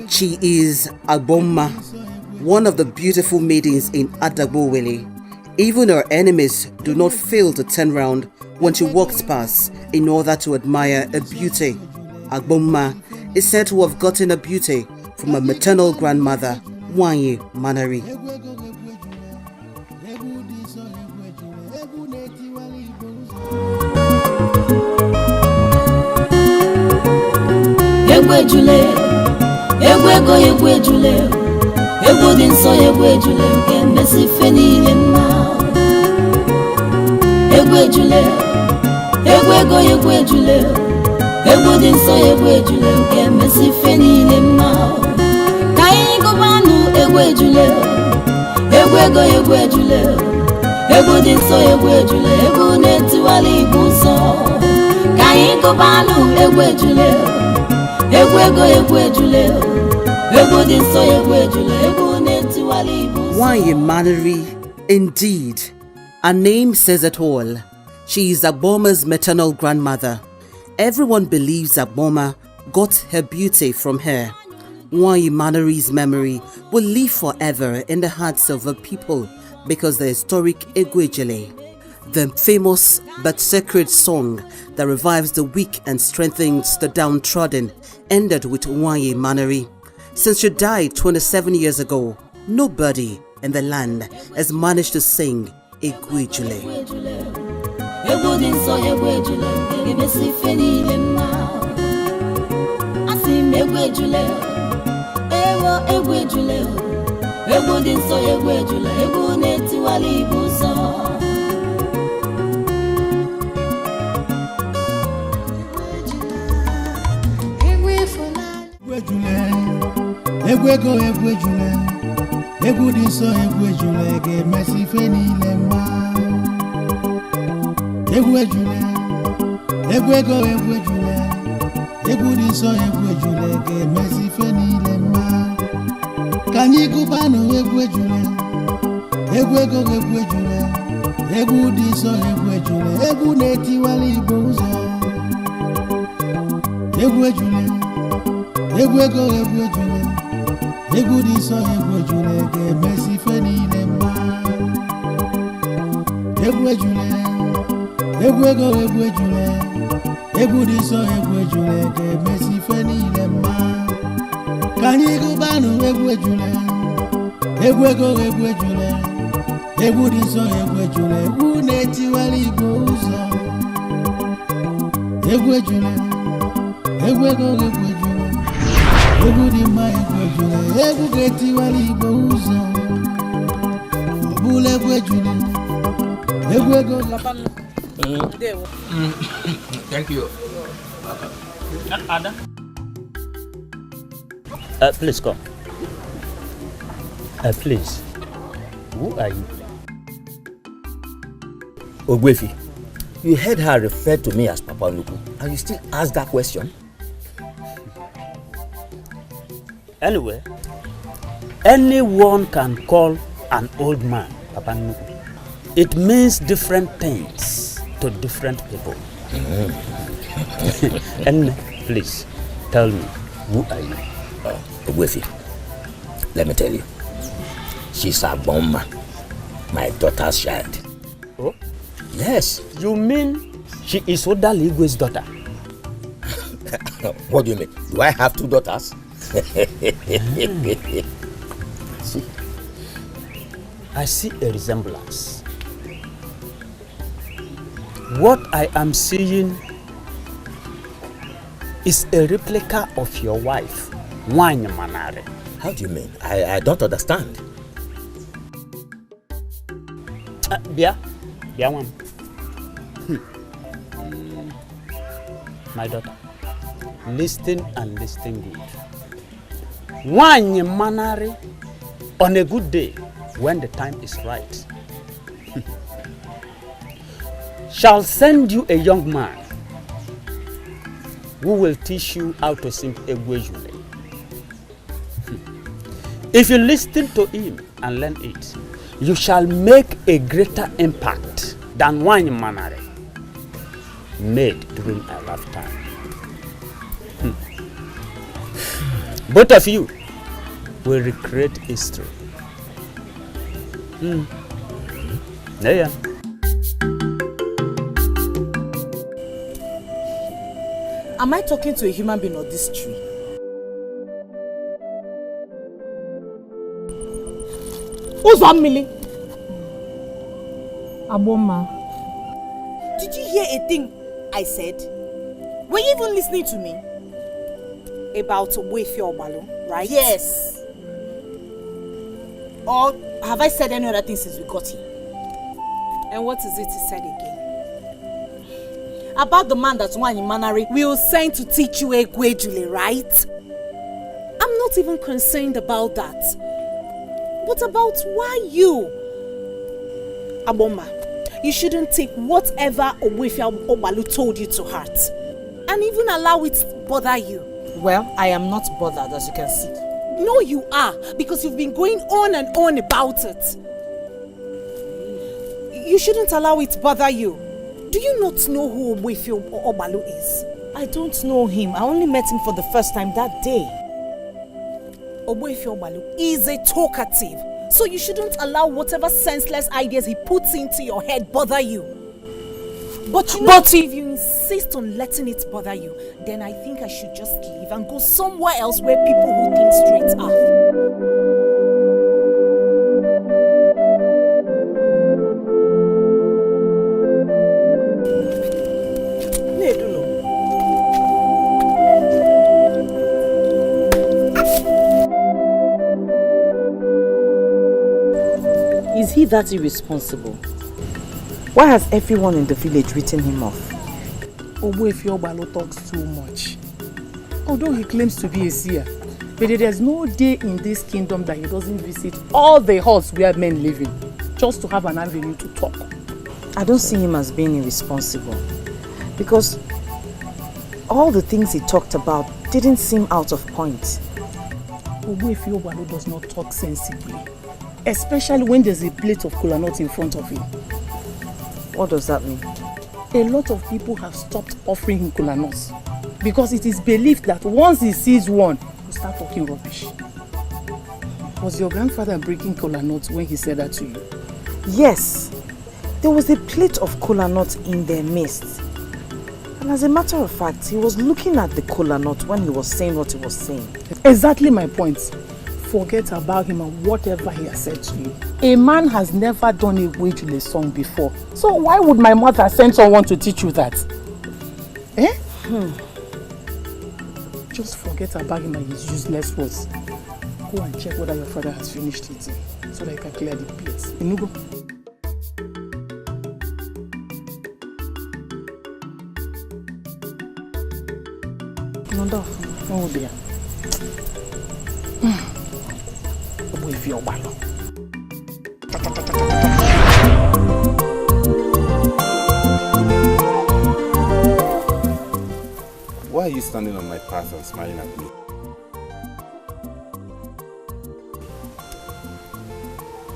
She is Agboma, one of the beautiful maidens in Adagbowele. Even her enemies do not fail to turn round when she walks past in order to admire her beauty. Agboma is said to have gotten her beauty from her maternal grandmother, Nwanyi Manari. Nwanyi Manari, indeed. Her name says it all. She is Agboma's maternal grandmother. Everyone believes Agboma got her beauty from her. Nwanyi Manari's memory will live forever in the hearts of her people because the historic Egwejele, the famous but sacred song that revives the weak and strengthens the downtrodden, ended with Nwanyi Manari. Since she died 27 years ago, nobody in the land has managed to sing Egwejele. Thank you. Please come. Please. Who are you? Ogwefi, you heard her refer to me as Papa Nuku, and you still ask that question? Anyway, anyone can call an old man Papa Nuku. It means different things to different people. And please, tell me, who are you? Ogwefi, let me tell you. She's Agboma, my daughter's child. Oh? Yes. You mean she is Odali Igwe's daughter? What do you mean? Do I have two daughters? See, I see a resemblance. What I am seeing is a replica of your wife, Nwanyi Manari. How do you mean? I don't understand. One. My daughter, listen and listen good. Nwanyi Manari, on a good day, when the time is right, shall send you a young man who will teach you how to sing Egwejule. If you listen to him and learn it, you shall make a greater impact than Nwanyi Manari. made during our lifetime. Both of you will recreate history. Yeah. Am I talking to a human being or this tree? Who's that, Millie? Aboma. Did you hear a thing I said? Were you even listening to me? About Wefi Obalo, right? Yes. Or have I said any other thing since we got here? And what is it he said again? About the man that Nwanyi Manari will send to teach you Egwejule, right? I'm not even concerned about that. But about why you? Aboma, you shouldn't take whatever Wefi Obalo told you to heart. And even allow it to bother you. Well, I am not bothered, as you can see. No, you are, because you've been going on and on about it. You shouldn't allow it to bother you. Do you not know who Wefi Obalo is? I don't know him. I only met him for the first time that day. Wefi Obalo is a talkative, so you shouldn't allow whatever senseless ideas he puts into your head bother you. But if you insist on letting it bother you, then I think I should just leave and go somewhere else where people who think straight are. Is he that irresponsible? Why has everyone in the village written him off? Wefi Obalo talks too much. Although he claims to be a seer, but there's no day in this kingdom that he doesn't visit all the halls where men live in, just to have an avenue to talk. I don't see him as being irresponsible, because all the things he talked about didn't seem out of point. Wefi Obalo does not talk sensibly, especially when there's a plate of kola nut in front of him. What does that mean? A lot of people have stopped offering him kola nuts because it is believed that once he sees one, he'll start talking rubbish. Was your grandfather breaking kola nuts when he said that to you? Yes. There was a plate of kola nut in their midst. And as a matter of fact, he was looking at the kola nut when he was saying what he was saying. Exactly my point. Forget about him and whatever he has said to you. A man has never done a Egwejule song before. So why would my mother send someone to teach you that? Just forget about him and his useless words. Go and check whether your father has finished eating so that you can clear the plates. Inugo. Oh dear. Wefi Obalo. Why are you standing on my path and smiling at me?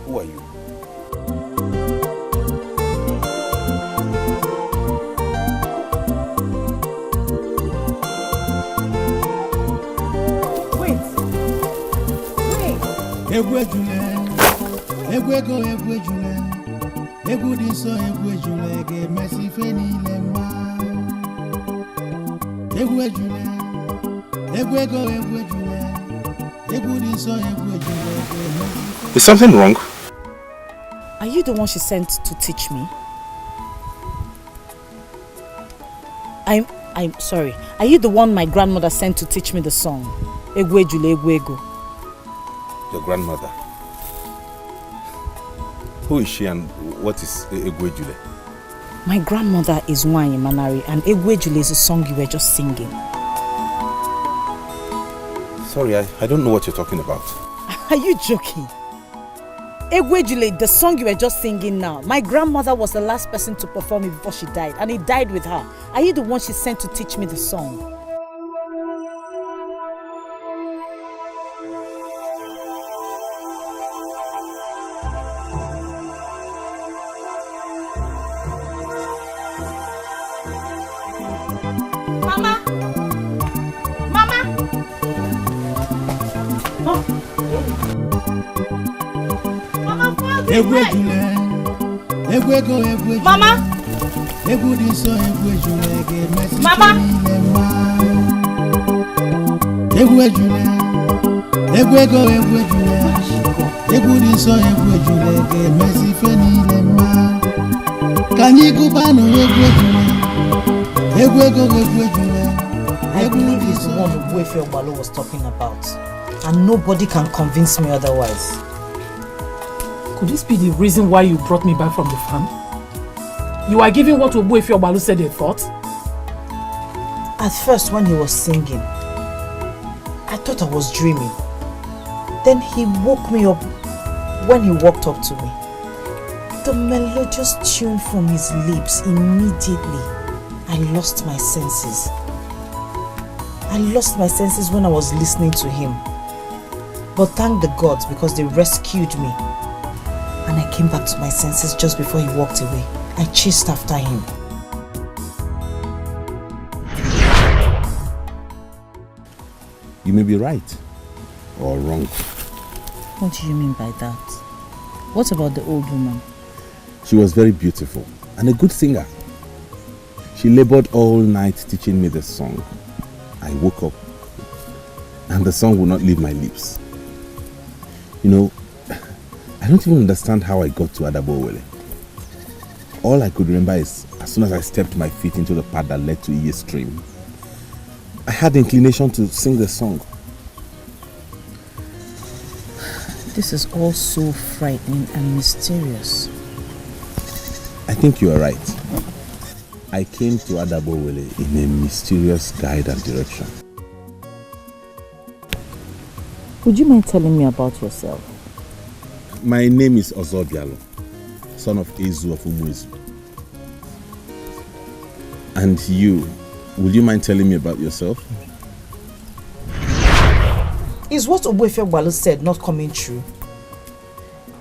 Who are you? Egwejule, egwego egwejule, egwu dị nsọ egwejule ga-emesi ife niile mma. Egwejule, egwego egwejule, egwu dị nsọ egwejule ga-emesi. Is something wrong? Are you the one she sent to teach me? I'm sorry. Are you the one my grandmother sent to teach me the song? Egwejule egwego. Your grandmother. Who is she and what is Egwejule? My grandmother is Nwanyi Manari and Egwejule is a song you were just singing. Sorry, I don't know what you're talking about. Are you joking? Egwejule, the song you were just singing now, my grandmother was the last person to perform it before she died, and it died with her. Are you the one she sent to teach me the song? Mama! Mama! Oh. Mama, Mama! Mama! I believe he's the one Ubah Obalo was talking about, and nobody can convince me otherwise. Could this be the reason why you brought me back from the farm? You are giving what Ubah Obalo said a thought? At first, when he was singing, I thought I was dreaming. Then he woke me up when he walked up to me. The melodious tune from his lips, immediately, I lost my senses. I lost my senses when I was listening to him. But thank the gods because they rescued me. And I came back to my senses just before he walked away. I chased after him. You may be right or wrong. What do you mean by that? What about the old woman? She was very beautiful and a good singer. She labored all night teaching me the song. I woke up and the song would not leave my lips. You know, I don't even understand how I got to Adabowele. All I could remember is as soon as I stepped my feet into the path that led to Iye Stream, I had the inclination to sing the song. This is all so frightening and mysterious. I think you are right. I came to Adabowele in a mysterious guide and direction. Would you mind telling me about yourself? My name is Ozobialo, son of Ezu of Umuezu. And you, would you mind telling me about yourself? Is what Ubah Obalo said not coming true?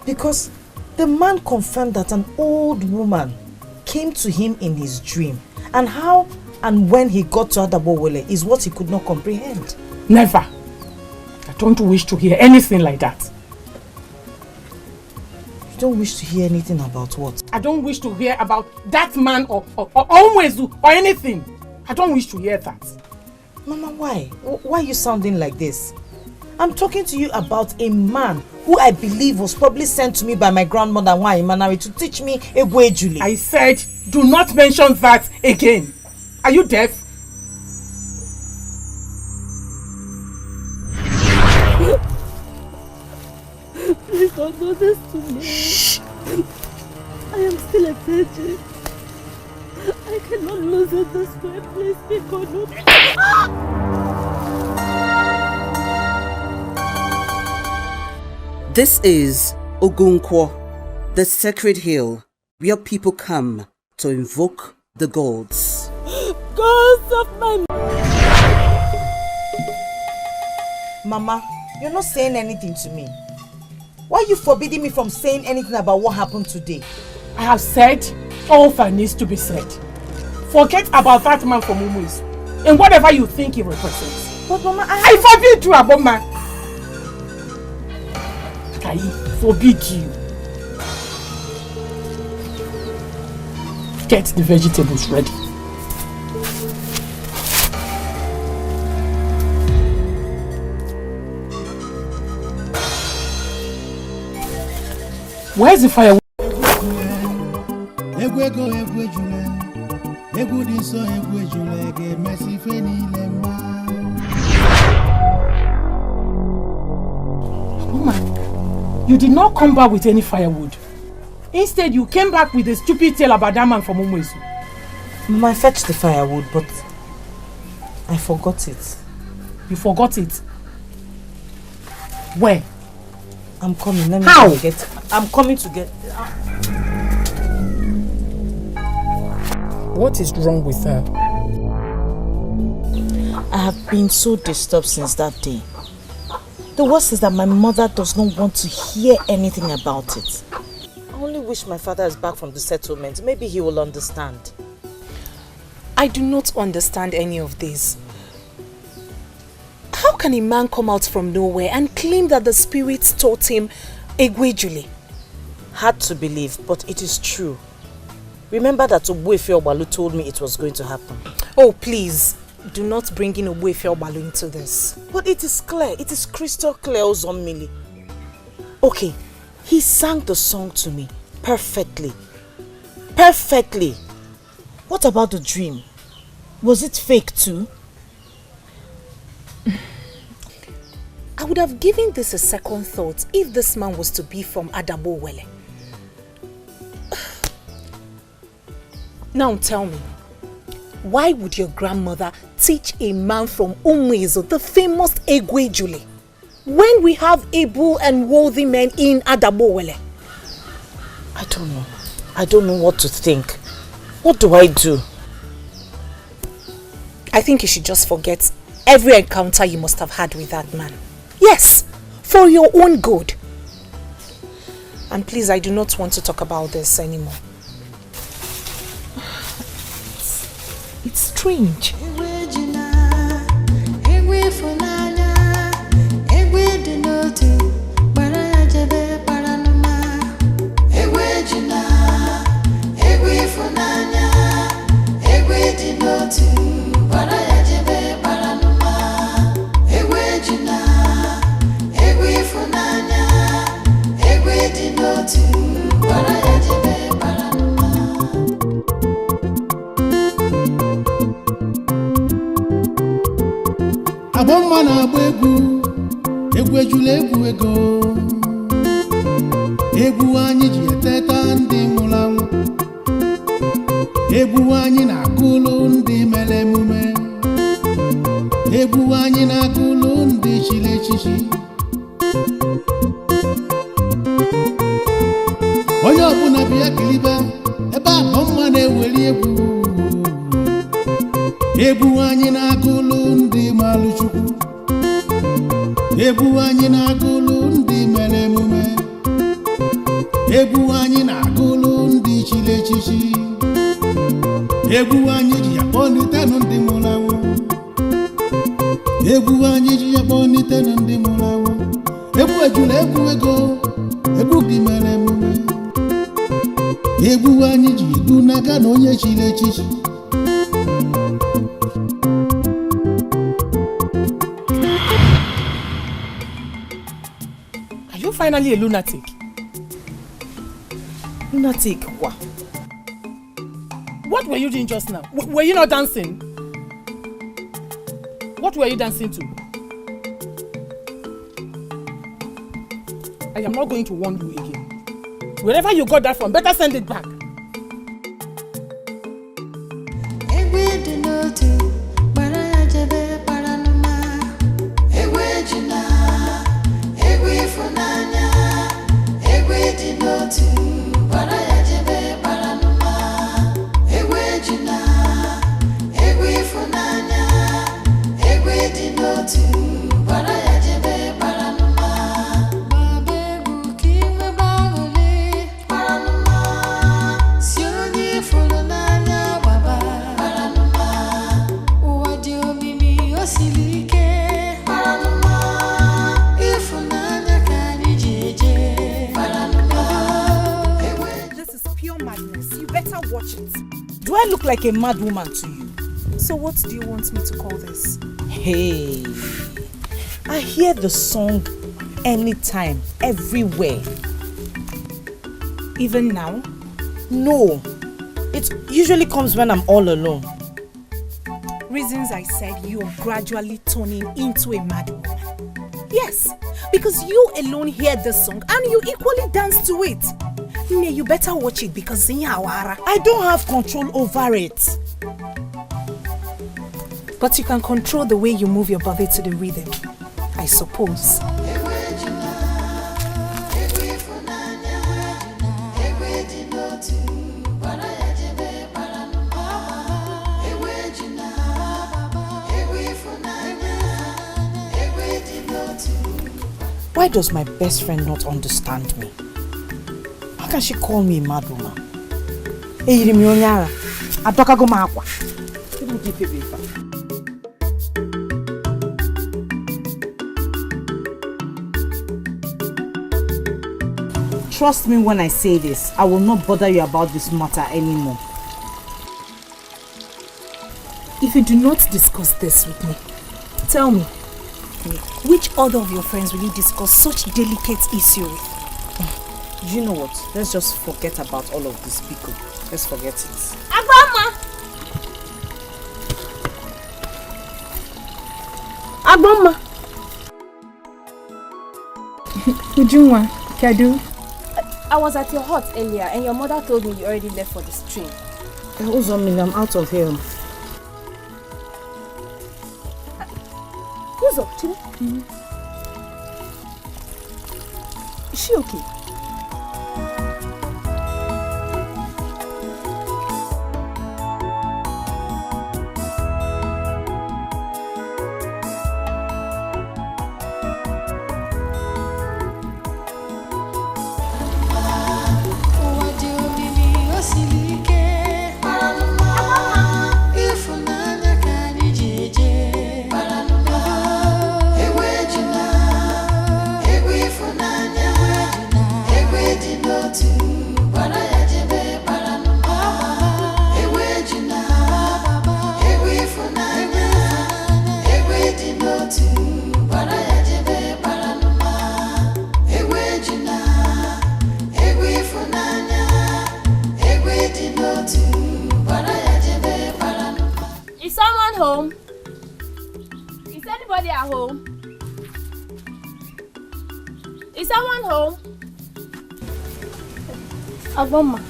Because the man confirmed that an old woman came to him in his dream, and how and when he got to Adabowele is what he could not comprehend. Never. I don't wish to hear anything like that. You don't wish to hear anything about what? I don't wish to hear about that man or Onwezu or anything. I don't wish to hear that. Mama, why? Why are you sounding like this? I'm talking to you about a man who I believe was probably sent to me by my grandmother Nwanyimanari to teach me Egwe Ejule. I said, do not mention that again. Are you deaf? Please don't do this to me. Shh. I am still a virgin. I cannot lose it this way. Please be good. This is Ogunkwo, the sacred hill where people come to invoke the gods. Gods of my... Mama, you're not saying anything to me. Why are you forbidding me from saying anything about what happened today? I have said all that needs to be said. Forget about that man from Umuezu and whatever you think he represents. But Mama, I forbid you, Aboma. I forbid you. Get the vegetables ready. Where's the firewood? Woman, you did not come back with any firewood. Instead, you came back with a stupid tale about that man from Umuezu. Mama, I fetched the firewood, but I forgot it. You forgot it? Where? I'm coming. Let me How? get. I'm coming to get. What is wrong with her? I have been so disturbed since that day. The worst is that my mother does not want to hear anything about it. I only wish my father is back from the settlement. Maybe he will understand. I do not understand any of this. How can a man come out from nowhere and claim that the spirits taught him Egwejule? Hard to believe, but it is true. Remember that Ogbuefi Ogbalu told me it was going to happen. Oh, please, do not bring in Ogbuefi Ogbalu into this. But it is clear, it is crystal clear, Ozommili. Okay, he sang the song to me perfectly. Perfectly. What about the dream? Was it fake too? I would have given this a second thought if this man was to be from Adabowele. Now tell me, why would your grandmother teach a man from Umuezo, the famous Egwejule, when we have able and worthy men in Adabowele? I don't know. I don't know what to think. What do I do? I think you should just forget every encounter you must have had with that man. Yes, for your own good. And please, I do not want to talk about this anymore. It's strange. Abomma na-agba egwu ejula egwu ego egwu anyị ji eteta ndị nwụrụ anwụ egwu anyị na-akụlụ ndị mere emume egwu anyị na-akụlụ ndị chiri echichi onye ọbụla bịa kilibe ebe Abomma na-eweli egwu egwu anyị na-akụlụ ndị malụ Chukwu egwu anyị na-akụlụ ndị mere emume egwu anyị na-akụlụ ndị chiri echichi egwu anyị ji akpọlitenụ ndị nwụrụ anwụ egwu anyị ji akpọlitenụ ndị nwụrụ anwụ egwu ejula egwu ego egwu ndị mere emume egwu anyị ji edu n'aka na onye chiri echichi. Finally a lunatic. Lunatic, what? What were you doing just now? Were you not dancing? What were you dancing to? I am not going to warn you again. Wherever you got that from, better send it back. Do I look like a mad woman to you? So what do you want me to call this? Hey, I hear the song anytime, everywhere. Even now? No, it usually comes when I'm all alone. Reasons I said you're gradually turning into a mad woman. Yes, because you alone hear this song and you equally dance to it. May you better watch it because I don't have control over it. But you can control the way you move your body to the rhythm, I suppose. Why does my best friend not understand me? How can she call me a mad woman? Trust me when I say this, I will not bother you about this matter anymore. If you do not discuss this with me, tell me, which other of your friends will you discuss such delicate issue with? You know what? Let's just forget about all of this, Biko. Let's forget it. Agbama! Agbama! Ujunwa, Kadu. I was at your hut earlier and your mother told me you already left for the stream. I'm out of here. Who's up, Chile? Is she okay? Is someone home? Is anybody at home? Is someone home? Agbama.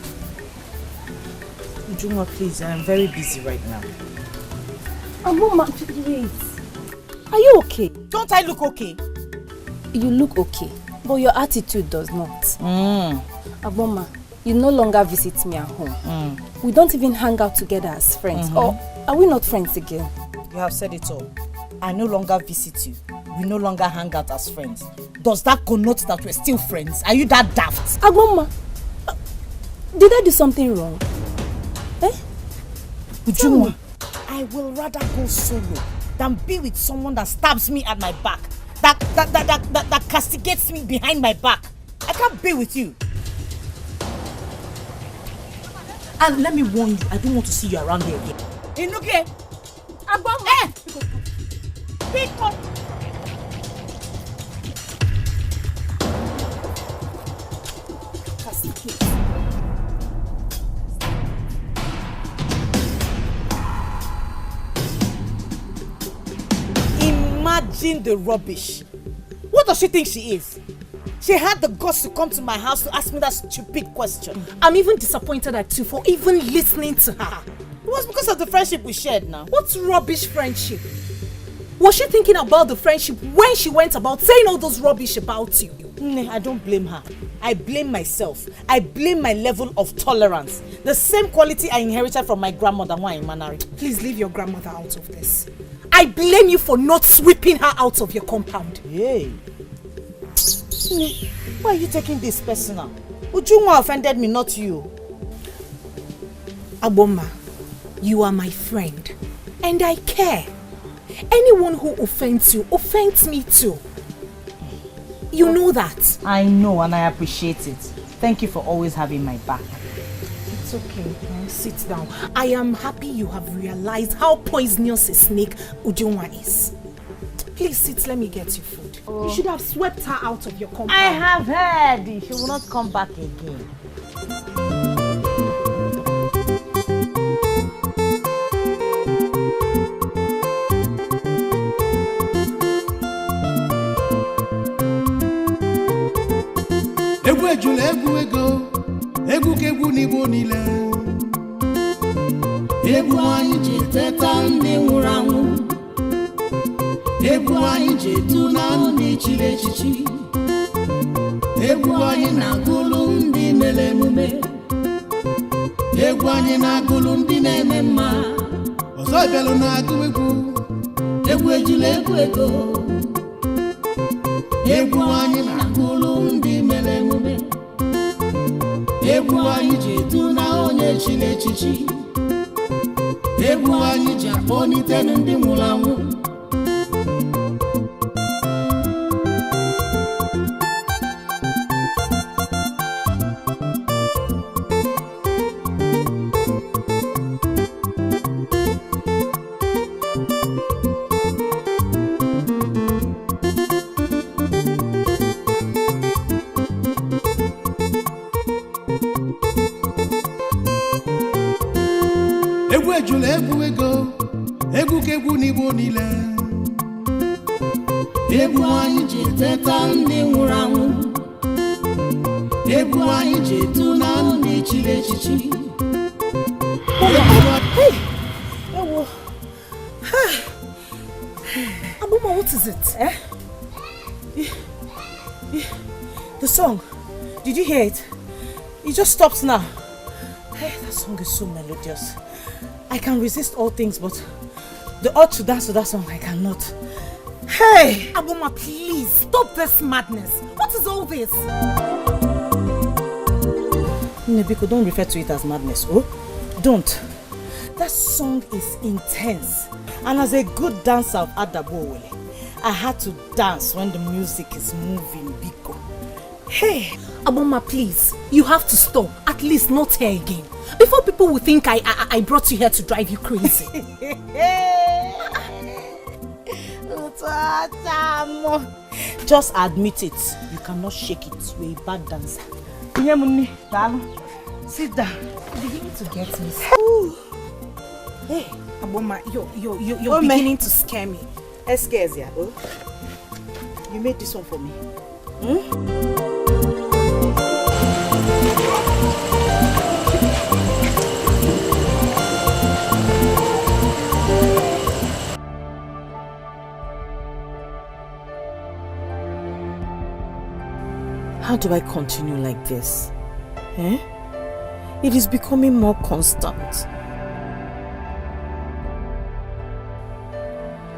Ujunwa, please, I'm very busy right now. Agbama, please. Are you okay? Don't I look okay? You look okay, but your attitude does not. Agbama, you no longer visit me at home. We don't even hang out together as friends. Or are we not friends again? You have said it all. I no longer visit you. We no longer hang out as friends. Does that connote that we're still friends? Are you that daft? Agbama, did I do something wrong? Ujunwa, I will rather go solo than be with someone that stabs me at my back, that castigates me behind my back. I can't be with you. And let me warn you, I don't want to see you around here again. Inuke! Agbama! People! Imagine the rubbish. What does she think she is? She had the guts to come to my house to ask me that stupid question. I'm even disappointed at you for even listening to her. It was because of the friendship we shared now. What rubbish friendship? Was she thinking about the friendship when she went about saying all those rubbish about you? I don't blame her. I blame myself. I blame my level of tolerance. The same quality I inherited from my grandmother when I married. Please leave your grandmother out of this. I blame you for not sweeping her out of your compound. Hey. Why are you taking this personal? Ujunwa offended me, not you. Agbama, you are my friend. And I care. Anyone who offends you, offends me too. You know that. I know and I appreciate it. Thank you for always having my back. It's okay. Sit down. I am happy you have realized how poisonous a snake Ujunwa is. Please sit, let me get you food. You should have swept her out of your compound. I have heard. She will not come back again. Egwu ejula egwu ego, egwu kegwu n'Igbo niile. Egwu anyị ji teta ndị nwụrụ anwụ. Egwu anyị ji etu na ndị chiri echichi. Egwu anyị na-agụlụ ndị mere emume. Egwu anyị na-agụlụ ndị na-eme mma. Ọzọ bịalụ na-agụ egwu. Egwu ejula egwu ego. Egwu anyị na-agụlụ ndị mere emume. Egwu anyị ji etu na onye chiri echichi. egwu anyị ji akpọlite ndị nwụrụ anwụ. Egwu ejula egwu ego, egwu kegwu n'Igbo niile. Egwu anyị ji teta ndị nwụrụ anwụ. Egwu anyị ji etu na ndị chiri echichi. Abuma, what is it? The song. Did you hear it? It just stops now. Hey, that song is so melodious. I can resist all things, but the urge to dance to that song, I cannot. Hey! Abuma, please, stop this madness. What is all this? Nebiko, don't refer to it as madness, oh? Don't. That song is intense. And as a good dancer of Adabowele, I had to dance when the music is moving, Biko. Hey! Abuma, please, you have to stop. At least not here again. Before people will think I brought you here to drive you crazy. Just admit it. You cannot shake it. You're a bad dancer. Sit down. You're beginning to get me. Hey, Abuma, you're beginning to scare me. Scares ya, oh? You made this one for me. How do I continue like this? It is becoming more constant.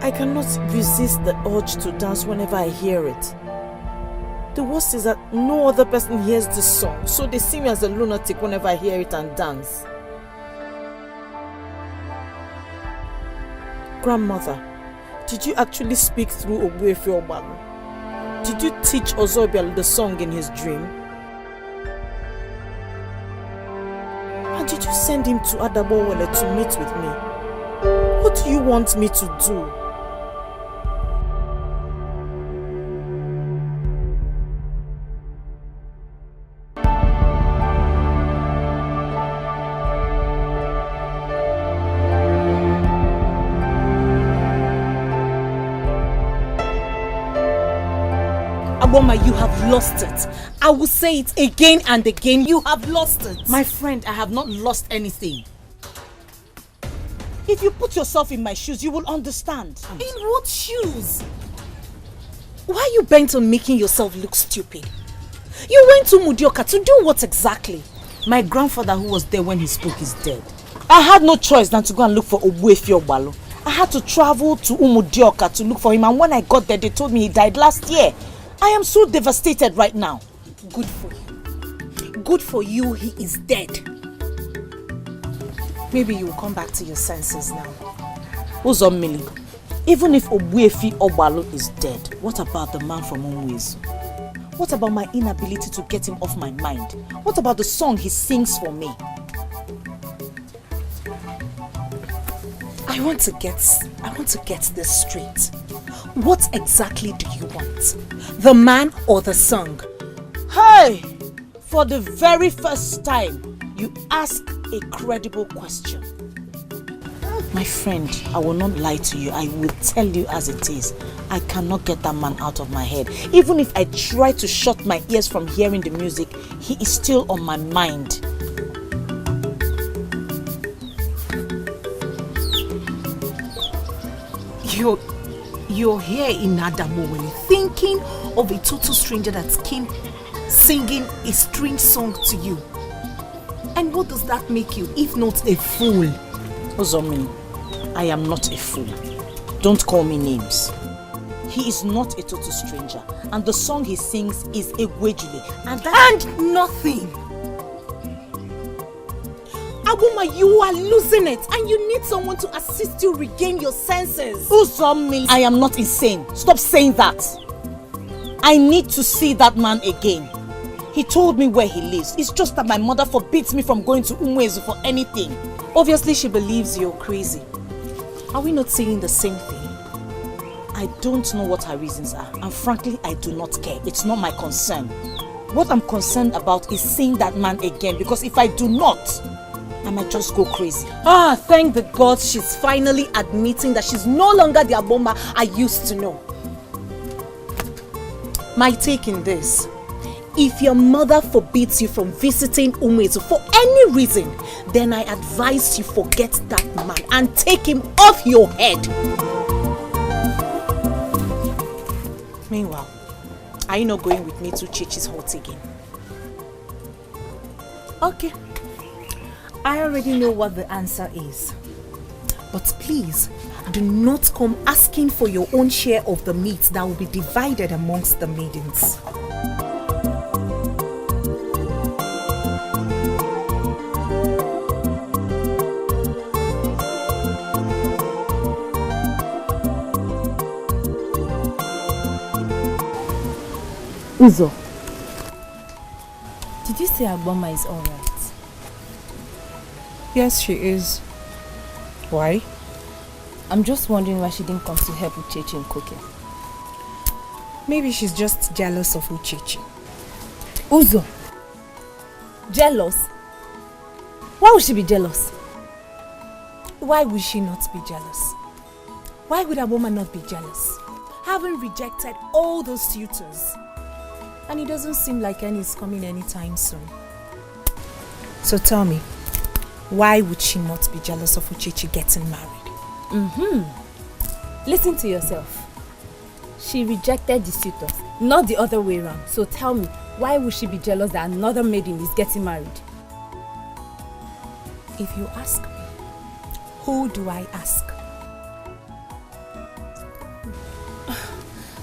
I cannot resist the urge to dance whenever I hear it. The worst is that no other person hears this song, so they see me as a lunatic whenever I hear it and dance. Grandmother, did you actually speak through Ogbuefi Ogbalu? Did you teach Ozobialu the song in his dream? And did you send him to Adabowele to meet with me? What do you want me to do? Aboma, you have lost it. I will say it again and again. You have lost it. My friend, I have not lost anything. If you put yourself in my shoes, you will understand. In what shoes? Why are you bent on making yourself look stupid? You went to Mudioka to do what exactly? My grandfather who was there when he spoke is dead. I had no choice than to go and look for Ogbuefi Ogbalu. I had to travel to Umudioka to look for him, and when I got there, they told me he died last year. I am so devastated right now. Good for you. Good for you, he is dead. Maybe you will come back to your senses now. Uzommili, even if Ogbuefi Ogbalu is dead, what about the man from Umwezu? What about my inability to get him off my mind? What about the song he sings for me? I want to get this straight. What exactly do you want? The man or the song? Hey! For the very first time, you ask a credible question. My friend, I will not lie to you. I will tell you as it is. I cannot get that man out of my head. Even if I try to shut my ears from hearing the music, he is still on my mind. You're here in Adabowele thinking of a total stranger that came singing a strange song to you. And what does that make you, if not a fool? Ozomi, I am not a fool. Don't call me names. He is not a total stranger, and the song he sings is Egwejule, and nothing. Abuma, you are losing it and you need someone to assist you regain your senses. I am not insane. Stop saying that. I need to see that man again. He told me where he lives. It's just that my mother forbids me from going to Umwezu for anything. Obviously, she believes you're crazy. Are we not saying the same thing? I don't know what her reasons are, and frankly, I do not care. It's not my concern. What I'm concerned about is seeing that man again, because if I do not, I might just go crazy. Thank the gods she's finally admitting that she's no longer the Aboma I used to know. My take in this: if your mother forbids you from visiting Umwezu for any reason, then I advise you forget that man and take him off your head. Meanwhile, are you not going with me to Chichi's hut again? Okay. I already know what the answer is. But please, do not come asking for your own share of the meat that will be divided amongst the maidens. Uzo, did you say Agboma is alright? Yes, she is. Why? I'm just wondering why she didn't come to help with Chechi in cooking. Maybe she's just jealous of Uchechi. Uzo, jealous? Why would she be jealous? Why would she not be jealous? Why would Agboma not be jealous? Having rejected all those suitors. And it doesn't seem like any is coming anytime soon. So tell me, why would she not be jealous of Uchechi getting married? Listen to yourself. She rejected the suitors, not the other way around. So tell me, why would she be jealous that another maiden is getting married? If you ask me, who do I ask?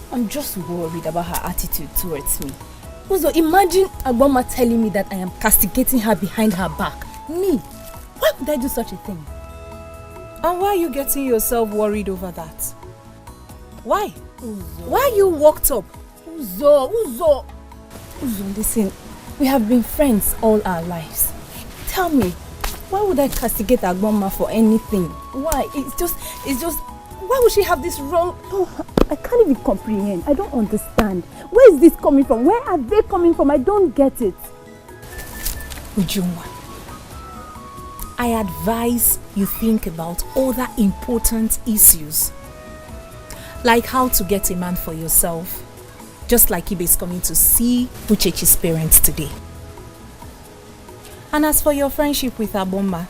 I'm just worried about her attitude towards me. Also, imagine Agboma telling me that I am castigating her behind her back. Me? Why would I do such a thing? And why are you getting yourself worried over that? Why? Uzo. Why you walked up? Uzo, listen. We have been friends all our lives. Tell me, why would I castigate Agboma for anything? Why? It's just... Why would she have this wrong... Oh, I can't even comprehend. I don't understand. Where is this coming from? Where are they coming from? I don't get it. Ujunwa, I advise you think about other important issues. Like how to get a man for yourself. Just like Ibe is coming to see Uchechi's parents today. And as for your friendship with Agboma,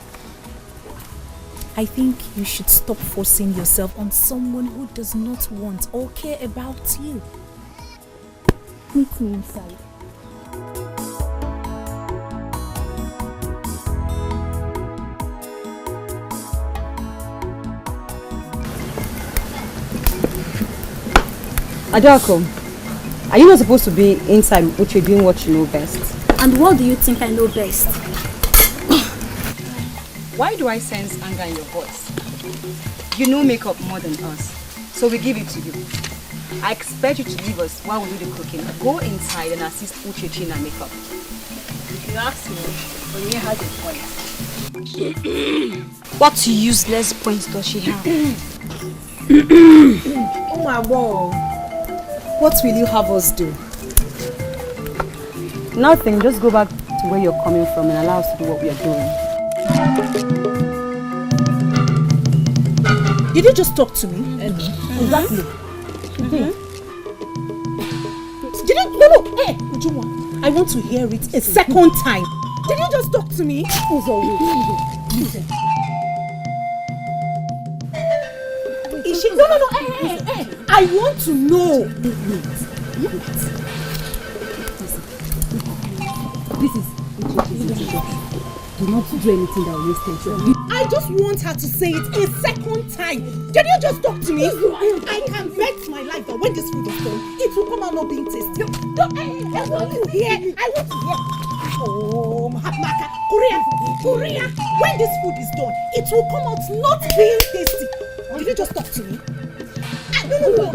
I think you should stop forcing yourself on someone who does not want or care about you. Meet me inside. Adako, are you not supposed to be inside Uche doing what you know best? And what do you think I know best? Why do I sense anger in your voice? You know makeup more than us, so we give it to you. I expect you to leave us while we do the cooking. Go inside and assist Uchechi in her makeup. If you ask me, Onye has a point. What useless points does she have? Oh my God. What will you have us do? Nothing, just go back to where you're coming from and allow us to do what we are doing. Did you just talk to me? Exactly. Did you? No. Hey, Ujunwa, I want to hear it a second time. Did you just talk to me? Listen. Is she? No. Hey. I want to know. This is Uchechi's. Do not do anything that will waste tension. I I just want her to say it a second time. Can you just talk to me? I can bet my life that when this food is done, it will come out not being tasty. I want to hear. Oh, Mahatmaka, Korea. When this food is done, it will come out not being tasty. Can you just talk to me? No.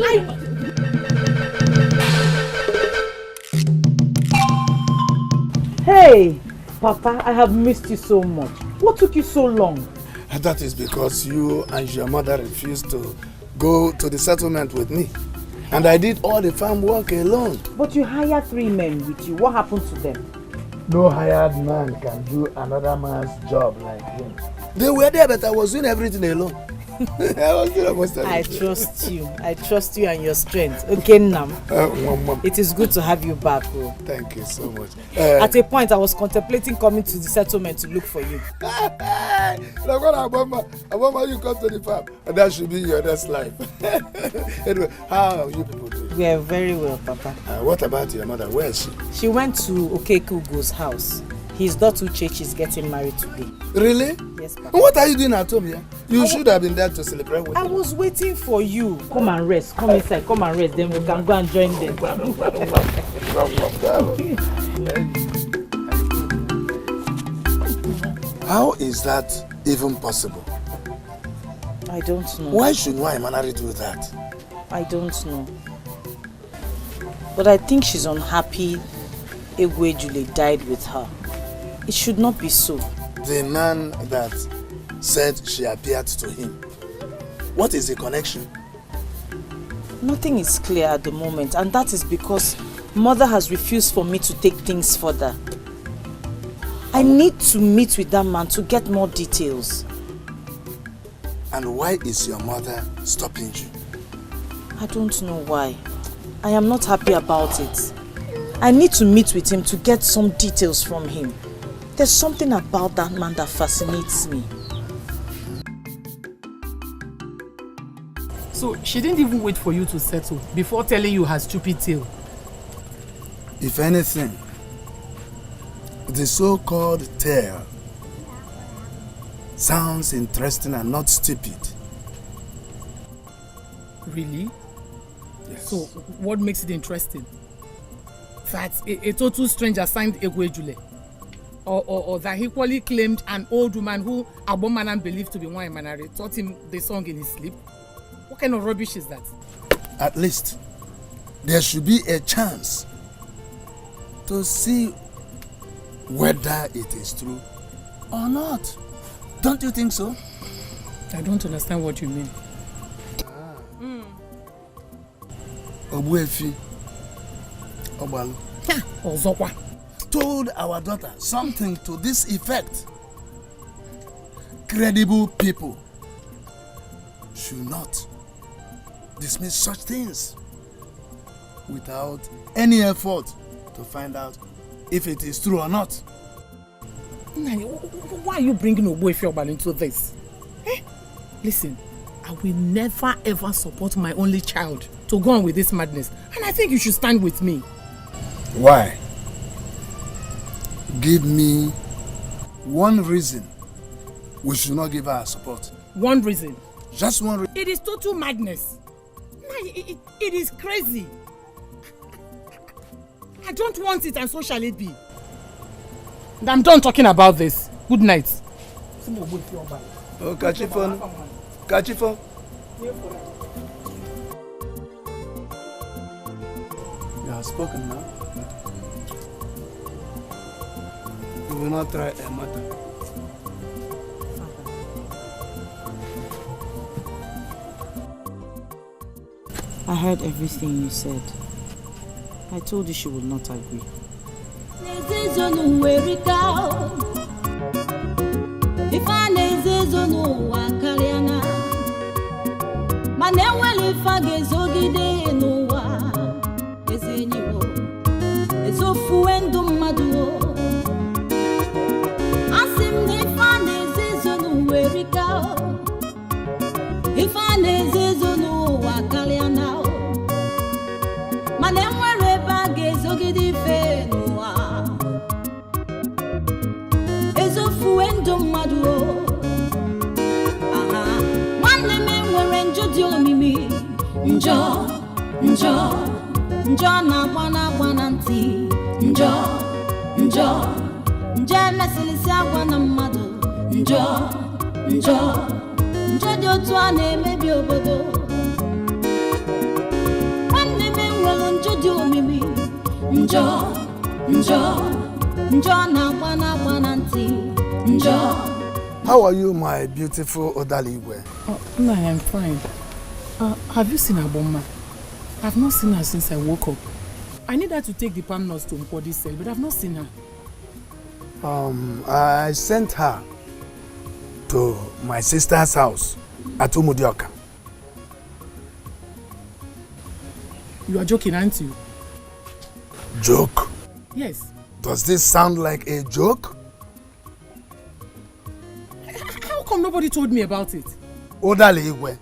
Hey, Papa, I have missed you so much. What took you so long? That is because you and your mother refused to go to the settlement with me. And I did all the farm work alone. But you hired 3 men with you. What happened to them? No hired man can do another man's job like him. They were there, but I was doing everything alone. I trust you. I trust you and your strength. Okay, Nam. It is good to have you back. Oh. Thank you so much. At a point, I was contemplating coming to the settlement to look for you. Aboma, you come to the farm, and that should be your next life. Anyway, how are you people doing? We are very well, Papa. What about your mother? Where is she? She went to Okekugo's house. His daughter Uchechi is getting married today. Really? Yes, Papa. What are you doing at home here? You should have been there to celebrate with I was waiting for you. Come and rest. Come inside. Come and rest. Then we can go and join them. How is that even possible? I don't know. Why should Nwaimana do that? I don't know. But I think she's unhappy Egwejule died with her. It should not be so. The man that said she appeared to him. What is the connection? Nothing is clear at the moment, and that is because Mother has refused for me to take things further. I need to meet with that man to get more details. And why is your mother stopping you? I don't know why. I am not happy about it. I need to meet with him to get some details from him. There's something about that man that fascinates me. So she didn't even wait for you to settle before telling you her stupid tale? If anything, the so-called tale sounds interesting and not stupid. Really? Yes. So what makes it interesting? That a total stranger signed Egwejule? Or that he equally claimed an old woman who Abomanan believed to be Nwaimana taught him the song in his sleep? What kind of rubbish is that? At least, there should be a chance to see whether it is true or not. Don't you think so? I don't understand what you mean. Obuefi Obalu Ozokwa told our daughter something to this effect. Credible people should not dismiss such things without any effort to find out if it is true or not. Why are you bringing Obuefi Obalu into this? Listen, I will never ever support my only child to go on with this madness, and I think you should stand with me. Why? Give me one reason we should not give her support. One reason? Just one reason. It is total madness. It is crazy. I don't want it, and so shall it be. I'm done talking about this. Good night. Oh, Kachifon. Kachifon. You have spoken now. You will not try a matter. I heard everything you said. I told you she would not agree. nwere njọ dị omimi njọ njọ njọ na-agba na ntị njọ njọ njọ emesilisi agwa na mmadụ njọ njọ njọ dị otu a na-emebi obodo nwanne m nwere njọ dị omimi njọ njọ njọ na-agba na ntị njọ. How are you, my beautiful Odaligwe? Oh, no, I am fine. Have you seen Aboma? I've not seen her since I woke up. I need her to take the palm nuts to Mpodi's cell, but I've not seen her. I sent her to my sister's house at Umudioka. You are joking, aren't you? Joke? Yes. Does this sound like a joke? How come nobody told me about it? Odaligwe,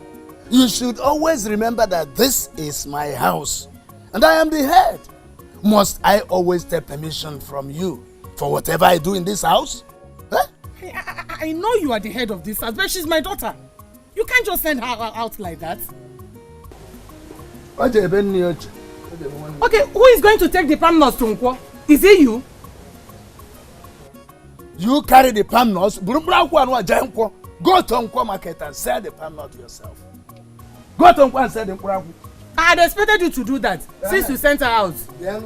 you should always remember that this is my house and I am the head. Must I always take permission from you for whatever I do in this house? Huh? Hey, I know you are the head of this house, but she's my daughter. You can't just send her out like that. Okay, who is going to take the palm nuts to Nkwo? Is it you? You carry the palm nuts, go to Nkwo market and sell the palm nut yourself. Go to Nkwo and sell the palm. I had expected you to do that since you sent her out. Yeah.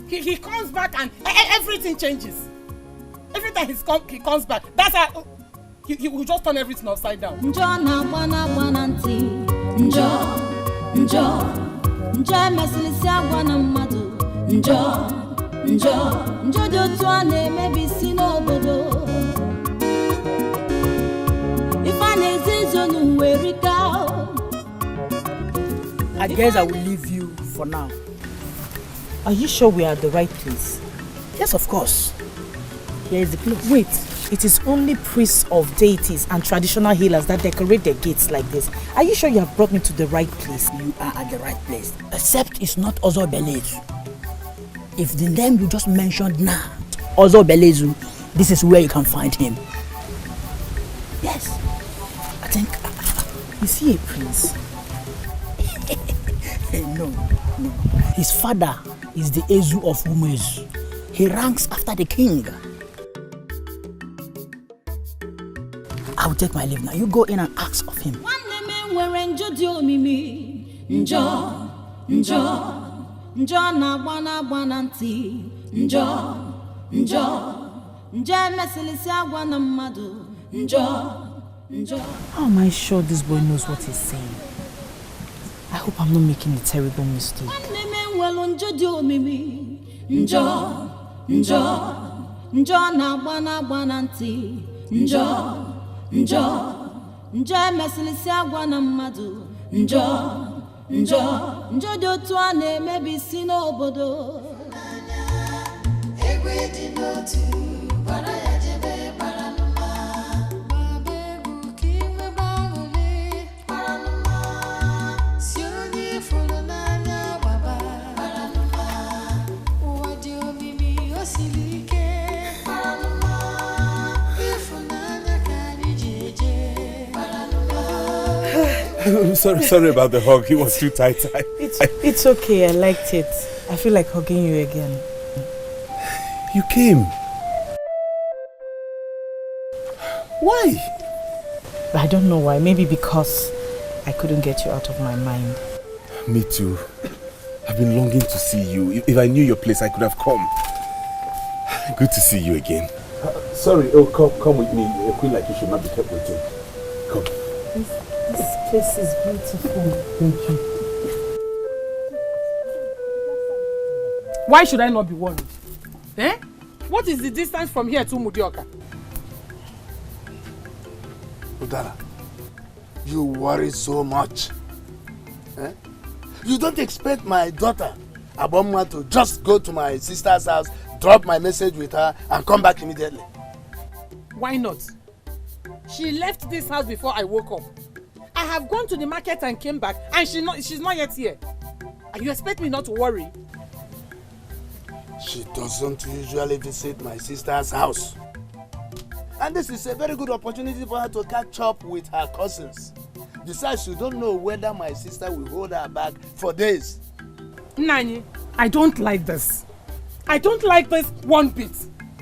He comes back and everything changes. Every time he comes back, that's how he will just turn everything upside down. Njọ na ntị njọ njọ njọ emesilisi agwa na mmadụ njọ njọ njọ dị otu a na-emebi isi n'obodo ife a na-ezizo n'uwe rika. I guess I will leave you for now. Are you sure we are at the right place? Yes, of course. Here is the place. Wait, it is only priests of deities and traditional healers that decorate their gates like this. Are you sure you have brought me to the right place? You are at the right place. Except it's not Ozo Belezu. If the name you just mentioned now, Ozo Belezu, this is where you can find him. Yes. I think... Is he a prince? No. His father is the Ezu of Umezu. He ranks after the king. I will take my leave now. You go in and ask of him. Nwanne m nwere njọ dị omimi njọ njọ njọ na-agba na ntị njọ njọ njọ emesilisi agwa na mmadụ njọ njọ. How am I sure this boy knows what he's saying? I hope I'm not making a terrible mistake. Nwanne m nwere njọ dị omimi njọ njọ njọ na-agba na ntị njọ njọ njọ emesilisi agwa na mmadụ njọ njọ njọ dị otu a na-emebi isi n'obodo. Egwe dị n'otu bara ya jebe bara n'ụma baba egwu ka iwe gbanwere bara n'ụma si onye fụrụ n'anya baba bara n'ụma ụwa dị omimi o siri ike bara n'ụma ịfụnanya ka anyị ji eje bara n'ụma. I'm sorry about the hug. It was too tight. It's okay. I liked it. I feel like hugging you again. You came. Why? I don't know why. Maybe because I couldn't get you out of my mind. Me too. I've been longing to see you. If I knew your place, I could have come. Good to see you again. Sorry. Oh, come with me. A queen like you should not be kept waiting. Come. This place is beautiful. Thank you. Why should I not be worried? Eh? What is the distance from here to Mudioka? Udara, you worry so much. Eh? You don't expect my daughter, Aboma, to just go to my sister's house, drop my message with her, and come back immediately. Why not? She left this house before I woke up. I have gone to the market and came back, and she's not yet here. And you expect me not to worry? She doesn't usually visit my sister's house. And this is a very good opportunity for her to catch up with her cousins. Besides, you don't know whether my sister will hold her back for days. Nanye, I don't like this. I don't like this one bit.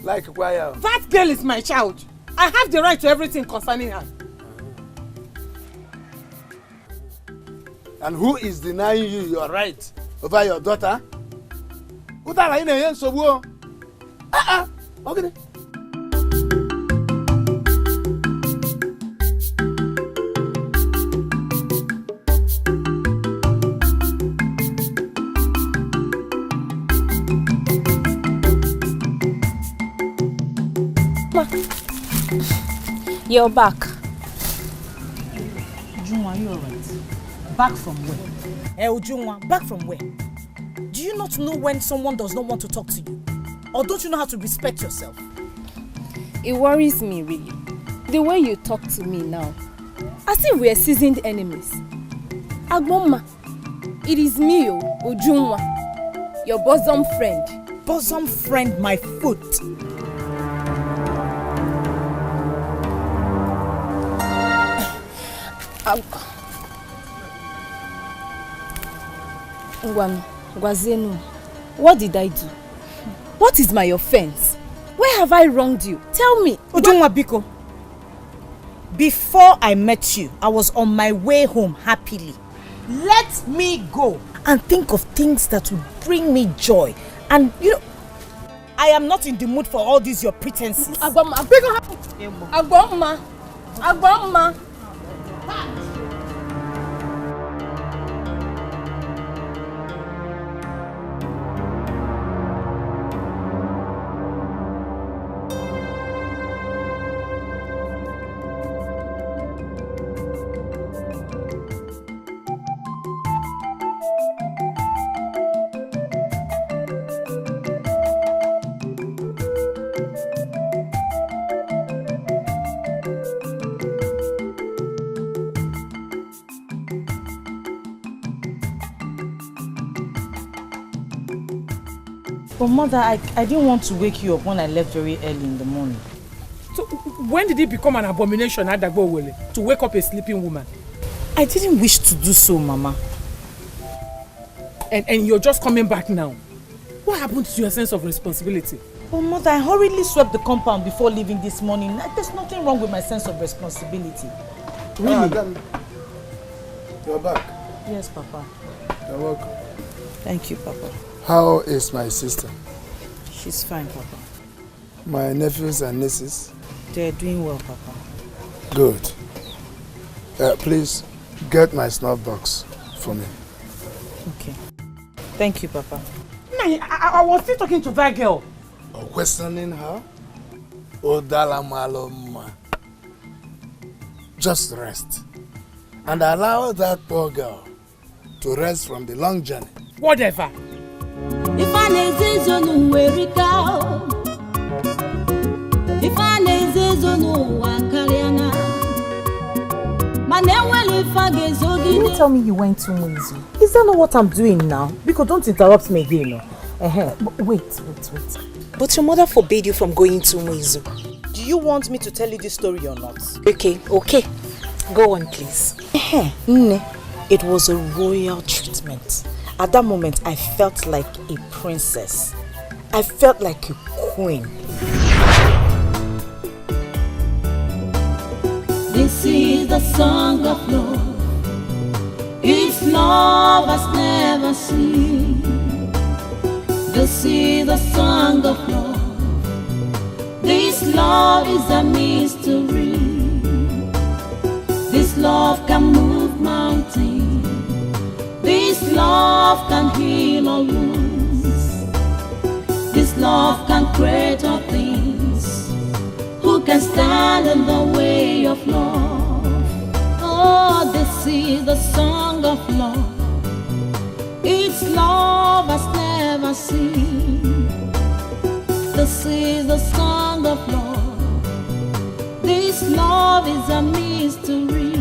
Like why? That girl is my child. I have the right to everything concerning her. And who is denying you your right over your daughter? Okay. You're back. Ujunwa, you alright? Back from where? Ujunwa, back from where? Do you not know when someone does not want to talk to you? Or don't you know how to respect yourself? It worries me, really. The way you talk to me now. As if we are seasoned enemies. Agboma, it is me, Ujunwa, your bosom friend. Bosom friend, my foot. Gwazenu, what did I do? What is my offense? Where have I wronged you? Tell me. Ujunwa Biko, before I met you, I was on my way home happily. Let me go and think of things that will bring me joy. And you know, I am not in the mood for all these your pretenses. Agboma. But mother, I didn't want to wake you up when I left very early in the morning. So when did it become an abomination at Dagbowele to wake up a sleeping woman? I didn't wish to do so, Mama. And you're just coming back now. What happened to your sense of responsibility? Oh, Mother, I hurriedly swept the compound before leaving this morning. There's nothing wrong with my sense of responsibility. Really? You're back. Yes, Papa. You're welcome. Thank you, Papa. How is my sister? She's fine, Papa. My nephews and nieces? They're doing well, Papa. Good. Please, get my snuff box for me. Okay. Thank you, Papa. I was still talking to that girl. Questioning her? Odala Maloma. Just rest. And allow that poor girl to rest from the long journey. Whatever. If I nezezonu werika, if I nezezonu wakaliana, You didn't tell me you went to Mwizu. Is that not what I'm doing now? Because don't interrupt me again. No? Wait. But your mother forbade you from going to Mwizu. Do you want me to tell you this story or not? Okay. Go on, please. It was a royal treatment. At that moment, I felt like a princess. I felt like a queen. This is the song of love. It's love has never seen. This is the song of love. This love is a mystery. This love can move mountains. This love can heal all wounds. This love can create all things. Who can stand in the way of love? Oh, this is the song of love. It's love has never seen. This is the song of love. This love is a mystery.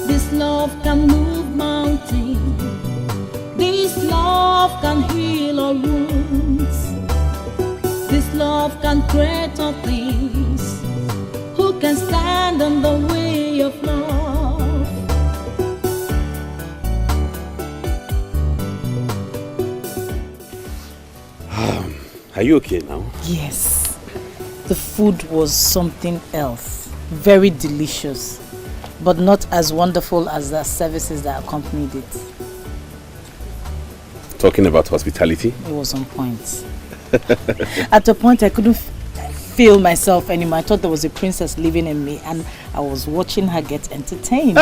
This love can move mountains. This love can heal all wounds. This love can create all things. Who can stand in the way of love? Are you okay now? Yes. The food was something else. Very delicious. But not as wonderful as the services that accompanied it. Talking about hospitality? It was on point. At a point I couldn't feel myself anymore. I thought there was a princess living in me and I was watching her get entertained.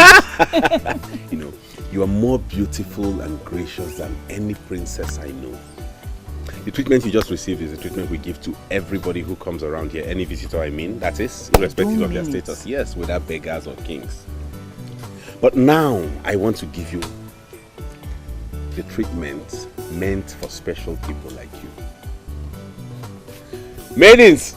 You know, you are more beautiful and gracious than any princess I know. The treatment you just received is the treatment we give to everybody who comes around here, any visitor I mean, that is, irrespective of their status. Yes, whether beggars or kings. But now, I want to give you the treatment meant for special people like you. Maidens!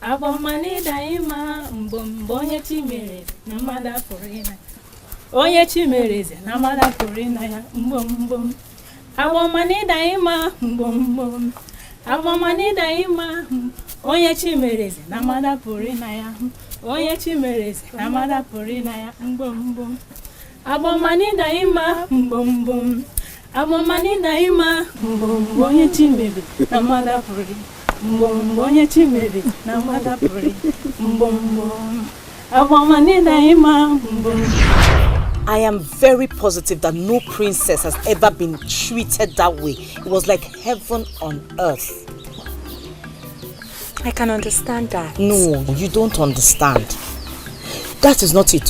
Abomani daima mbombo onye chimere na mada forina onye chimere na mada forina ya mbombo abomani daima mbombo abomani daima onye chimere na mada forina ya onye chimere na mada forina ya mbombo abomani daima mbombo abomani daima mbombo onye chimere na mada forina I am very positive that no princess has ever been treated that way. It was like heaven on earth. I can understand that. No, you don't understand. That is not it.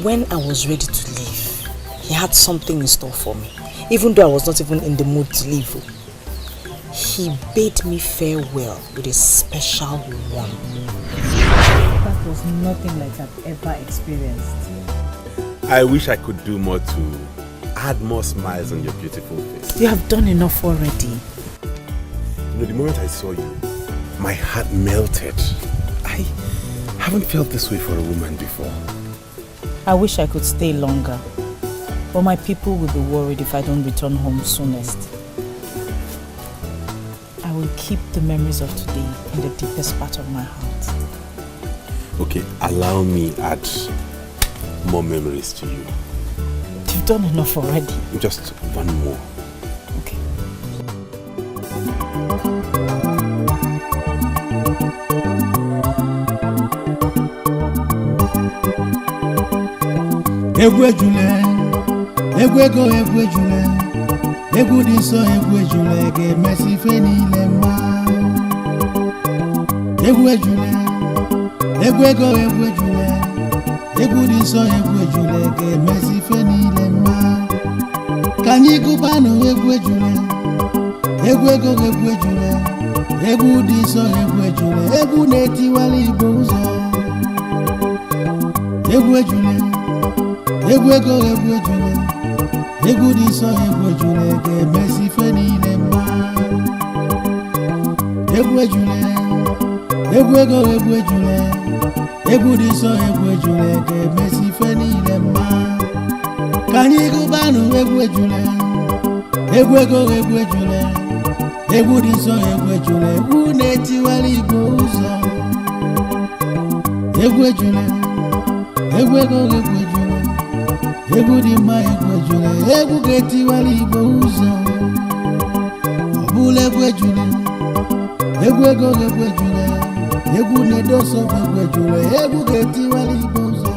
When I was ready to leave, he had something in store for me. Even though I was not even in the mood to leave. He bade me farewell with a special one. That was nothing like I've ever experienced. I wish I could do more to add more smiles on your beautiful face. You have done enough already. You know, the moment I saw you, my heart melted. I haven't felt this way for a woman before. I wish I could stay longer. But my people will be worried if I don't return home soonest. I will keep the memories of today in the deepest part of my heart. Okay, allow me add more memories to you. You've done enough already. Just one more. Okay. Egwe jule, egwu dị nsọ egwu jule ga-emesi ife niile mma. Egwu jule, egwu jule, egwu dị nsọ egwu jule ga-emesi ife niile mma. Ka anyị gụbanụ egwu jule, egwu jule, egwu dị nsọ egwu jule, egwu na-etiwala Igbo ụzọ. Egwu jule, egwu jule. Egwu dị nsọ egwu jule ga-emesi ife niile mma. Egwu jule, egwu jule, egwu dị nsọ egwu jule ga-emesi ife niile mma. Ka anyị gụbanụ egwu jule, egwu jule, egwu dị nsọ egwu jule, egwu na-etiwala Igbo ụzọ. Egwu jule, egwu jule. Egwu dị mma egwu jule, egwu ga-etiwala Igbo ụzọ. Ọ bụla egwu jule, egwu jule, egwu na-edosa egwu jule, egwu ga-etiwala Igbo ụzọ.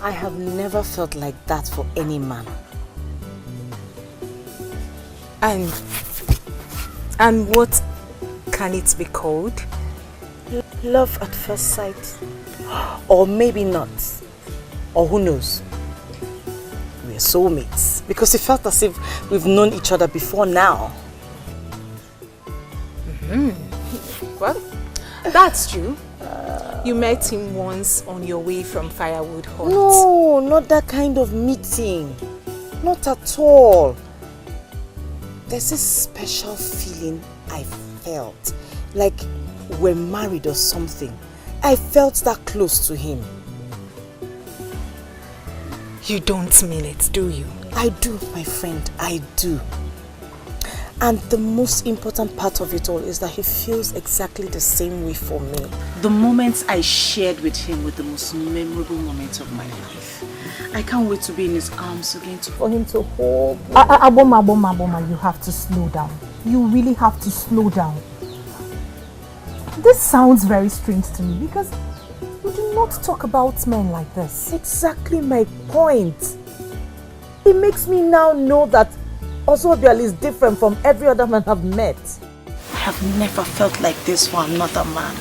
I have never felt like that for any man. And what can it be called? Love at first sight. Or maybe not. Or who knows? We're soulmates. Because it felt as if we've known each other before now. Well, that's true. You met him once on your way from Firewood Hut. No, not that kind of meeting. Not at all. There's this special feeling I felt. Like we're married or something. I felt that close to him. You don't mean it, do you? I do, my friend, I do. And the most important part of it all is that he feels exactly the same way for me. The moments I shared with him were the most memorable moments of my life. I can't wait to be in his arms again, for him to hold me. Aboma, you have to slow down. You really have to slow down. This sounds very strange to me because we do not talk about men like this. Exactly my point. It makes me now know that Ozobial is different from every other man I've met. I have never felt like this for another man.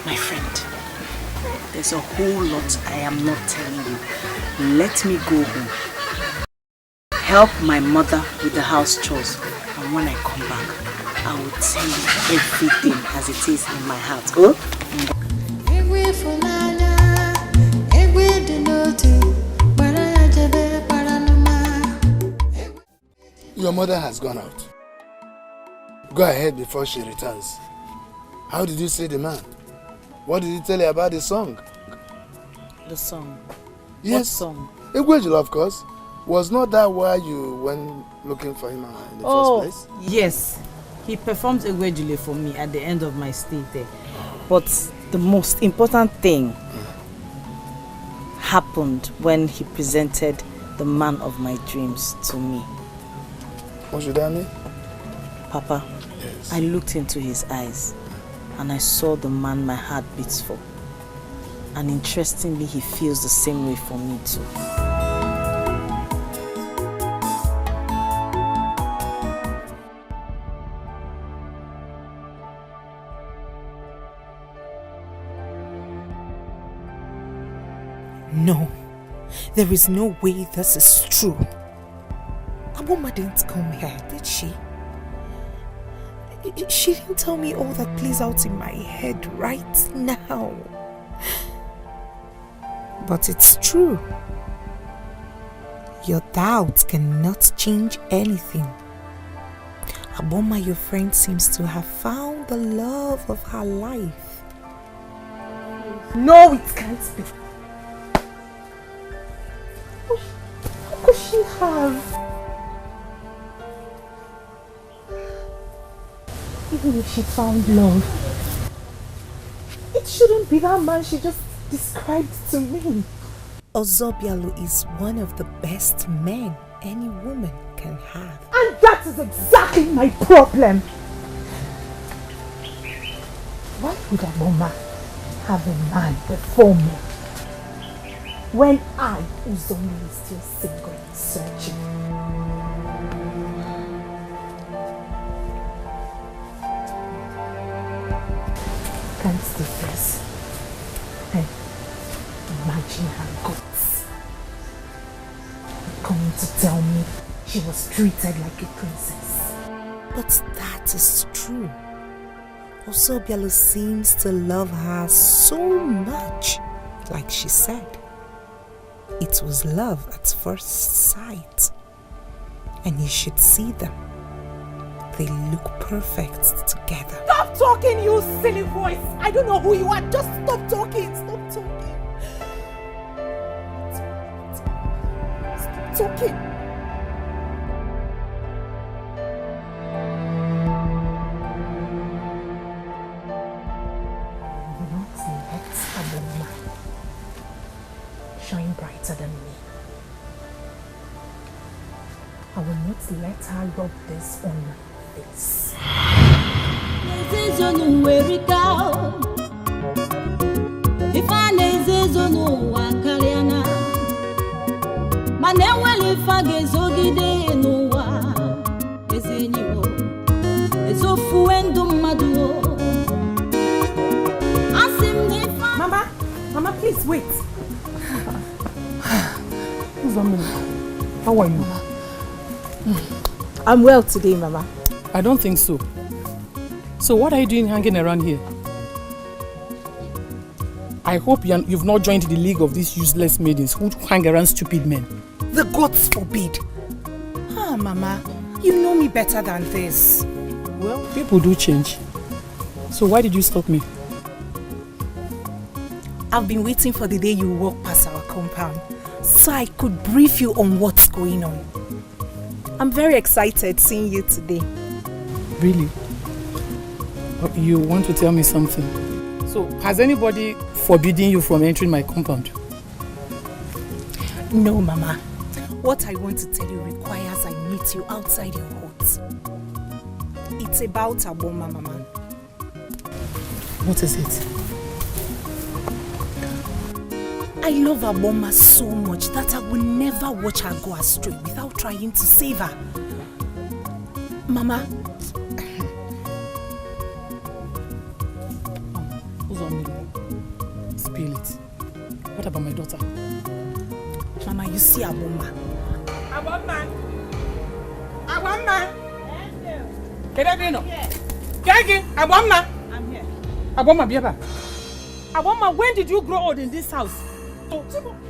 My friend, there's a whole lot I am not telling you. Let me go home. Help my mother with the house chores. And when I come back, I will tell you everything as it is in my heart. Oh? Your mother has gone out. Go ahead before she returns. How did you see the man? What did he tell you about the song? The song? Yes. What song? Egwejula, of course. Was not that why you went looking for him in the first place? Yes. He performed Egwejule for me at the end of my stay there. But the most important thing happened when he presented the man of my dreams to me. What should I mean? Papa, yes. I looked into his eyes and I saw the man my heart beats for. And interestingly, he feels the same way for me too. No, there is no way this is true. Aboma didn't come here, did she? She didn't tell me all that plays out in my head right now. But it's true. Your doubts cannot change anything. Aboma, your friend, seems to have found the love of her life. No, it can't be. How could she have? Even if she found love, it shouldn't be that man she just described to me. Ozobialu is one of the best men any woman can have. And that is exactly my problem. Why would Aboma have a man before me when I, Uzomi, is still single and searching? Can't take this. And imagine her guts coming to tell me she was treated like a princess. But that is true. Ozobialu seems to love her so much, like she said. It was love at first sight. And you should see them. They look perfect together. Stop talking, you silly voice! I don't know who you are. Just stop talking. Stop talking. Stop talking. Not let Aboma shine brighter than me. I will not let her rub this on my face. Mama, please wait. How are you? I'm well today, Mama. I don't think so. So what are you doing hanging around here? I hope you've not joined the league of these useless maidens who hang around stupid men. The gods forbid. Mama, you know me better than this. Well, people do change. So why did you stop me? I've been waiting for the day you walk past our compound so I could brief you on what's going on. I'm very excited seeing you today. Really? You want to tell me something? So, has anybody forbidden you from entering my compound? No, Mama. What I want to tell you requires I meet you outside your hut. It's about Aboma, Mama. What is it? I love Aboma so much that I will never watch her go astray without trying to save her. Mama. Spill it. What about my daughter? Mama, you see Aboma. Aboma! Aboma! Kedabino! Kegi! Aboma! I'm here. Aboma, Biaba. Aboma, when did you grow old in this house? To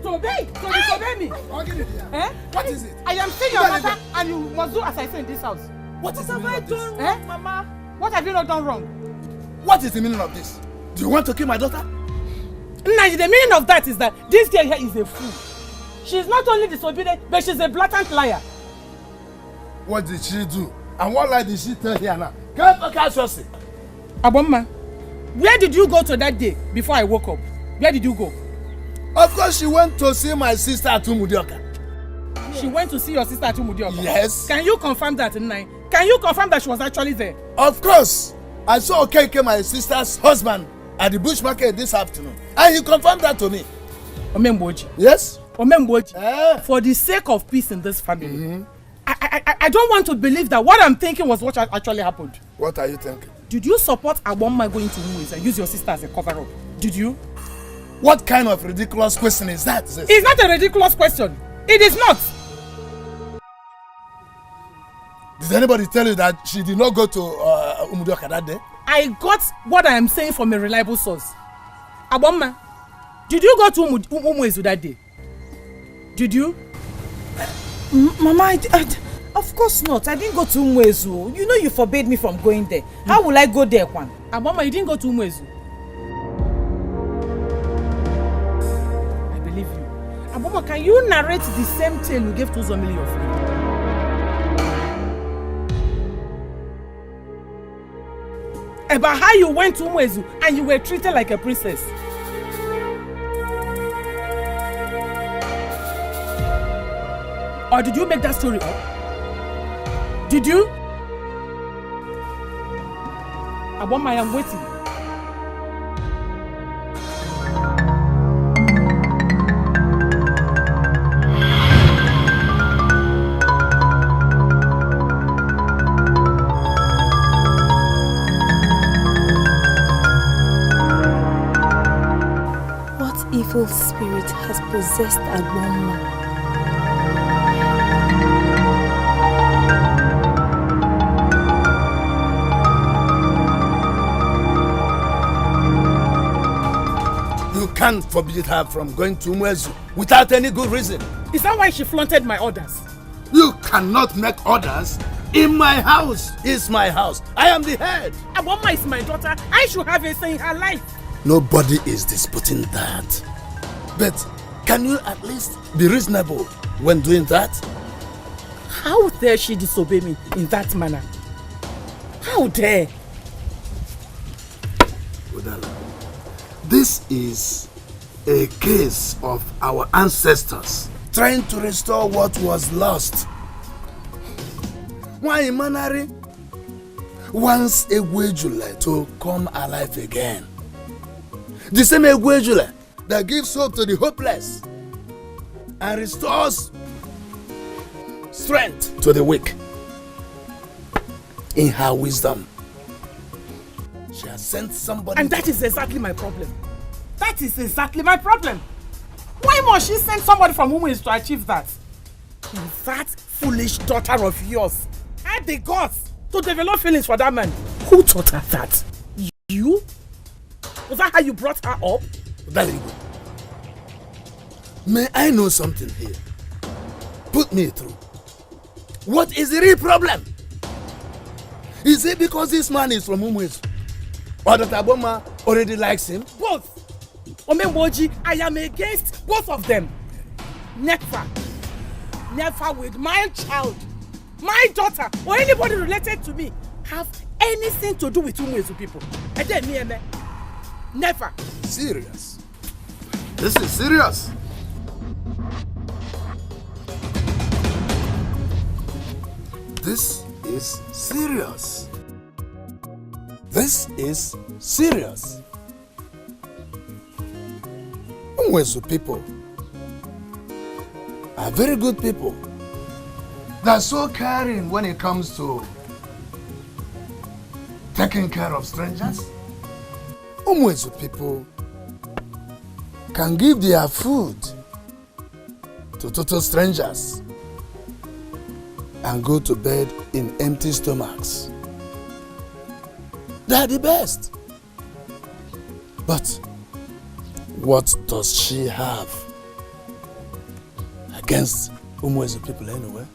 obey! To disobey me! Eh? What is it? I am still your mother and you must do as I say in this house. What have I done wrong, Mama? What have you not done wrong? What is the meaning of this? Do you want to kill my daughter? Now, the meaning of that is that this girl here is a fool. She's not only disobedient, but she's a blatant liar. What did she do? And what lie did she tell here now? Can't you? Aboma, where did you go to that day before I woke up? Where did you go? Of course, she went to see my sister at Umudioka. She went to see your sister at Umudioka? Yes. Can you confirm that, Nai? Can you confirm that she was actually there? Of course. I saw Okeke, my sister's husband, at the bush market this afternoon. And he confirmed that to me. Omemboji. Yes? Omemboji. For the sake of peace in this family, I don't want to believe that what I'm thinking was what actually happened. What are you thinking? Did you support Aboma going to Umuez and use your sister as a cover-up? Did you? What kind of ridiculous question is that? Sis? It's not a ridiculous question. It is not. Did anybody tell you that she did not go to Umudoka that day? I got what I am saying from a reliable source. Aboma, did you go to Umuezu that day? Did you? Mama, of course not. I didn't go to Umuezu. You know you forbade me from going there. How will I go there, Kwan? Aboma, you didn't go to Umuezu. I believe you. Aboma, can you narrate the same tale you gave to Zomili your friend? About how you went to Umuezu and you were treated like a princess. Or did you make that story up? Did you? Aboma, I am waiting. Evil spirit has possessed Aboma. You can't forbid her from going to Umuezu without any good reason. Is that why she flaunted my orders? You cannot make orders. In my house is my house. I am the head. Aboma is my daughter. I should have a say in her life. Nobody is disputing that. But can you at least be reasonable when doing that? How dare she disobey me in that manner? How dare? Udala, this is a case of our ancestors trying to restore what was lost. Why Manari wants Egwejule to come alive again. The same Egwejule that gives hope to the hopeless and restores strength to the weak. In her wisdom, she has sent somebody. And that is exactly my problem. That is exactly my problem. Why must she send somebody from Umuezu to achieve that? That foolish daughter of yours had the guts to develop feelings for that man. Who taught her that? You? Was that how you brought her up? Darling, may I know something here? Put me through. What is the real problem? Is it because this man is from Umuezu? Or that Aboma already likes him? Both. Omemboji, I am against both of them. Never with my child, my daughter, or anybody related to me have anything to do with Umuezu people. And then me, never. Serious? This is serious. This is serious. This is serious. Umuezu people are very good people. They're so caring when it comes to taking care of strangers. Umuezu people can give their food to total strangers and go to bed in empty stomachs. They're the best. But what does she have against Umuezu people anyway?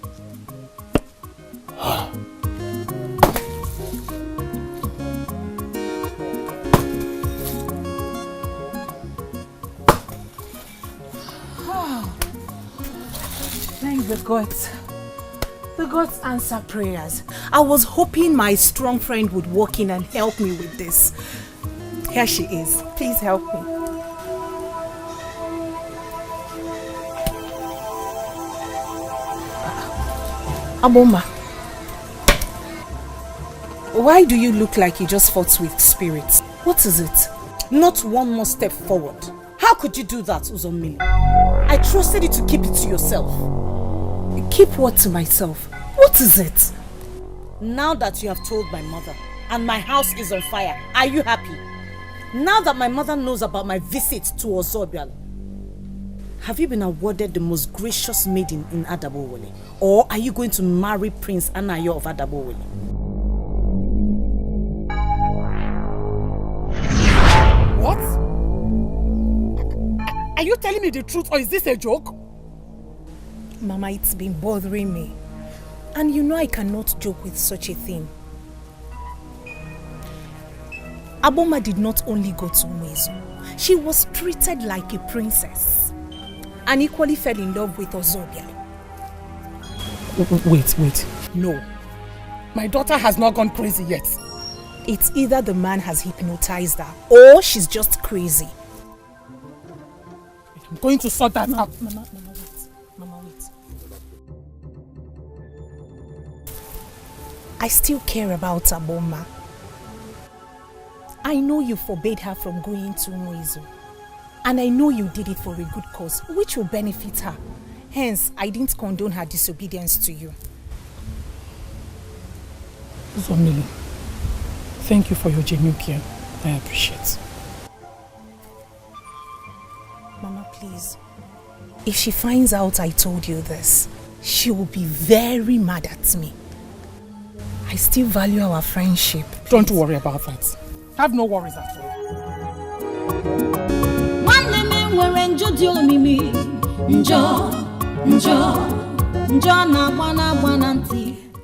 Thank the gods. The gods answer prayers. I was hoping my strong friend would walk in and help me with this. Here she is. Please help me. Aboma, why do you look like you just fought with spirits? What is it? Not one more step forward. How could you do that, Uzomili? I trusted you to keep it to yourself. Keep what to myself? What is it? Now that you have told my mother and my house is on fire, are you happy? Now that my mother knows about my visit to Ozobial, have you been awarded the most gracious maiden in Adabowole? Or are you going to marry Prince Anayo of Adabowole? What? Are you telling me the truth or is this a joke? Mama, it's been bothering me. And you know I cannot joke with such a thing. Aboma did not only go to Umuezu. She was treated like a princess. And equally fell in love with Ozobia. Wait. No. My daughter has not gone crazy yet. It's either the man has hypnotized her or she's just crazy. I'm going to sort that out. Mama, wait. I still care about Aboma. I know you forbade her from going to Umuezu. And I know you did it for a good cause, which will benefit her. Hence, I didn't condone her disobedience to you. Zomili, thank you for your genuine care. I appreciate. Mama, please. If she finds out I told you this, she will be very mad at me. I still value our friendship. Please. Don't worry about that. Have no worries at all.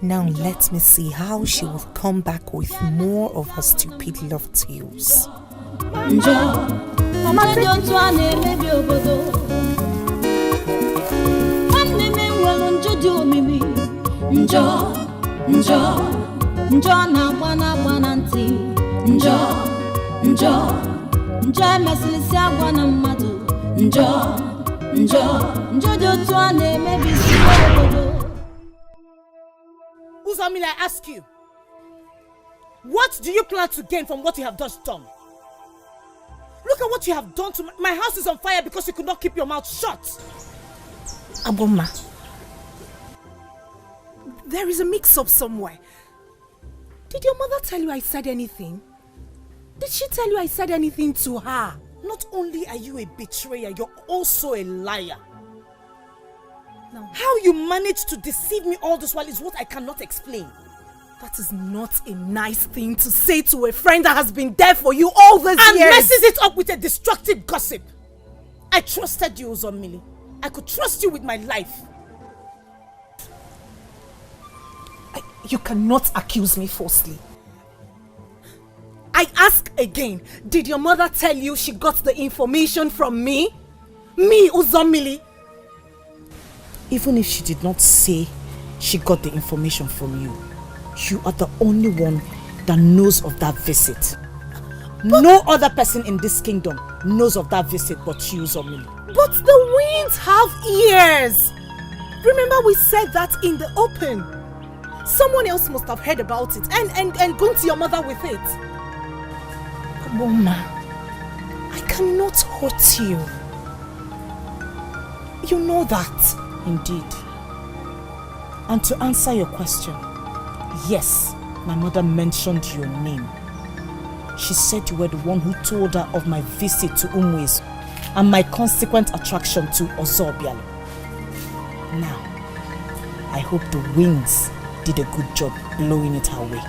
Now let me see how she will come back with more of her stupid love tales. Uzamila, I ask you, what do you plan to gain from what you have just done? Look at what you have done to my house is on fire because you could not keep your mouth shut. Aboma, there is a mix-up somewhere. Did your mother tell you I said anything? Did she tell you I said anything to her? Not only are you a betrayer, you're also a liar. Now, how you managed to deceive me all this while is what I cannot explain. That is not a nice thing to say to a friend that has been there for you all these years. And messes it up with a destructive gossip. I trusted you, Uzomili. I could trust you with my life. You cannot accuse me falsely. I ask again. Did your mother tell you she got the information from me? Me, Uzomili? Even if she did not say she got the information from you, you are the only one that knows of that visit. But no other person in this kingdom knows of that visit but you, Uzomili. But the winds have ears. Remember we said that in the open. Someone else must have heard about it and gone to your mother with it. Mama, I cannot hurt you. You know that. Indeed. And to answer your question, yes, my mother mentioned your name. She said you were the one who told her of my visit to Umuezu and my consequent attraction to Ozobialo. Now, I hope the winds did a good job blowing it her way.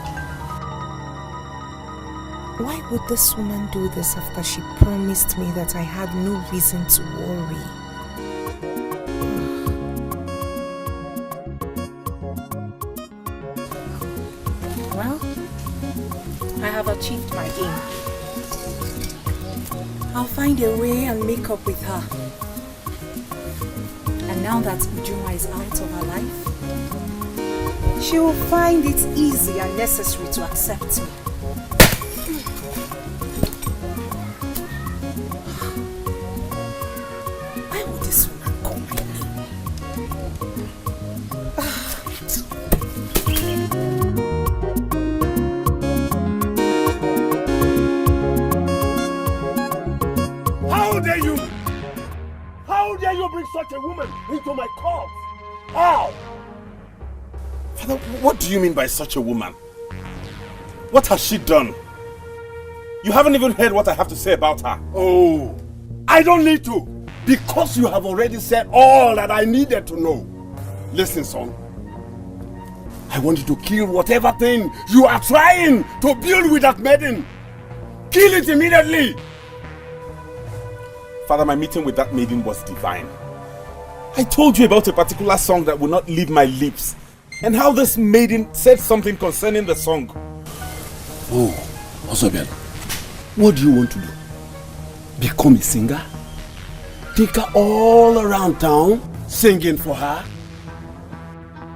Why would this woman do this after she promised me that I had no reason to worry? Well, I have achieved my aim. I'll find a way and make up with her. And now that Ujuma is out of her life, she will find it easy and necessary to accept me. Why would this woman call my name? How dare you? How dare you bring such a woman into my court? How? Father, what do you mean by such a woman? What has she done? You haven't even heard what I have to say about her. Oh, I don't need to, because you have already said all that I needed to know. Listen, son. I want you to kill whatever thing you are trying to build with that maiden. Kill it immediately. Father, my meeting with that maiden was divine. I told you about a particular song that will not leave my lips, and how this maiden said something concerning the song. Oh, Ozobialo, what do you want to do? Become a singer? Take her all around town singing for her?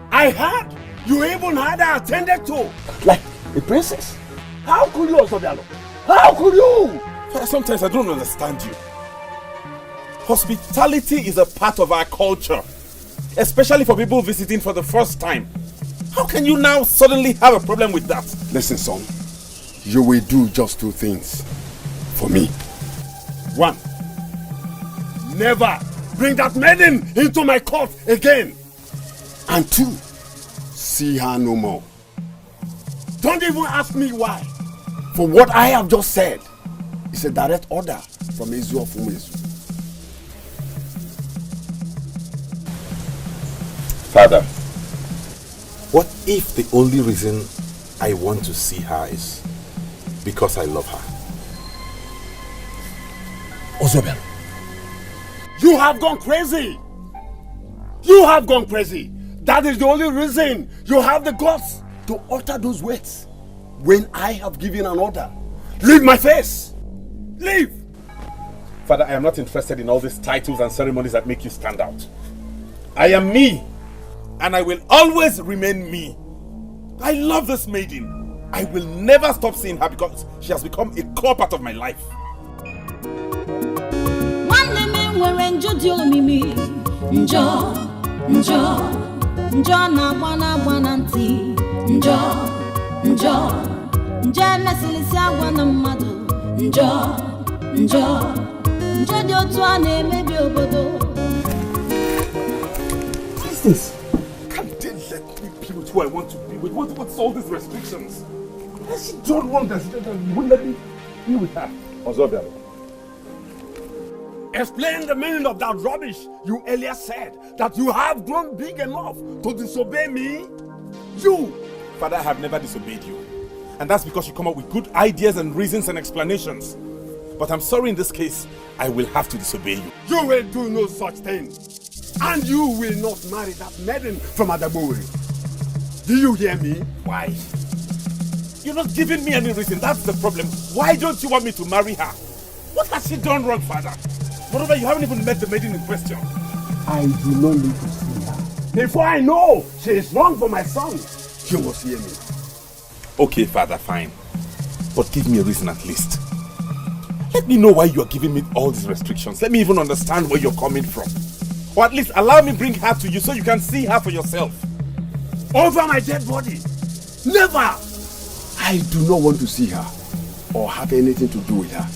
I heard you even had her attended to like a princess. How could you, Ozobialo? How could you? Father, sometimes I don't understand you. Hospitality is a part of our culture, especially for people visiting for the first time. How can you now suddenly have a problem with that? Listen, son. You will do just two things for me. One, never bring that maiden into my court again. And two, see her no more. Don't even ask me why. For what I have just said is a direct order from Ezu of Umuezu. Father, what if the only reason I want to see her is because I love her? Ozobialo, you have gone crazy. You have gone crazy. That is the only reason you have the guts to utter those words when I have given an order. Leave my face. Leave. Father, I am not interested in all these titles and ceremonies that make you stand out. I am me, and I will always remain me. I love this maiden. I will never stop seeing her because she has become a core part of my life. What is this? Can't they let me be with who I want to be with? What's all these restrictions? She don't want that. She won't let me be with her. Ozobialo, explain the meaning of that rubbish you earlier said, that you have grown big enough to disobey me. You! Father, I have never disobeyed you. And that's because you come up with good ideas and reasons and explanations. But I'm sorry, in this case, I will have to disobey you. You will do no such thing. And you will not marry that maiden from Adamori. Do you hear me? Why? You're not giving me any reason. That's the problem. Why don't you want me to marry her? What has she done wrong, father? Moreover, you haven't even met the maiden in question. I do not need to see her. Before I know she is wrong for my son, she must hear me. Okay, father, fine. But give me a reason at least. Let me know why you are giving me all these restrictions. Let me even understand where you're coming from. Or at least allow me bring her to you so you can see her for yourself. Over my dead body. Never! I do not want to see her or have anything to do with her.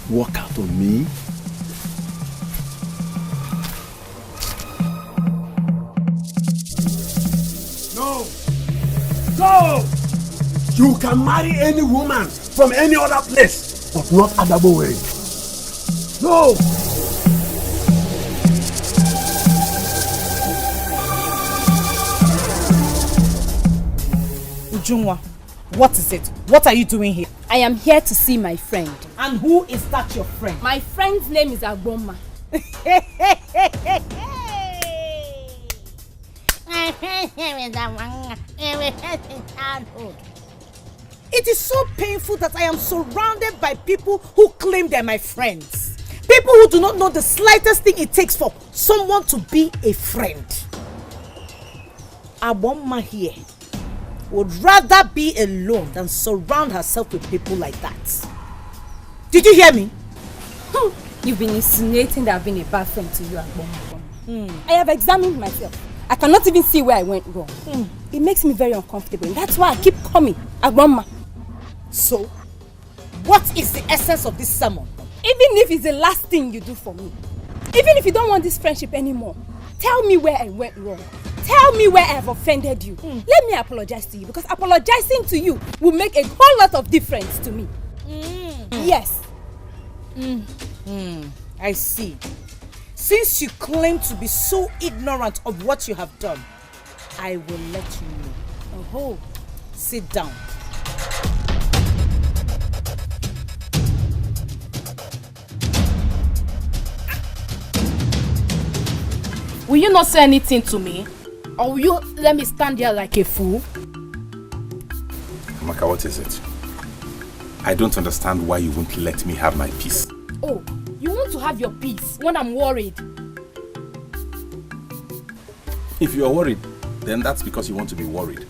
Walk out on me? No! No! You can marry any woman from any other place, but not Adabowe. No! Ujunwa, what is it? What are you doing here? I am here to see my friend. And who is that your friend? My friend's name is Agboma. It is so painful that I am surrounded by people who claim they're my friends. People who do not know the slightest thing it takes for someone to be a friend. Agboma here would rather be alone than surround herself with people like that. Did you hear me? You've been insinuating that I've been a bad friend to you, Agboma. I have examined myself. I cannot even see where I went wrong. It makes me very uncomfortable. That's why I keep coming, Agboma. So, what is the essence of this sermon? Even if it's the last thing you do for me, even if you don't want this friendship anymore, tell me where I went wrong. Tell me where I have offended you. Let me apologize to you, because apologizing to you will make a whole lot of difference to me. Yes. I see. Since you claim to be so ignorant of what you have done, I will let you know. Oh, sit down. Will you not say anything to me? Or will you let me stand there like a fool? Amaka, what is it? I don't understand why you won't let me have my peace. Oh, you want to have your peace when I'm worried? If you are worried, then that's because you want to be worried.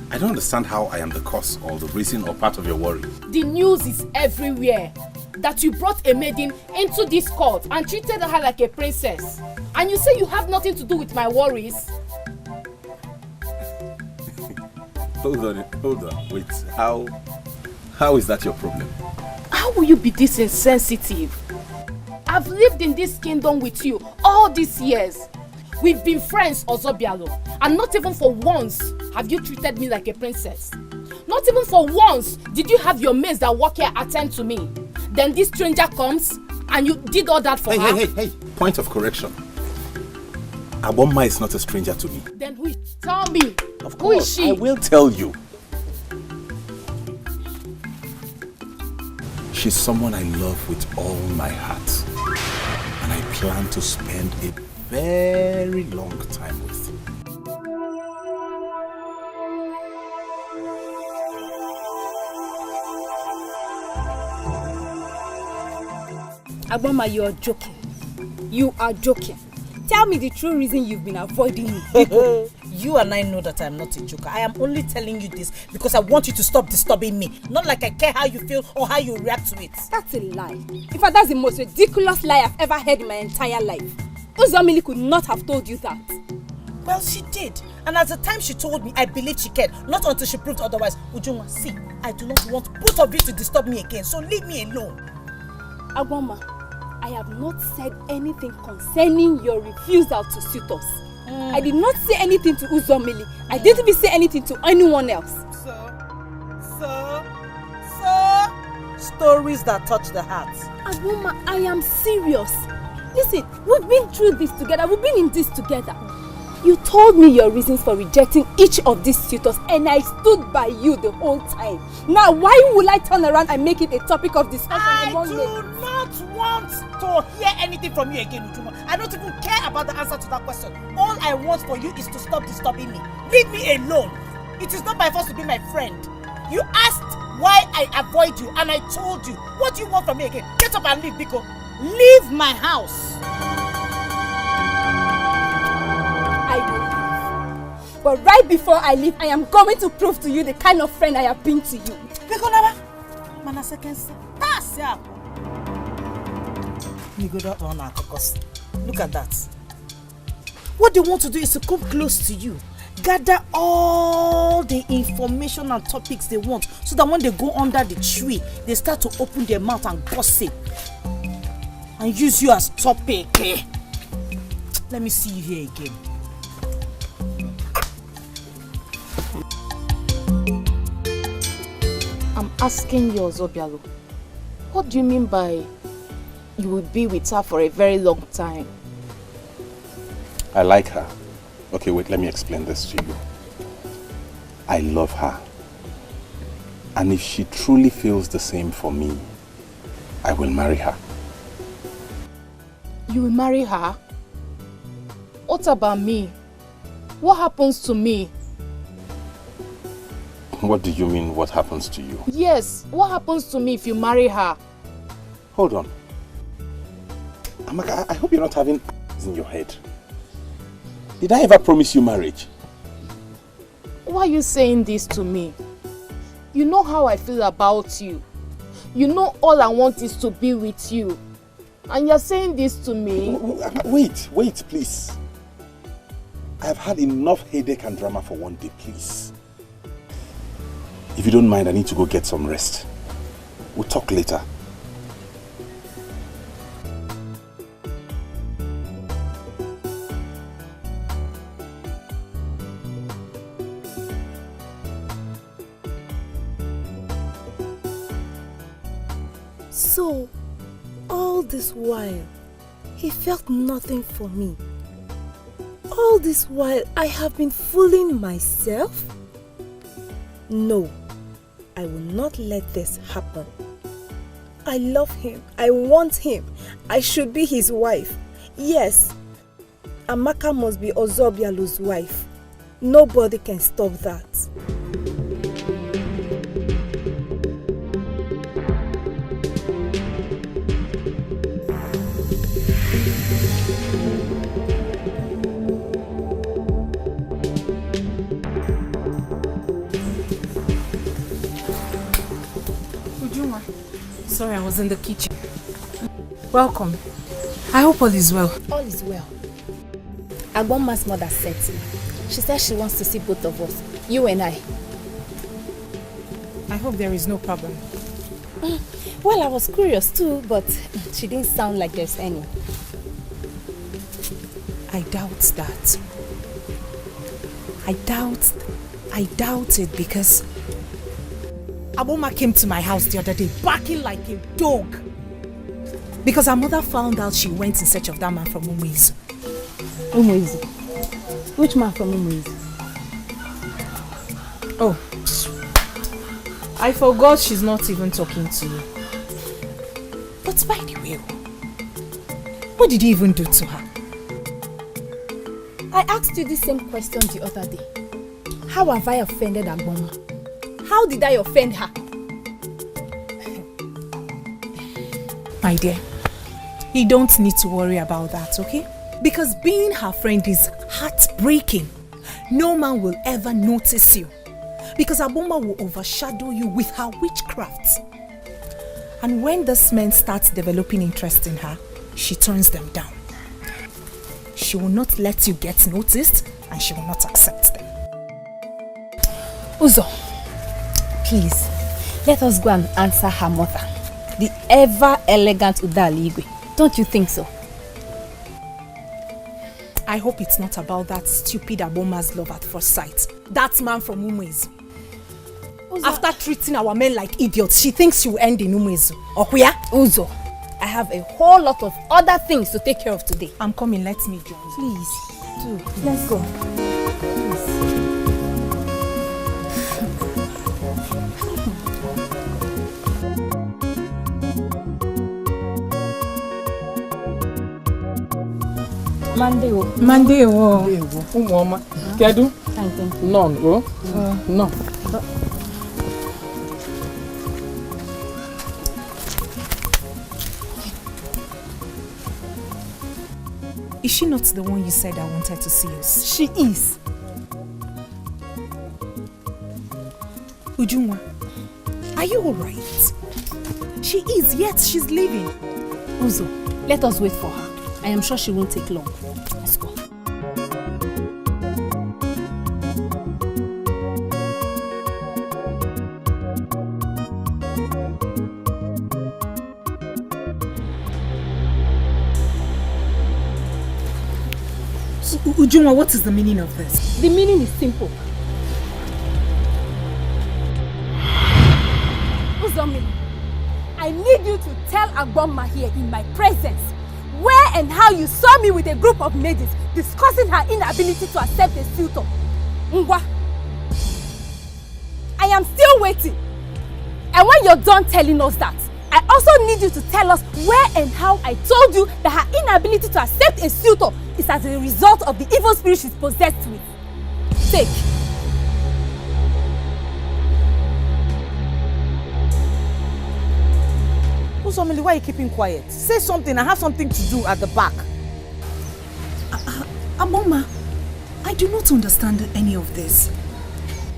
I don't understand how I am the cause or the reason or part of your worry. The news is everywhere that you brought a maiden into this court and treated her like a princess. And you say you have nothing to do with my worries? Hold on, wait. How is that your problem? How will you be this insensitive? I've lived in this kingdom with you all these years. We've been friends, Ozobialo, and not even for once have you treated me like a princess. Not even for once did you have your maids that work here attend to me. Then this stranger comes and you did all that for her. Hey. Point of correction. Agboma is not a stranger to me. Then who is? Tell me. Of course, who is she? I will tell you. She's someone I love with all my heart. And I plan to spend a very long time with. Agboma, you are joking. You are joking. Tell me the true reason you've been avoiding me. You and I know that I'm not a joker. I am only telling you this because I want you to stop disturbing me. Not like I care how you feel or how you react to it. That's a lie. In fact, that's the most ridiculous lie I've ever heard in my entire life. Uzomili could not have told you that. Well, she did. And at the time she told me, I believed she cared. Not until she proved otherwise. Ujunwa, see, I do not want both of you to disturb me again. So leave me alone. Agboma, I have not said anything concerning your refusal to suit us. I did not say anything to Uzomili. I didn't even say anything to anyone else. So, stories that touch the heart. Agboma, I am serious. Listen, we've been through this together. We've been in this together. You told me your reasons for rejecting each of these suitors and I stood by you the whole time. Now why will I turn around and make it a topic of discussion among men? I do not want to hear anything from you again, Ujuma. I don't even care about the answer to that question. All I want for you is to stop disturbing me. Leave me alone. It is not my fault to be my friend. You asked why I avoid you and I told you. What do you want from me again? Get up and leave, Biko. Leave my house. I will leave. But right before I leave, I am going to prove to you the kind of friend I have been to you. Biko Naba. Mana second. Pass up. You go down on our caucus. Look at that. What they want to do is to come close to you. Gather all the information and topics they want so that when they go under the tree, they start to open their mouth and gossip. And use you as topic. Let me see you here again. I'm asking you, Ozobialo, what do you mean by you will be with her for a very long time? I like her. Okay, wait, let me explain this to you. I love her. And if she truly feels the same for me, I will marry her. You will marry her? What about me? What happens to me? What do you mean, what happens to you? Yes, what happens to me if you marry her? Hold on. Amaka, I hope you're not having in your head. Did I ever promise you marriage? Why are you saying this to me? You know how I feel about you. You know all I want is to be with you. And you're saying this to me? Wait, please. I've had enough headache and drama for one day, please. If you don't mind, I need to go get some rest. We'll talk later. So, all this while, he felt nothing for me. All this while, I have been fooling myself? No, I will not let this happen. I love him. I want him. I should be his wife. Yes, Amaka must be Ozobialo's wife. Nobody can stop that. Sorry, I was in the kitchen. Welcome. I hope all is well. All is well. Agboma's mother said to me. She said she wants to see both of us, you and I. I hope there is no problem. Well, I was curious too, but she didn't sound like there's any. I doubt that. I doubt it because Aboma came to my house the other day barking like a dog because her mother found out she went in search of that man from Umuizu. Umuizu? Which man from Umuizu? Oh, I forgot she's not even talking to you. But by the way, what did you even do to her? I asked you the same question the other day. How have I offended Agboma? How did I offend her? My dear, you don't need to worry about that, okay? Because being her friend is heartbreaking. No man will ever notice you. Because Agboma will overshadow you with her witchcraft. And when this man starts developing interest in her, she turns them down. She will not let you get noticed and she will not accept them. Uzo, please, let us go and answer her mother, the ever-elegant Udaligwe. Don't you think so? I hope it's not about that stupid Agboma's love at first sight. That man from Umuizu. After treating our men like idiots, she thinks she will end in Umuizu. Okuya? Uzo, I have a whole lot of other things to take care of today. I'm coming, let me join. Please. do. Let's go. Monday, Umoma. Kedu? None, oh? No. Is she not the one you said I wanted to see us? She is. Ujunwa, are you alright? She is, yet she's leaving. Uzo, let us wait for her. I am sure she won't take long. Let's go. Ujunwa, what is the meaning of this? The meaning is simple. Uzomi, I need you to tell Agboma here in my presence where and how you saw me with a group of ladies discussing her inability to accept a suitor. Ngwa, I am still waiting. And when you're done telling us that, I also need you to tell us where and how I told you that her inability to accept a suitor is as a result of the evil spirit she's possessed with. Take. Uzomili, why are you keeping quiet? Say something. I have something to do at the back. Amoma, I do not understand any of this.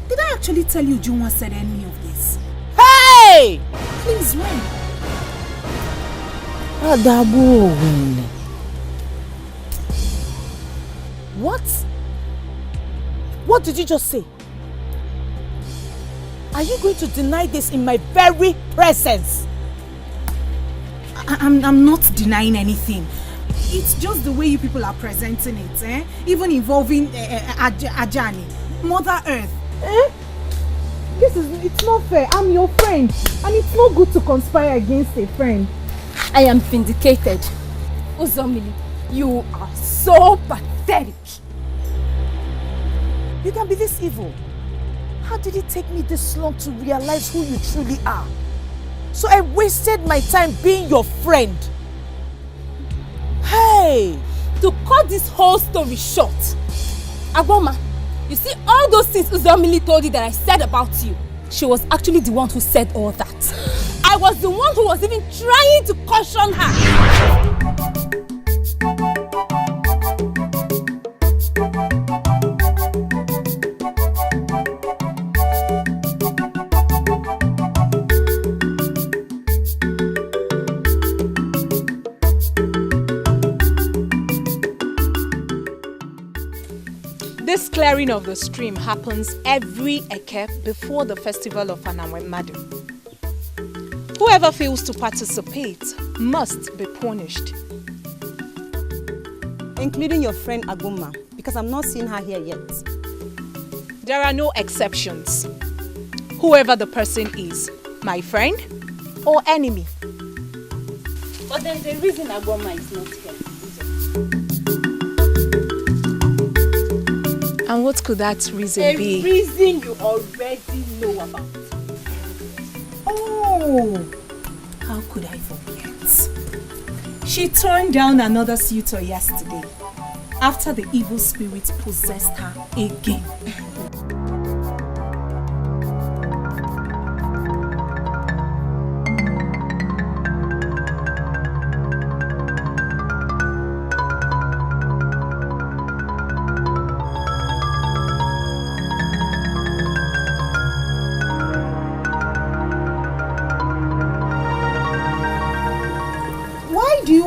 Did I actually tell you Junwa said any of this? Hey! Please, when? What? What did you just say? Are you going to deny this in my very presence? I'm not denying anything. It's just the way you people are presenting it, eh? Even involving Ajani, Mother Earth. Eh? It's not fair. I'm your friend. And it's not good to conspire against a friend. I am vindicated. Uzomili, you are so pathetic. You can be this evil. How did it take me this long to realize who you truly are? So I wasted my time being your friend. Hey! To cut this whole story short, Agboma, you see all those things Uzomili told you that I said about you, she was actually the one who said all that. I was the one who was even trying to caution her. This clearing of the stream happens every Eke before the festival of Anamwemadu. Whoever fails to participate must be punished. Including your friend Aguma, because I'm not seeing her here yet. There are no exceptions. Whoever the person is, my friend or enemy. But there's a reason Aguma is not here. And what could that reason be? A reason you already know about. Oh, how could I forget? She turned down another suitor yesterday after the evil spirit possessed her again.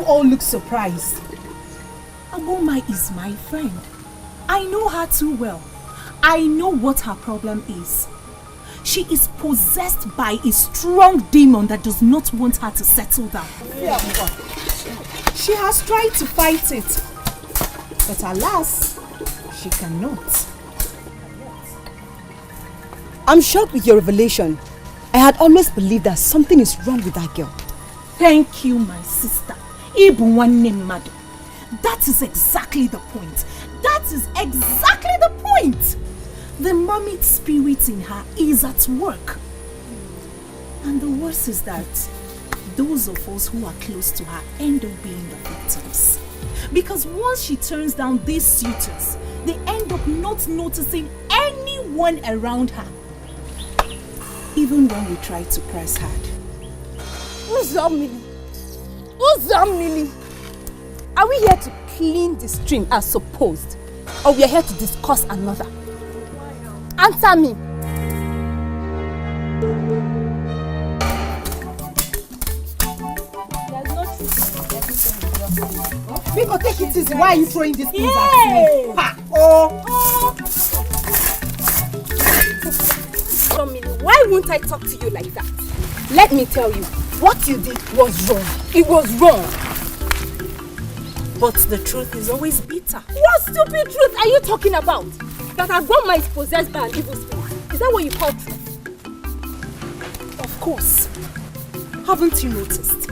All look surprised. Agoma is my friend. I know her too well. I know what her problem is. She is possessed by a strong demon that does not want her to settle down. She has tried to fight it, but alas, she cannot. I'm shocked with your revelation. I had always believed that something is wrong with that girl. Thank you, my sister. Ibu nwanne mmadụ. That is exactly the point. That is exactly the point. The mermaid spirit in her is at work. And the worst is that those of us who are close to her end up being the victims. Because once she turns down these suitors, they end up not noticing anyone around her. Even when we try to press hard. Uzomili, are we here to clean the stream as supposed? Or we are here to discuss another? Answer me. Biko, take it easy. Why are you throwing these things at me? Ha! Why won't I talk to you like that? Let me tell you, what you did was wrong. It was wrong. But the truth is always bitter. What stupid truth are you talking about? That Agboma is possessed by an evil spirit. Is that what you call truth? Of course. Haven't you noticed?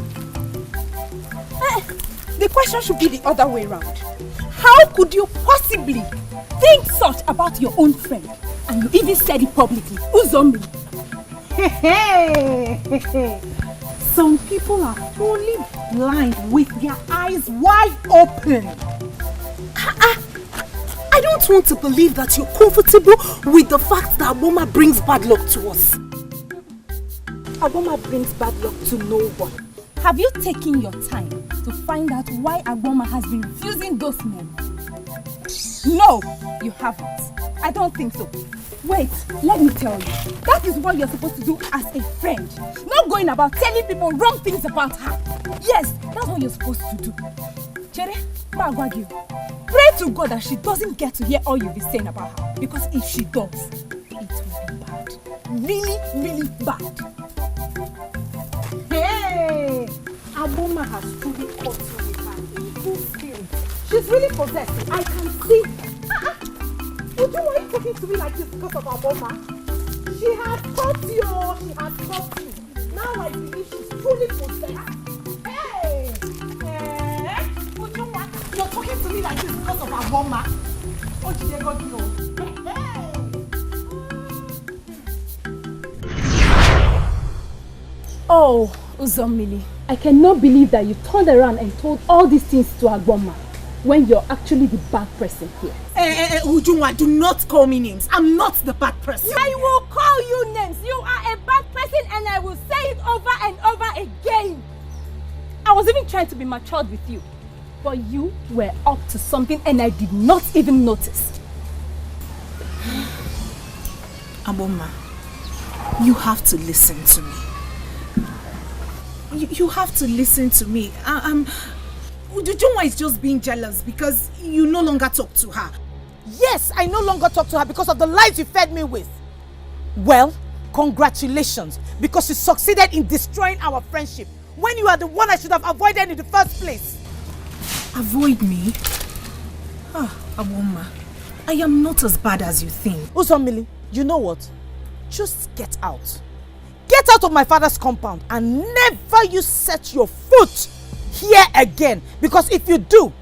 The question should be the other way around. How could you possibly think such about your own friend? And you even said it publicly. Uzombi. Some people are fully blind with their eyes wide open. I don't want to believe that you're comfortable with the fact that Agboma brings bad luck to us. Agboma brings bad luck to no one. Have you taken your time to find out why Agboma has been refusing those men? No, you haven't. I don't think so. Wait, let me tell you. That is what you're supposed to do as a friend. Not going about telling people wrong things about her. Yes, that's what you're supposed to do. Chere, Magwagi, pray to God that she doesn't get to hear all you'll be saying about her. Because if she does, it will be bad. Really, really bad. Hey! Agboma has truly caught you with her evil spirit. She's really possessed. I can see. Would you want talking to me like this because of Agboma? She has caught you. She has caught you. Now I believe she's truly possessed. Hey! Would you want? You're talking to me like this because of Agboma? Oh, did they got you? Oh, Uzomili, I cannot believe that you turned around and told all these things to Agboma when you're actually the bad person here. Ujunwa, do not call me names. I'm not the bad person. I will call you names. You are a bad person and I will say it over and over again. I was even trying to be matured with you. But you were up to something and I did not even notice. Agboma, you have to listen to me. You have to listen to me. Ujunwa is just being jealous because you no longer talk to her. Yes, I no longer talk to her because of the lies you fed me with. Well, congratulations, because you succeeded in destroying our friendship when you are the one I should have avoided in the first place. Avoid me? Agboma, I am not as bad as you think. Uzomili, you know what? Just get out. Get out of my father's compound and never you set your foot here again. Because if you do,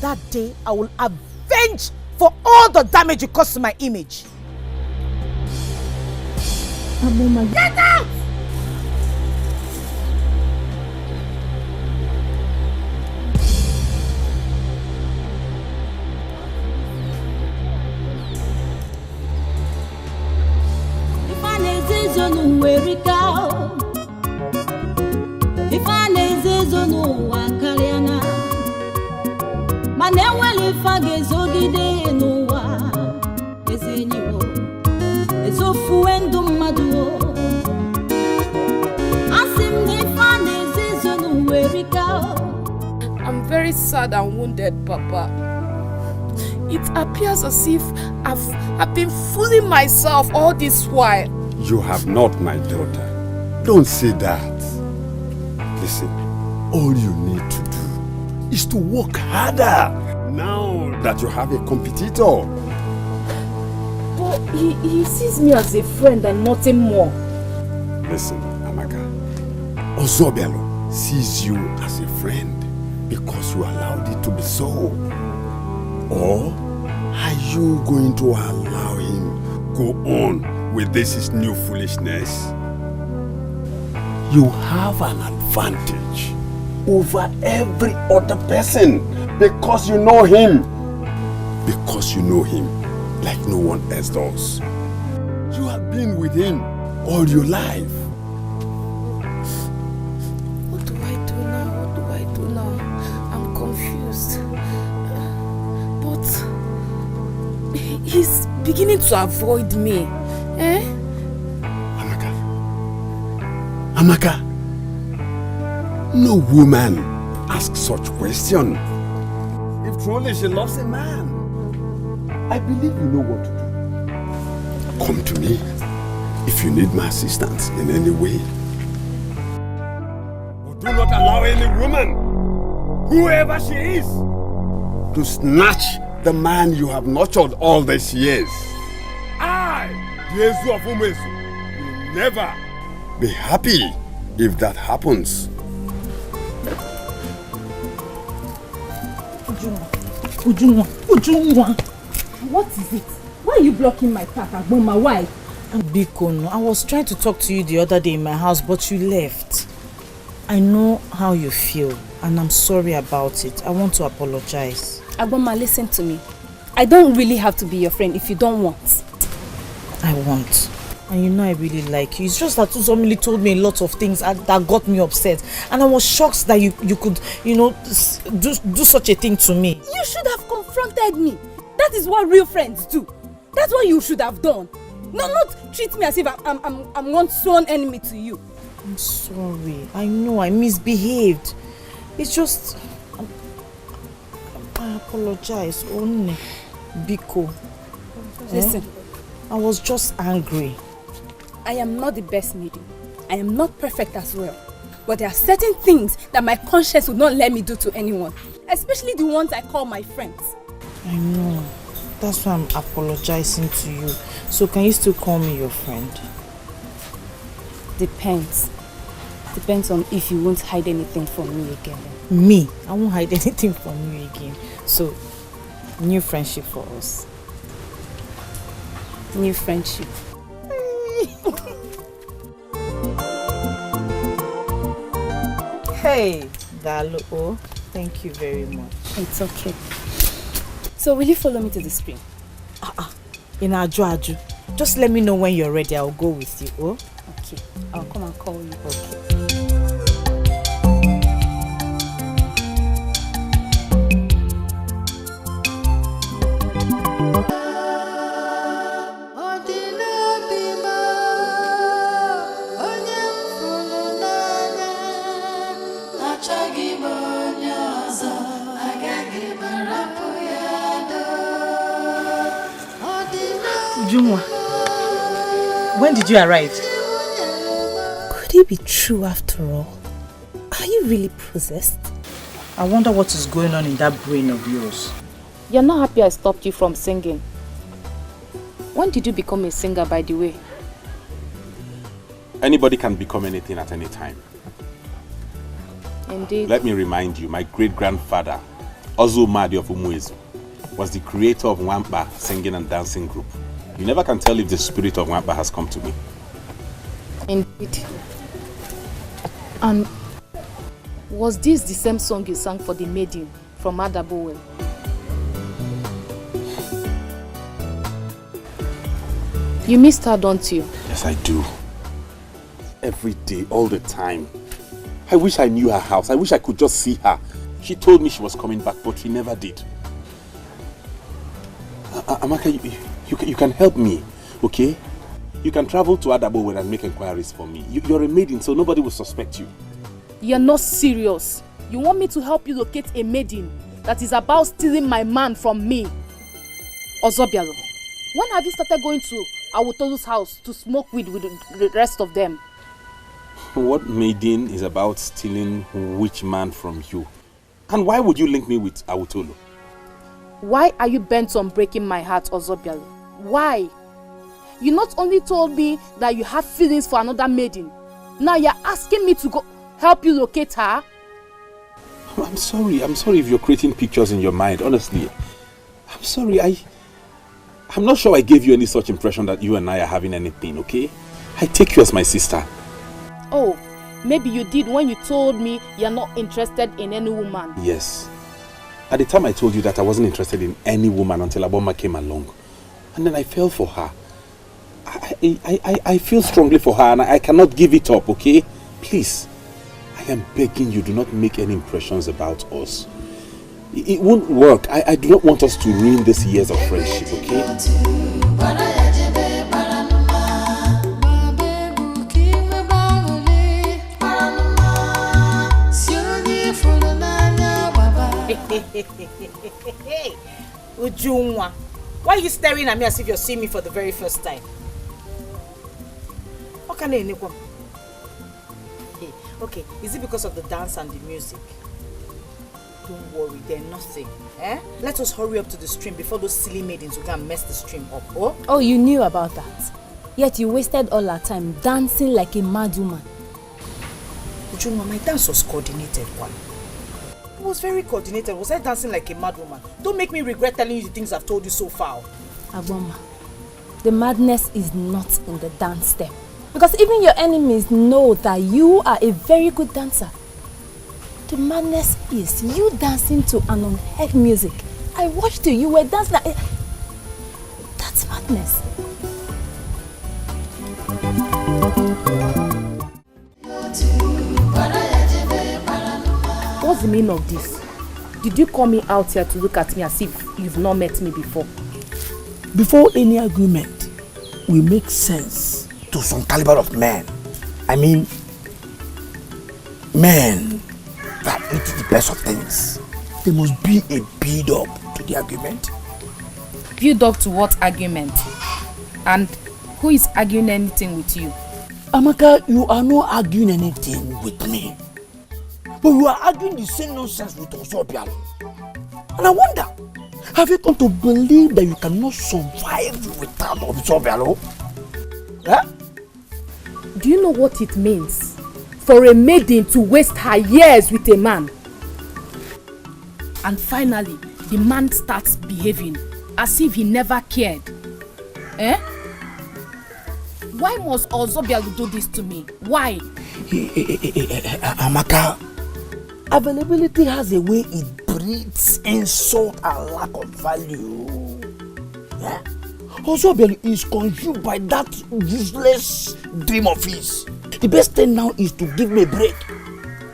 that day I will avenge for all the damage you caused to my image. Agboma, get out! I'm very sad and wounded, Papa. It appears as if I've been fooling myself all this while. You have not, my daughter. Don't say that. Listen, all you need to do is to work harder now that you have a competitor. But he sees me as a friend and nothing more. Listen, Amaka, Ozobelo sees you as a friend because because you allowed it to be so? Or are you going to allow him go on with this his new foolishness? You have an advantage over every other person because you know him. Because you know him like no one else does. You have been with him all your life. What do I do now? What do I do now? I'm confused. But he's beginning to avoid me. Eh? Amaka, no woman asks such question. If truly she loves a man, I believe you know what to do. Come to me if you need my assistance in any way. But do not allow any woman, whoever she is, to snatch the man you have nurtured all these years. I, Jesus of Umesu, will never be happy if that happens. Ujunwa. What is it? Why are you blocking my path, Agboma? Why? Biko, I was trying to talk to you the other day in my house, but you left. I know how you feel, and I'm sorry about it. I want to apologize. Agboma, listen to me. I don't really have to be your friend if you don't want. I want. And you know I really like you. It's just that somebody told me a lot of things that got me upset. And I was shocked that you could, do such a thing to me. You should have confronted me. That is what real friends do. That's what you should have done. No, not treat me as if I'm one sworn enemy to you. I'm sorry. I know I misbehaved. It's just... I apologize. Only Biko. Listen. I was just angry. I am not the best lady. I am not perfect as well. But there are certain things that my conscience would not let me do to anyone. Especially the ones I call my friends. I know. That's why I'm apologizing to you. So can you still call me your friend? Depends. Depends on if you won't hide anything from me again. Me? I won't hide anything from you again. So, new friendship for us. New friendship. Hey, Dalo. Thank you very much. It's okay. So will you follow me to the spring? In Aju. Just let me know when you're ready. I'll go with you. Oh? Okay. I'll come and call you. Okay. When did you arrive? Could it be true after all? Are you really possessed? I wonder what is going on in that brain of yours. You're not happy I stopped you from singing. When did you become a singer, by the way? Anybody can become anything at any time. Indeed. Let me remind you, my great-grandfather, Ozu Madi of Umuezu, was the creator of Wampa singing and dancing group. You never can tell if the spirit of Wampa has come to me. Indeed. And was this the same song you sang for the maiden from Adabowel? You missed her, don't you? Yes, I do. Every day, all the time. I wish I knew her house. I wish I could just see her. She told me she was coming back, but she never did. Amaka, you can help me, okay? You can travel to Adabowel and make inquiries for me. You're a maiden, so nobody will suspect you. You're not serious. You want me to help you locate a maiden that is about stealing my man from me? Ozobialo, when have you started going to Awotolu's house to smoke weed with the rest of them? What maiden is about stealing which man from you? And why would you link me with Awotolu? Why are you bent on breaking my heart, Ozobialo? Why? You not only told me that you have feelings for another maiden, now you're asking me to go help you locate her? I'm sorry if you're creating pictures in your mind, honestly. I'm sorry, I'm not sure I gave you any such impression that you and I are having anything, okay? I take you as my sister. Oh, maybe you did when you told me you're not interested in any woman. Yes. At the time I told you that I wasn't interested in any woman until Aboma came along. And then I fell for her. I feel strongly for her and I cannot give it up, okay? Please, I am begging you, do not make any impressions about us. It won't work. I do not want us to ruin these years of friendship, okay? Ujunwa, why are you staring at me as if you're seeing me for the very first time? Okay, is it because of the dance and the music? Don't worry, they're nothing. Let us hurry up to the stream before those silly maidens will go and mess the stream up. Oh, you knew about that. Yet you wasted all our time dancing like a mad woman. Ujunwa, my dance was coordinated one. It was very coordinated. Was I dancing like a mad woman? Don't make me regret telling you the things I've told you so far. Aboma, the madness is not in the dance step. Because even your enemies know that you are a very good dancer. The madness is you dancing to an unheard music. I watched you. You were dancing like... That's madness. What's the meaning of this? Did you call me out here to look at me as if you've not met me before? Before any agreement, we make sense to some caliber of men. I mean, men that eat the best of things. There must be a build-up to the agreement. Build up to what argument? And who is arguing anything with you? Amaka, you are not arguing anything with me. But you are arguing the same nonsense with Ozobialo. And I wonder, have you come to believe that you cannot survive without Ozobialo? Do you know what it means for a maiden to waste her years with a man? And finally, the man starts behaving as if he never cared. Why must Ozobialo do this to me? Why? Amaka, availability has a way it breeds insult and lack of value. Ozobialo is consumed by that useless dream of his. The best thing now is to give me a break.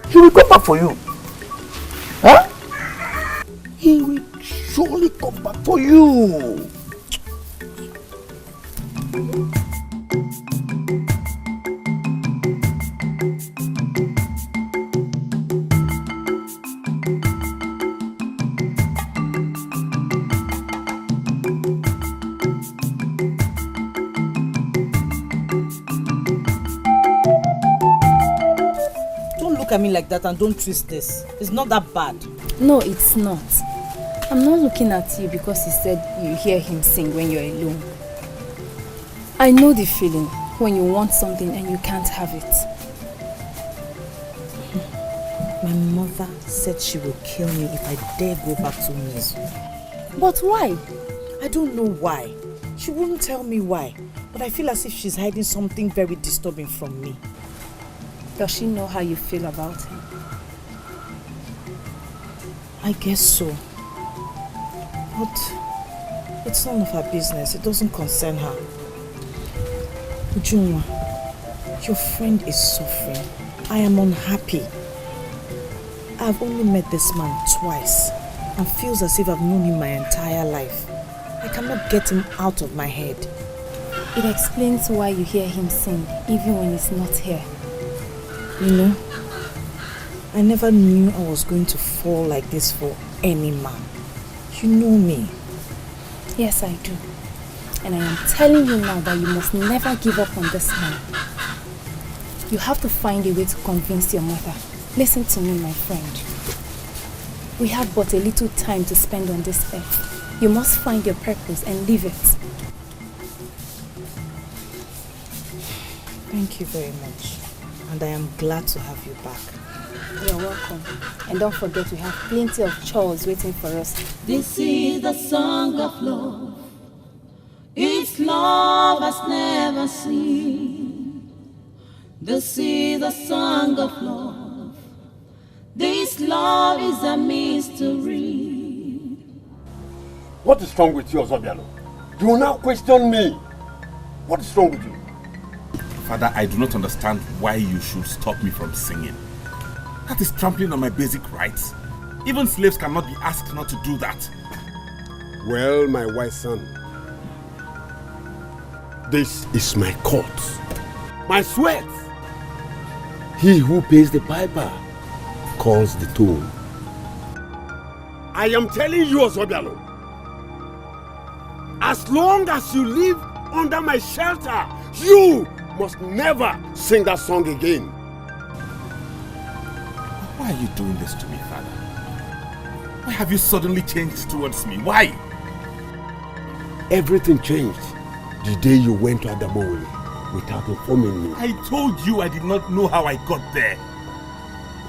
He will come back for you. He will surely come back for you. Look at me like that and don't twist this. It's not that bad. No, it's not. I'm not looking at you because he said you hear him sing when you're alone. I know the feeling when you want something and you can't have it. My mother said she will kill me if I dare go back to Mizu. But why? I don't know why. She wouldn't tell me why. But I feel as if she's hiding something very disturbing from me. Does she know how you feel about him? I guess so. But it's none of her business. It doesn't concern her. Ujunwa, your friend is suffering. I am unhappy. I've only met this man twice and feels as if I've known him my entire life. I cannot get him out of my head. It explains why you hear him sing even when he's not here. You know, I never knew I was going to fall like this for any man. You know me. Yes, I do. And I am telling you now that you must never give up on this man. You have to find a way to convince your mother. Listen to me, my friend. We have but a little time to spend on this earth. You must find your purpose and live it. Thank you very much. And I am glad to have you back. You're welcome. And don't forget we have plenty of chores waiting for us. This is the song of love. Its love has never seen. This is the song of love. This love is a mystery. What is wrong with you, Ozobialo? You will now question me. What is wrong with you? Father, I do not understand why you should stop me from singing. That is trampling on my basic rights. Even slaves cannot be asked not to do that. Well, my wise son, this is my court, my sweat. He who pays the piper calls the tune. I am telling you, Ozobialo, as long as you live under my shelter, you must never sing that song again. Why are you doing this to me, Father? Why have you suddenly changed towards me? Why? Everything changed the day you went to Adabowele without informing me. I told you I did not know how I got there.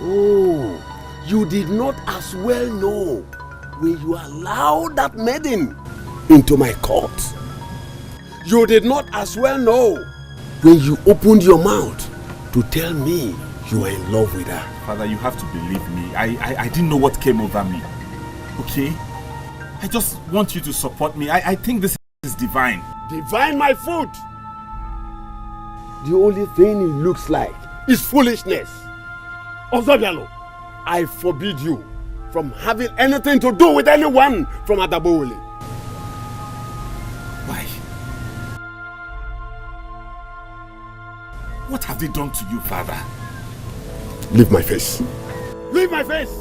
Oh, you did not as well know when you allowed that maiden into my court. You did not as well know when you opened your mouth to tell me you were in love with her. Father, you have to believe me. I didn't know what came over me. Okay? I just want you to support me. I think this is divine. Divine my food! The only thing it looks like is foolishness. Ozobialo, I forbid you from having anything to do with anyone from Adabowele. Why? What have they done to you, Father? Leave my face. Leave my face!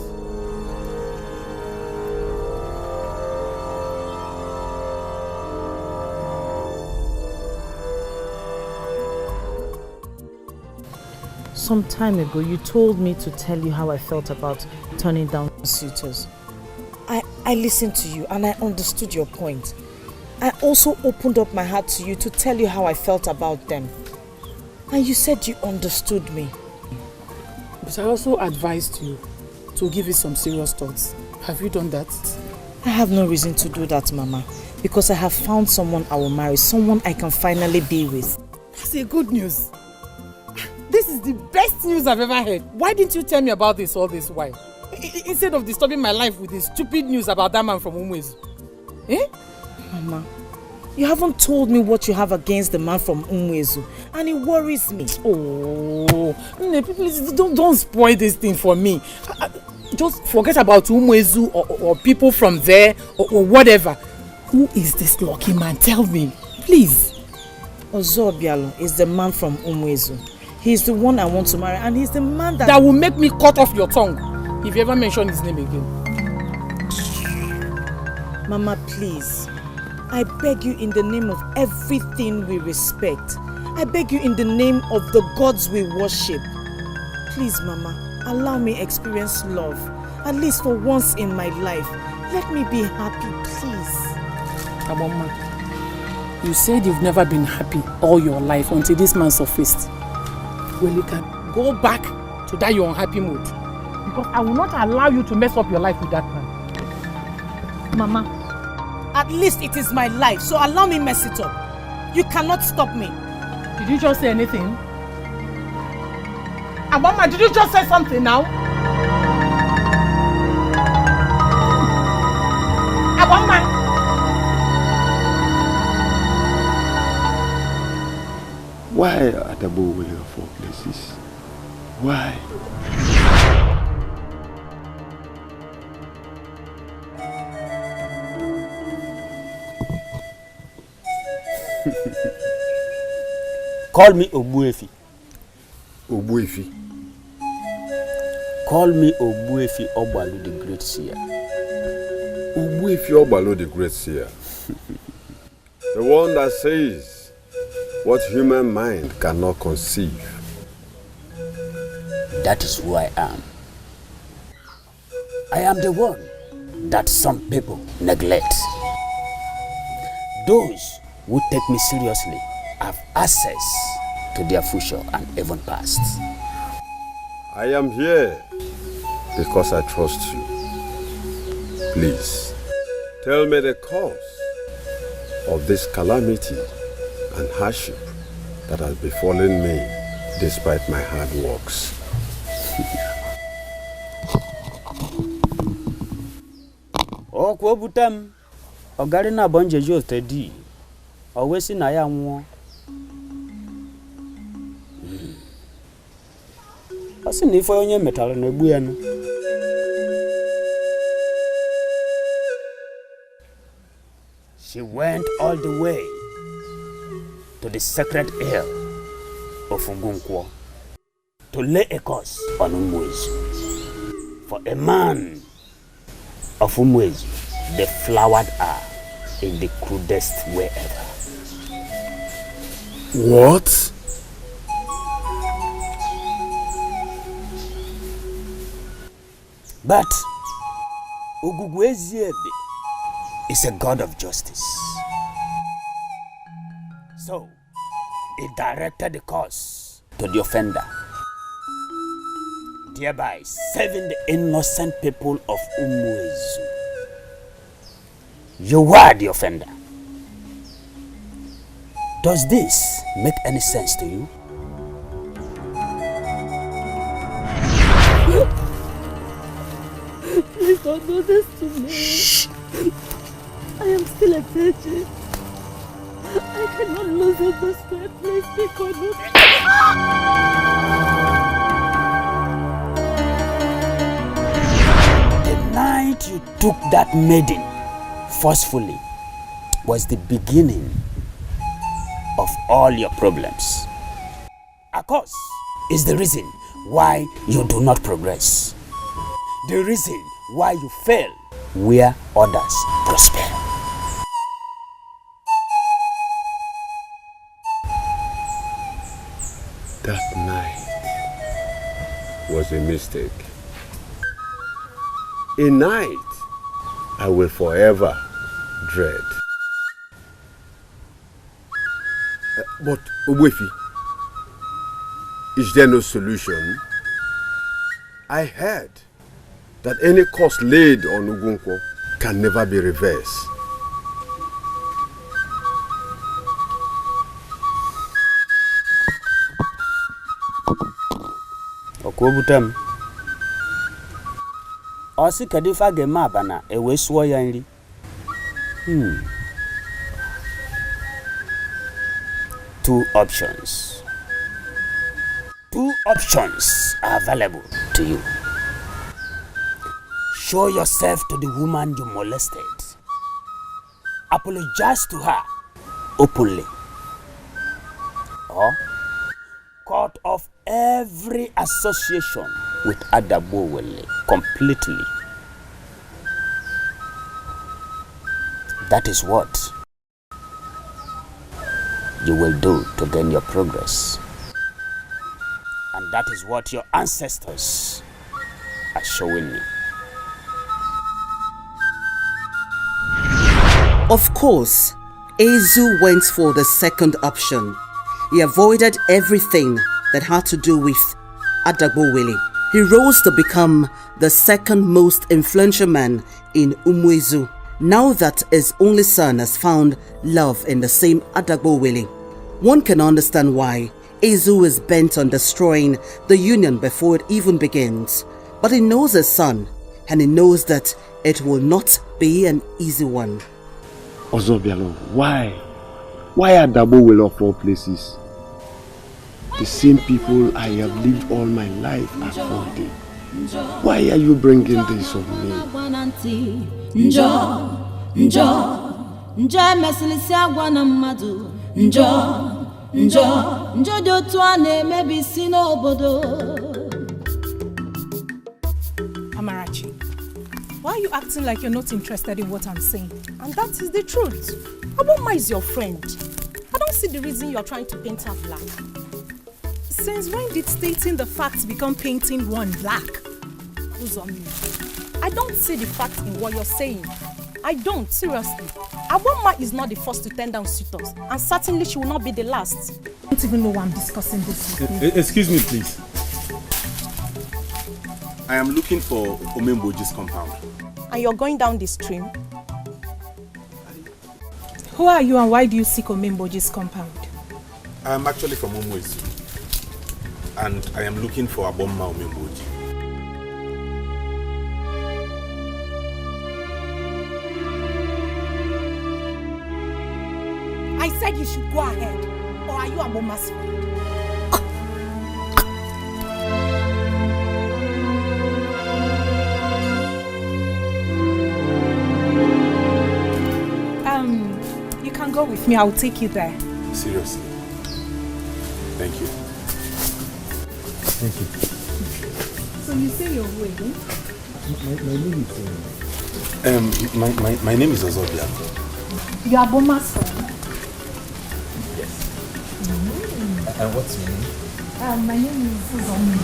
Some time ago, you told me to tell you how I felt about turning down suitors. I listened to you and I understood your point. I also opened up my heart to you to tell you how I felt about them. And you said you understood me. But I also advised you to give it some serious thoughts. Have you done that? I have no reason to do that, Mama. Because I have found someone I will marry, someone I can finally be with. That's a good news. This is the best news I've ever heard. Why didn't you tell me about this all this while? Instead of disturbing my life with this stupid news about that man from Umwezu. Eh? Mama, you haven't told me what you have against the man from Umwezu, and it worries me. Oh, please don't spoil this thing for me. Just forget about Umwezu or people from there or whatever. Who is this lucky man? Tell me, please. Ozobialo is the man from Umwezu. He's the one I want to marry, and he's the man that will make me cut off your tongue if you ever mention his name again. Mama, please. I beg you in the name of everything we respect. I beg you in the name of the gods we worship. Please, Mama, allow me experience love, at least for once in my life. Let me be happy, please. Aboma, you said you've never been happy all your life until this man surfaced. Well, you can go back to that your unhappy mood. Because I will not allow you to mess up your life with that man. Mama, at least it is my life, so allow me mess it up. You cannot stop me. Did you just say anything? Abama, did you just say something now? Abama! Why Adabowele of all places? Why? Call me Obuefi. Obuefi. Call me Obuefi Obalu the Great Seer. Obuefi Obalu the Great Seer. The one that says what human mind cannot conceive. That is who I am. I am the one that some people neglect. Those who take me seriously have access to their future and even past. I am here because I trust you. Please, tell me the cause of this calamity and hardship that has befallen me despite my hard works. O kwa butam ogari na bonje jo steady. Always na ya nwo. Asi ni fo onye metal na egbu ya no. She went all the way to the sacred hill of Ugunkwo to lay a curse on Umwezu. For a man of Umwezu, the flowered are in the crudest way ever. What? But Ugugweziebe is a god of justice. So, he directed the curse to the offender, thereby saving the innocent people of Umwezu. You were the offender. Does this make any sense to you? Please don't do this to me. Shh. I am still a virgin. I cannot lose it this way. Please take on me. The night you took that maiden forcefully was the beginning of all your problems. Of course, is the reason why you do not progress. The reason why you fail where others prosper. That night was a mistake. A night I will forever dread. But Ogbuefi, is there no solution? I heard that any curse laid on Ugunkwo can never be reversed. Okwobutem. Osi kadifa gema bana ewe suo ya nri. Two options. Two options are available to you. Show yourself to the woman you molested. Apologize to her openly. Or cut off every association with Adabowele completely. That is what you will do to gain your progress. And that is what your ancestors are showing me. Of course, Ezu went for the second option. He avoided everything that had to do with Adagbowele. He rose to become the second most influential man in Umwezu, now that his only son has found love in the same Adagbowele. One can understand why Ezu is bent on destroying the union before it even begins. But he knows his son, and he knows that it will not be an easy one. Ozobialo, why? Why Adabowele of all places? The same people I have lived all my life avoiding. Why are you bringing this on me? Amarachi, why are you acting like you're not interested in what I'm saying? And that is the truth. Aboma is your friend. I don't see the reason you're trying to paint her black. Since when did stating the facts become painting one black? Who's on me? I don't see the fact in what you're saying. I don't, seriously. Aboma is not the first to turn down suitors, and certainly she will not be the last. I don't even know why I'm discussing this with you. Excuse me, please. I am looking for Omemboji's compound. And you're going down the stream? Who are you and why do you seek Omemboji's compound? I am actually from Umwezu. And I am looking for Aboma Omemboji. I said you should go ahead. Or are you Aboma's friend? You can go with me. I'll take you there. Seriously. Thank you. Thank you. So you say you're waiting? My name is Ozobia. You are Aboma's friend? And what's your name? My name is Zomi.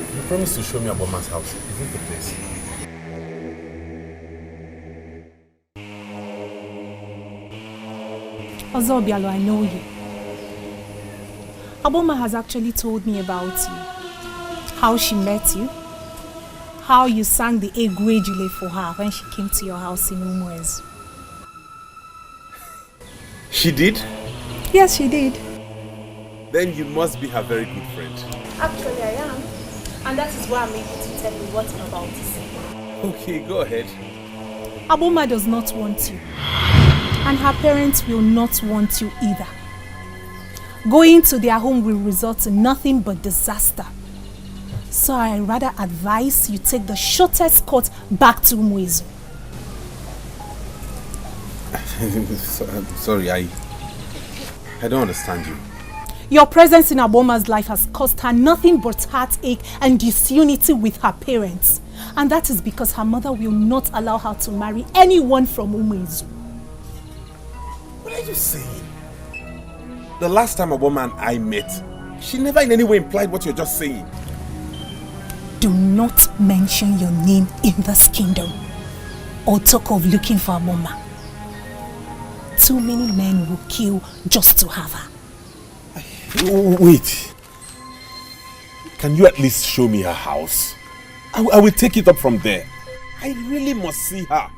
You promised to show me Aboma's house. Is this the place? Ozobialo, I know you. Aboma has actually told me about you. How she met you. How you sang the Egwejule for her when she came to your house in Umwezu. She did? Yes, she did. Then you must be her very good friend. Actually, I am. And that is why I'm able to tell you what I'm about to say. Okay, go ahead. Aboma does not want you. And her parents will not want you either. Going to their home will result in nothing but disaster. So I rather advise you take the shortest cut back to Umwezu. Sorry, I don't understand you. Your presence in Aboma's life has caused her nothing but heartache and disunity with her parents. And that is because her mother will not allow her to marry anyone from Umwezu. What are you saying? The last time Aboma and I met, she never in any way implied what you're just saying. Do not mention your name in this kingdom or talk of looking for Aboma. Too many men will kill just to have her. Wait. Can you at least show me her house? I will take it up from there. I really must see her.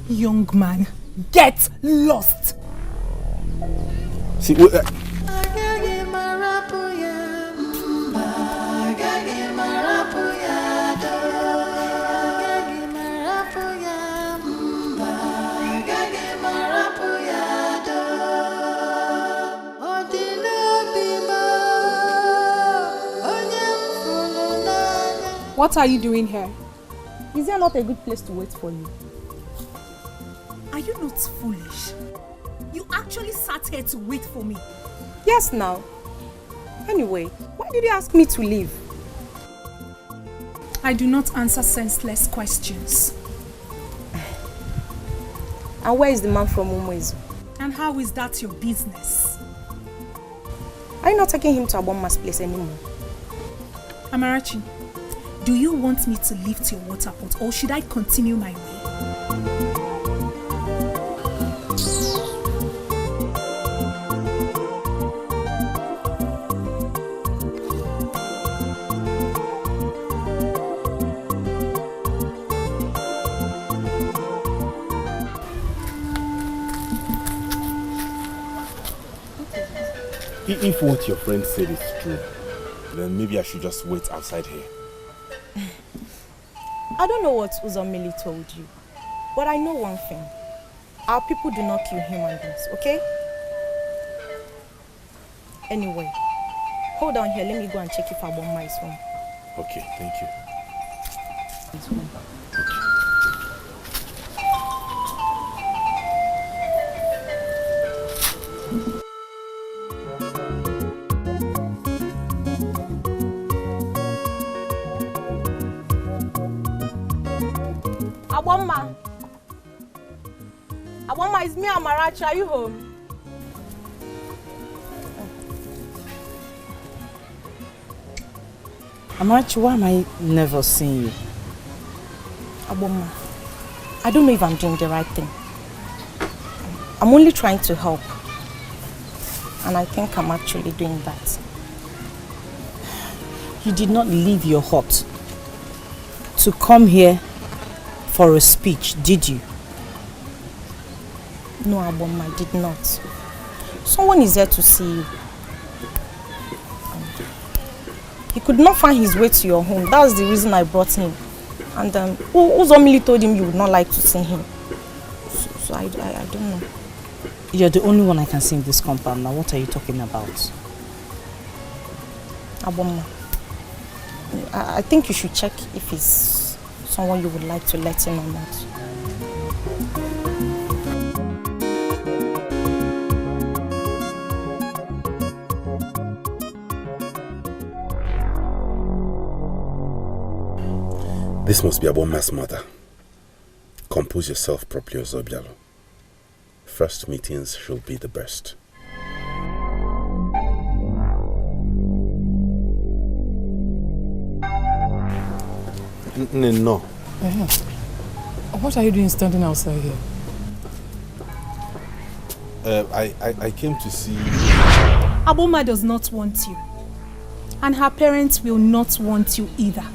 Young man, get lost. See, What are you doing here? Is there not a good place to wait for you? Are you not foolish? You actually sat here to wait for me. Yes, now. Anyway, why did you ask me to leave? I do not answer senseless questions. And where is the man from Umwezu? And how is that your business? Are you not taking him to Aboma's place anymore? Amarachi, do you want me to lift your water pot or should I continue my way? If what your friend said is true, then maybe I should just wait outside here. I don't know what Uzomili told you, but I know one thing. Our people do not kill human beings, okay? Anyway, hold on here. Let me go and check if Aboma is home. Okay, thank you. Aboma! Aboma, it's me, Amarachi. Are you home? Amarachi, why am I never seeing you? Aboma, I don't know if I'm doing the right thing. I'm only trying to help. And I think I'm actually doing that. You did not leave your hut to come here for a speech, did you? No, Aboma, I did not. Someone is there to see you. He could not find his way to your home. That was the reason I brought him. And Uzomili told him you would not like to see him. So I don't know. You're the only one I can see in this compound. Now, what are you talking about? Aboma, I think you should check if he's someone you would like to let in or not. This must be Aboma's mother. Compose yourself properly, Ozobialo. First meetings should be the best. No. What are you doing standing outside here? I came to see... Aboma does not want you. And her parents will not want you either.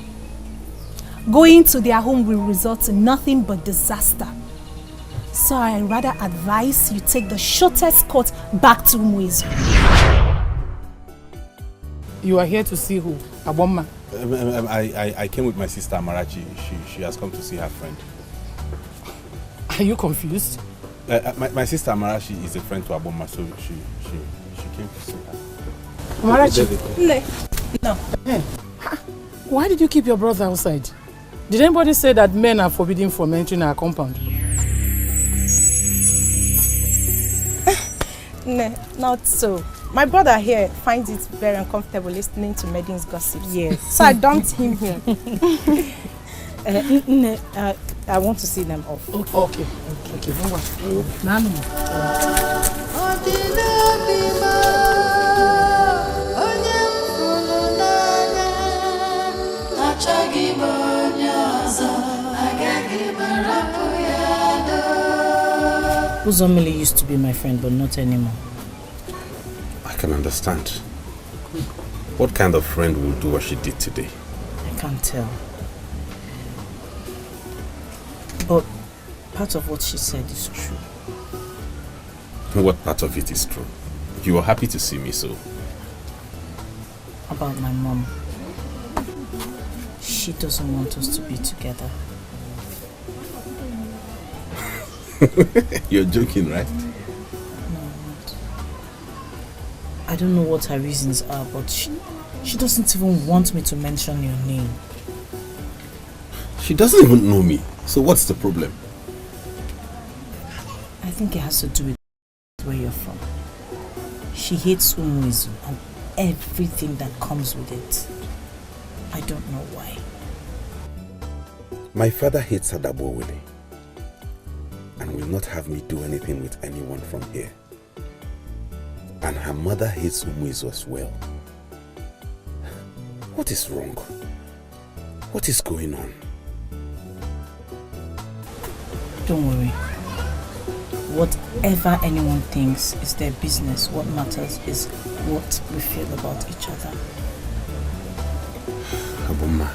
Going to their home will result in nothing but disaster. So I rather advise you take the shortest cut back to Umuezu. You are here to see who? Aboma? I came with my sister Amarachi. She has come to see her friend. Are you confused? My sister Amarachi is a friend to Aboma, so she came to see her. Amarachi? No. Why did you keep your brother outside? Did anybody say that men are forbidden from entering our compound? No, not so. My brother here finds it very uncomfortable listening to Medin's gossip. Yes. So I dumped him here. I want to see them off. Okay. Uzomili used to be my friend, but not anymore. I can understand. What kind of friend will do what she did today? I can't tell. But part of what she said is true. What part of it is true? You were happy to see me, so... About my mom. She doesn't want us to be together. You're joking, right? No, I'm not. I don't know what her reasons are, but she doesn't even want me to mention your name. She doesn't even know me, so what's the problem? I think it has to do with where you're from. She hates Umuezu and everything that comes with it. I don't know why. My father hates Adabowele and will not have me do anything with anyone from here. And her mother hates Umuezu as well. What is wrong? What is going on? Don't worry. Whatever anyone thinks is their business. What matters is what we feel about each other. Aboma,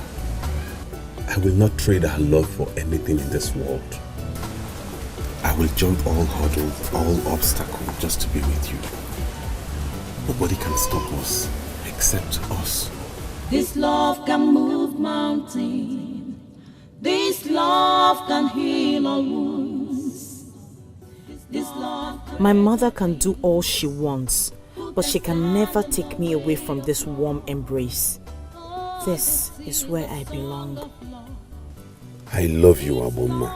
I will not trade our love for anything in this world. I will jump all hurdles, all obstacles just to be with you. Nobody can stop us except us. This love can move mountains. This love can heal all wounds. This love. My mother can do all she wants, but she can never take me away from this warm embrace. This is where I belong. I love you, Aboma.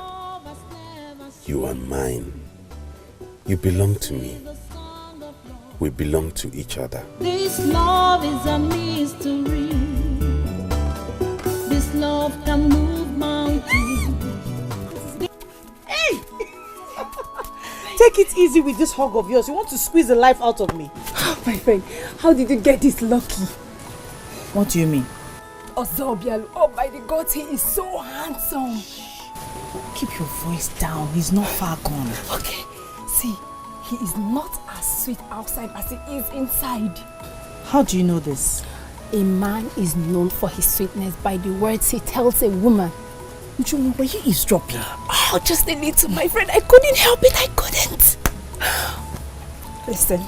You are mine. You belong to me. We belong to each other. This love is a mystery. This love can move mountains. Hey! Take it easy with this hug of yours. You want to squeeze the life out of me. My friend, how did you get this lucky? What do you mean? Ozobialu, oh by the gods, he is so handsome. Keep your voice down, he's not far gone. Okay, see, he is not as sweet outside as he is inside. How do you know this? A man is known for his sweetness by the words he tells a woman. Uchumu, were you eavesdropping? Oh, just a little, my friend. I couldn't help it. I couldn't. Listen,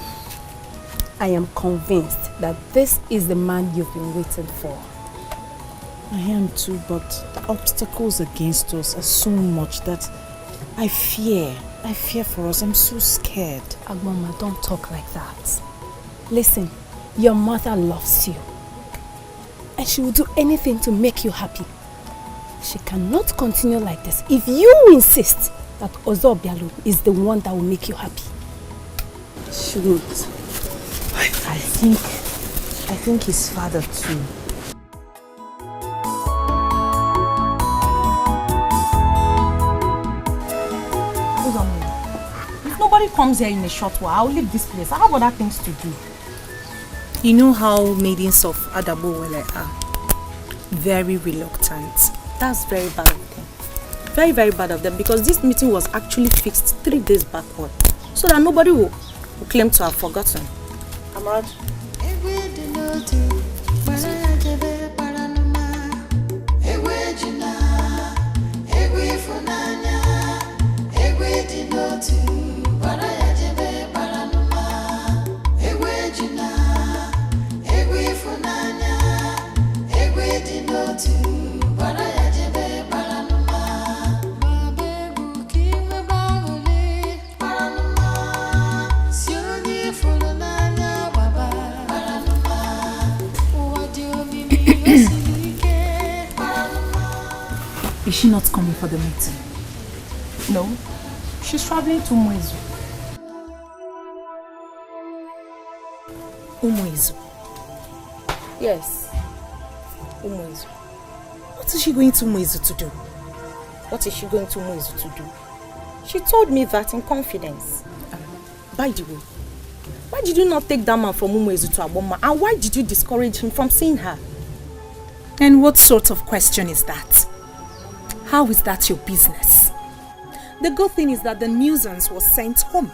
I am convinced that this is the man you've been waiting for. I am too, but the obstacles against us are so much that I fear for us. I'm so scared. Agboma, don't talk like that. Listen, your mother loves you. And she will do anything to make you happy. She cannot continue like this if you insist that Ozobialu is the one that will make you happy. She won't. I think his father too. Hold on a minute. If nobody comes here in a short while, I'll leave this place. I have other things to do. You know how maidens of Adabowele are. Very reluctant. That's very bad of them. Very, very bad of them, because this meeting was actually fixed 3 days backward, so that nobody will claim to have forgotten. Amrad? Is she not coming for the meeting? No, she's traveling to Umuezu. Umuezu? Yes, Umuezu. What is she going to Umuezu to do? What is she going to Umuezu to do? She told me that in confidence. By the way, why did you not take that man from Umuezu to Aboma, and why did you discourage him from seeing her? And what sort of question is that? How is that your business? The good thing is that the nuisance was sent home.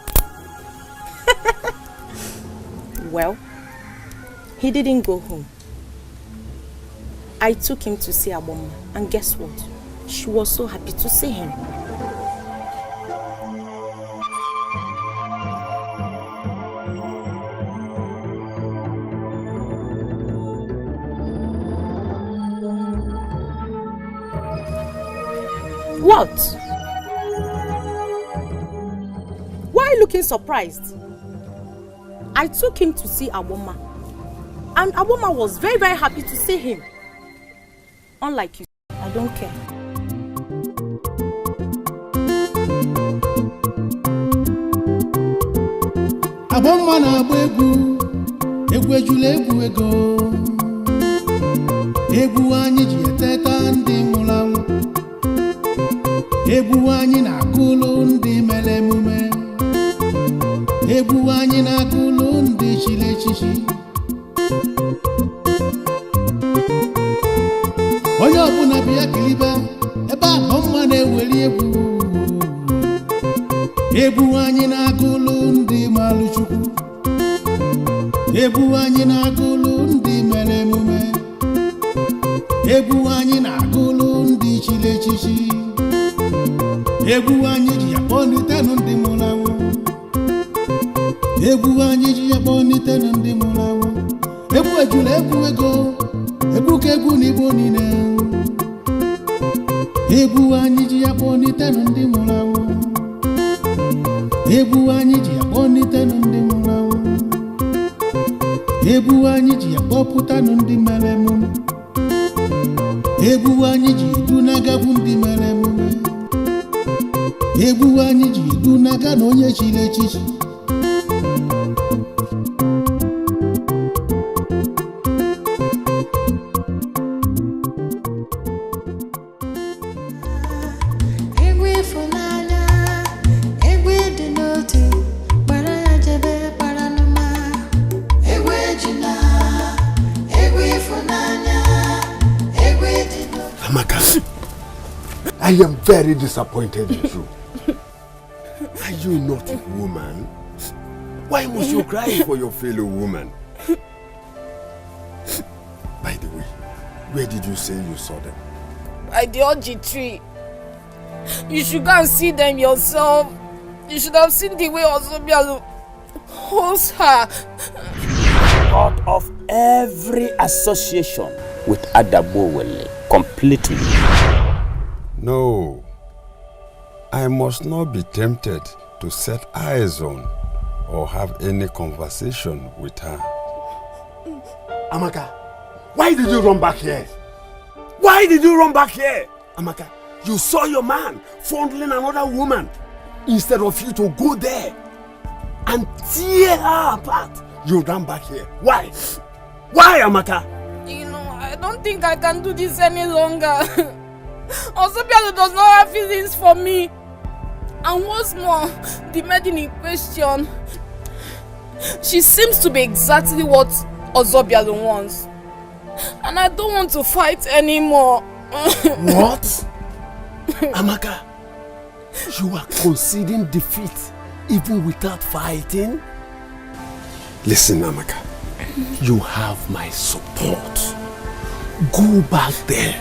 Well, he didn't go home. I took him to see Aboma, and guess what? She was so happy to see him. What? Why are you looking surprised? I took him to see Aboma, and Aboma was very, very happy to see him. Unlike you, I don't care. Aboma na egwu ejula egwu ego. Egwu anyị ji eteta ndị nwụrụ anwụ. Egwu anyị na-akụlụ ndị mere emume. Egwu anyị na-akụlụ ndị chiri echichi. Onye ọbụla bịa kilibe ebe Aboma na-eweli egwu. Egwu anyị na-akụlụ ndị malụ Chukwu. Egwu anyị na-akụlụ ndị mere emume. Egwu anyị na-akụlụ ndị chiri echichi. Egwu anyị ji akpọnitenu ndị nwụrụ anwụ. Egwu anyị ji akpọnitenu ndị nwụrụ anwụ. Egwu ejula egwu ego. Egwu ka egwu n'Igbo niile. Egwu anyị ji akpọnitenu ndị nwụrụ anwụ. Egwu anyị ji akpọnitenu ndị nwụrụ anwụ. Egwu anyị ji akpọpụtanụ ndị mere emume. Egwu anyị ji edunagabụ ndị mere emume. Egwu anyị ji edunaga na onye chiri echichi. I am very disappointed in you. Are you not a woman? Why must you cry for your fellow woman? By the way, where did you say you saw them? By the orgy tree. You should go and see them yourself. You should have seen the way Ozobialo holds her. Cut off every association with Adabowele completely. No. I must not be tempted to set eyes on or have any conversation with her. Amaka, why did you run back here? Why did you run back here? Amaka, you saw your man fondling another woman. Instead of you to go there and tear her apart, you ran back here. Why? Why, Amaka? You know, I don't think I can do this any longer. Ozobialo does not have feelings for me. And what's more, the maiden in question, she seems to be exactly what Ozobialo wants. And I don't want to fight anymore. What? Amaka, you are conceding defeat even without fighting? Listen, Amaka, you have my support. Go back there.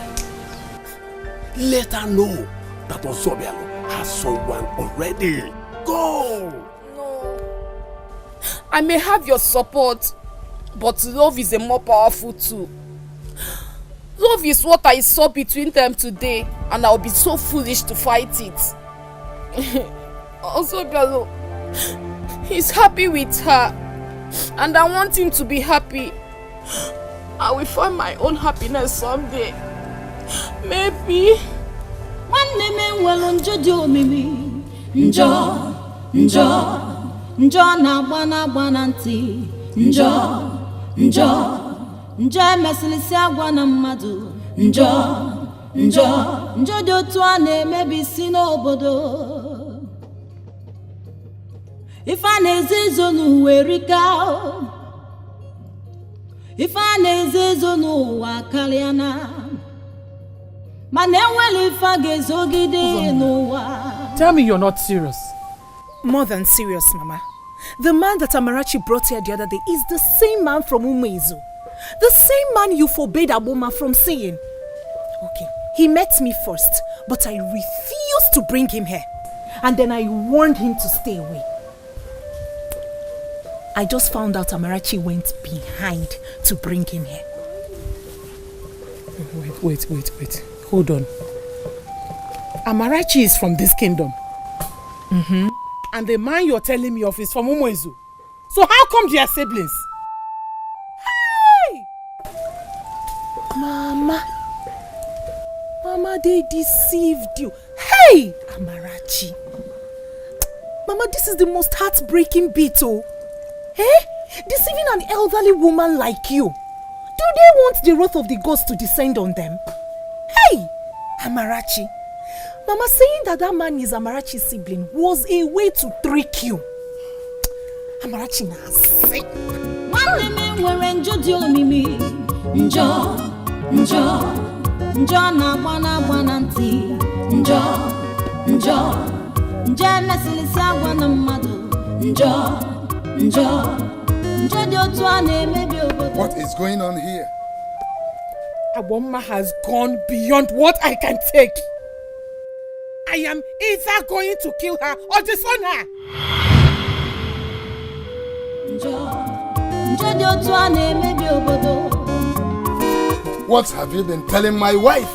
Let her know that Ozobialo has someone already. Go! No. I may have your support, but love is a more powerful tool. Love is what I saw between them today, and I'll be so foolish to fight it. Ozobialo, he's happy with her, and I want him to be happy. I will find my own happiness someday. Maybe. Nwanne m nwere njọ dị omimi. Njọ na-agba na ntị. Njọ emesilisi agwa na mmadụ. Njọ dị otu a na-emebi isi n'obodo. Ife a na-eze ezo n'ụwa erika. Ife a na-eze ezo n'ụwa karịana. Tell me you're not serious. More than serious, Mama. The man that Amarachi brought here the other day is the same man from Umezu. The same man you forbade Aboma from seeing. Okay, he met me first, but I refused to bring him here. And then I warned him to stay away. I just found out Amarachi went behind to bring him here. Wait. Hold on. Amarachi is from this kingdom. Mm-hmm. And the man you're telling me of is from Umezu. So how come they are siblings? Hey! Mama, they deceived you. Hey! Amarachi. Mama, this is the most heartbreaking bit, oh. Eh? Deceiving an elderly woman like you. Do they want the wrath of the gods to descend on them? Hey! Amarachi. Mama, saying that man is Amarachi's sibling was a way to trick you. Amarachi na sick. Nwanne m nwere njọ dị omimi. Njọ na-agba na ntị. Njọ emesilisi agwa na mmadụ. Njọ dị otu a na-emebi obodo. What is going on here? Aboma has gone beyond what I can take. I am either going to kill her or disown her. What have you been telling my wife?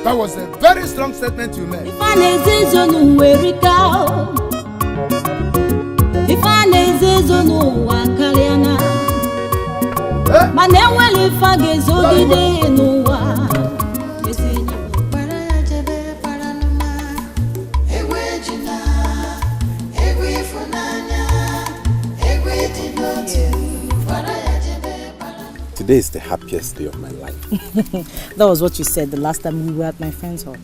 That was a very strong statement you made. Today is the happiest day of my life. That was what you said the last time we were at my friend's hut.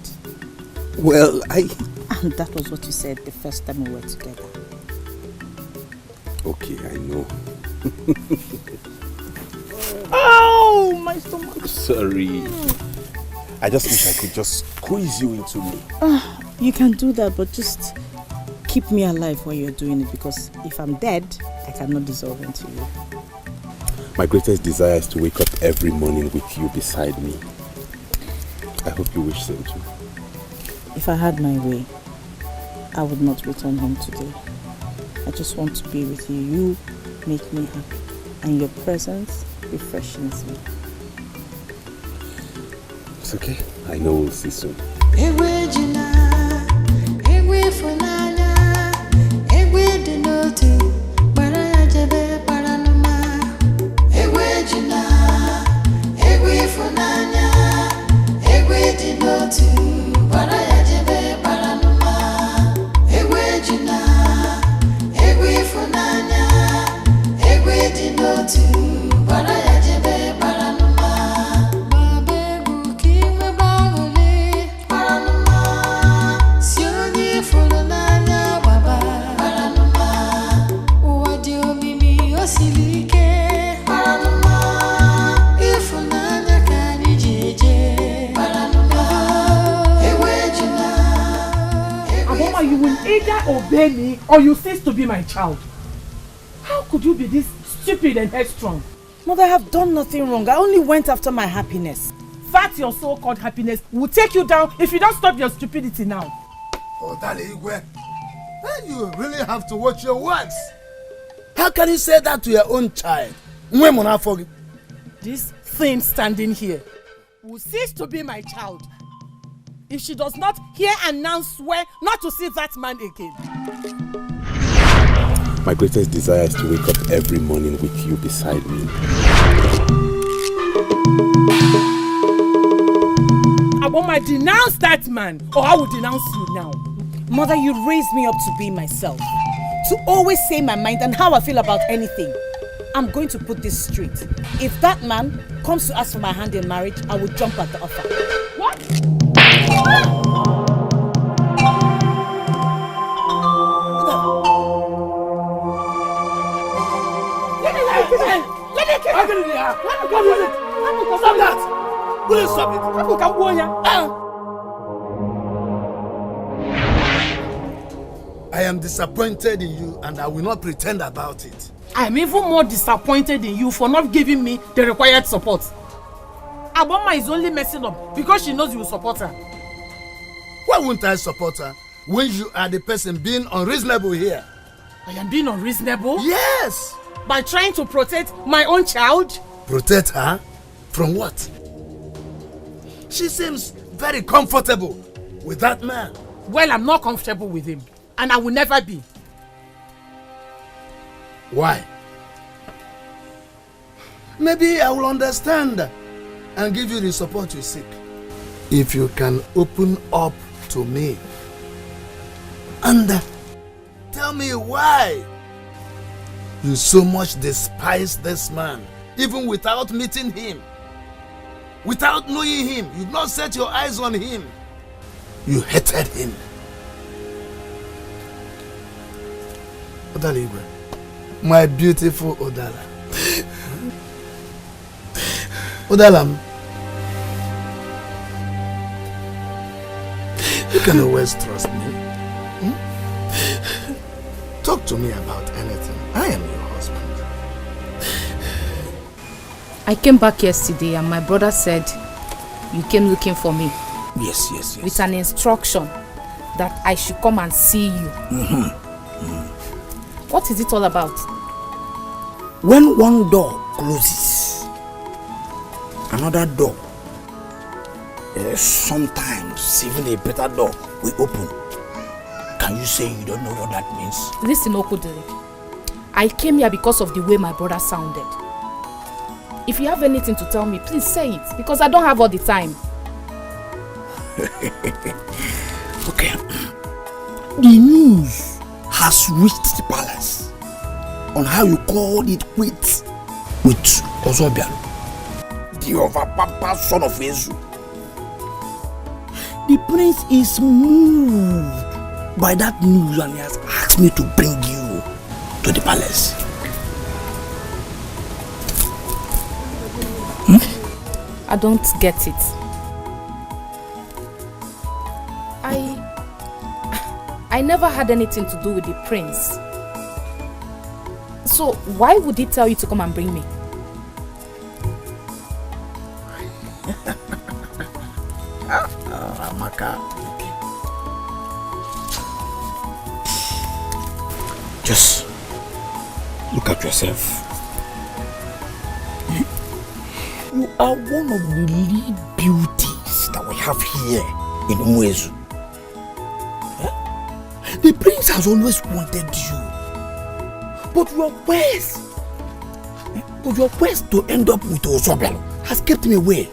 Well, And that was what you said the first time we were together. Okay, I know. Oh, my stomach. Sorry. I just wish I could just squeeze you into me. You can do that, but just keep me alive while you're doing it, because if I'm dead, I cannot dissolve into you. My greatest desire is to wake up every morning with you beside me. I hope you wish same too. If I had my way, I would not return home today. I just want to be with you. You make me happy, and your presence refreshes me. It's okay. I know we'll see soon. Obey me or you cease to be my child. How could you be this stupid and headstrong? Mother, I have done nothing wrong. I only went after my happiness. That your so-called happiness will take you down if you don't stop your stupidity now. Oh, Igwe, you really have to watch your words. How can you say that to your own child? This thing standing here will cease to be my child if she does not hear and now swear not to see that man again. My greatest desire is to wake up every morning with you beside me. I want to denounce that man, or I will denounce you now. Mother, you raised me up to be myself, to always say my mind and how I feel about anything. I'm going to put this straight. If that man comes to ask for my hand in marriage, I will jump at the offer. What? Stop that! Will you stop it? I am disappointed in you and I will not pretend about it. I am even more disappointed in you for not giving me the required support. Aboma is only messing up because she knows you will support her. Why won't I support her when you are the person being unreasonable here? I am being unreasonable? Yes! By trying to protect my own child? Protect her? From what? She seems very comfortable with that man. Well, I'm not comfortable with him. And I will never be. Why? Maybe I will understand and give you the support you seek. If you can open up to me and tell me why you so much despise this man, even without meeting him, without knowing him, you've not set your eyes on him, you hated him. Odala Igwe, my beautiful Odala. Odala, you can always trust me. Talk to me about anything. I am your husband. I came back yesterday and my brother said you came looking for me. Yes. With an instruction that I should come and see you. What is it all about? When one door closes, another door, sometimes even a better door will open. Can you say you don't know what that means? Listen, Okudili. I came here because of the way my brother sounded. If you have anything to tell me, please say it, because I don't have all the time. Okay. The news has reached the palace on how you called it quits with Ozobialu. daddy of a papa, son of Ezu. The prince is moved by that news and he has asked me to bring you to the palace. I don't get it. I never had anything to do with the prince. So why would he tell you to come and bring me? Amaka. Just look at yourself. You are one of the lead beauties that we have here in Umwezu. The prince has always wanted you. But your quest to end up with Osobelo has kept me away.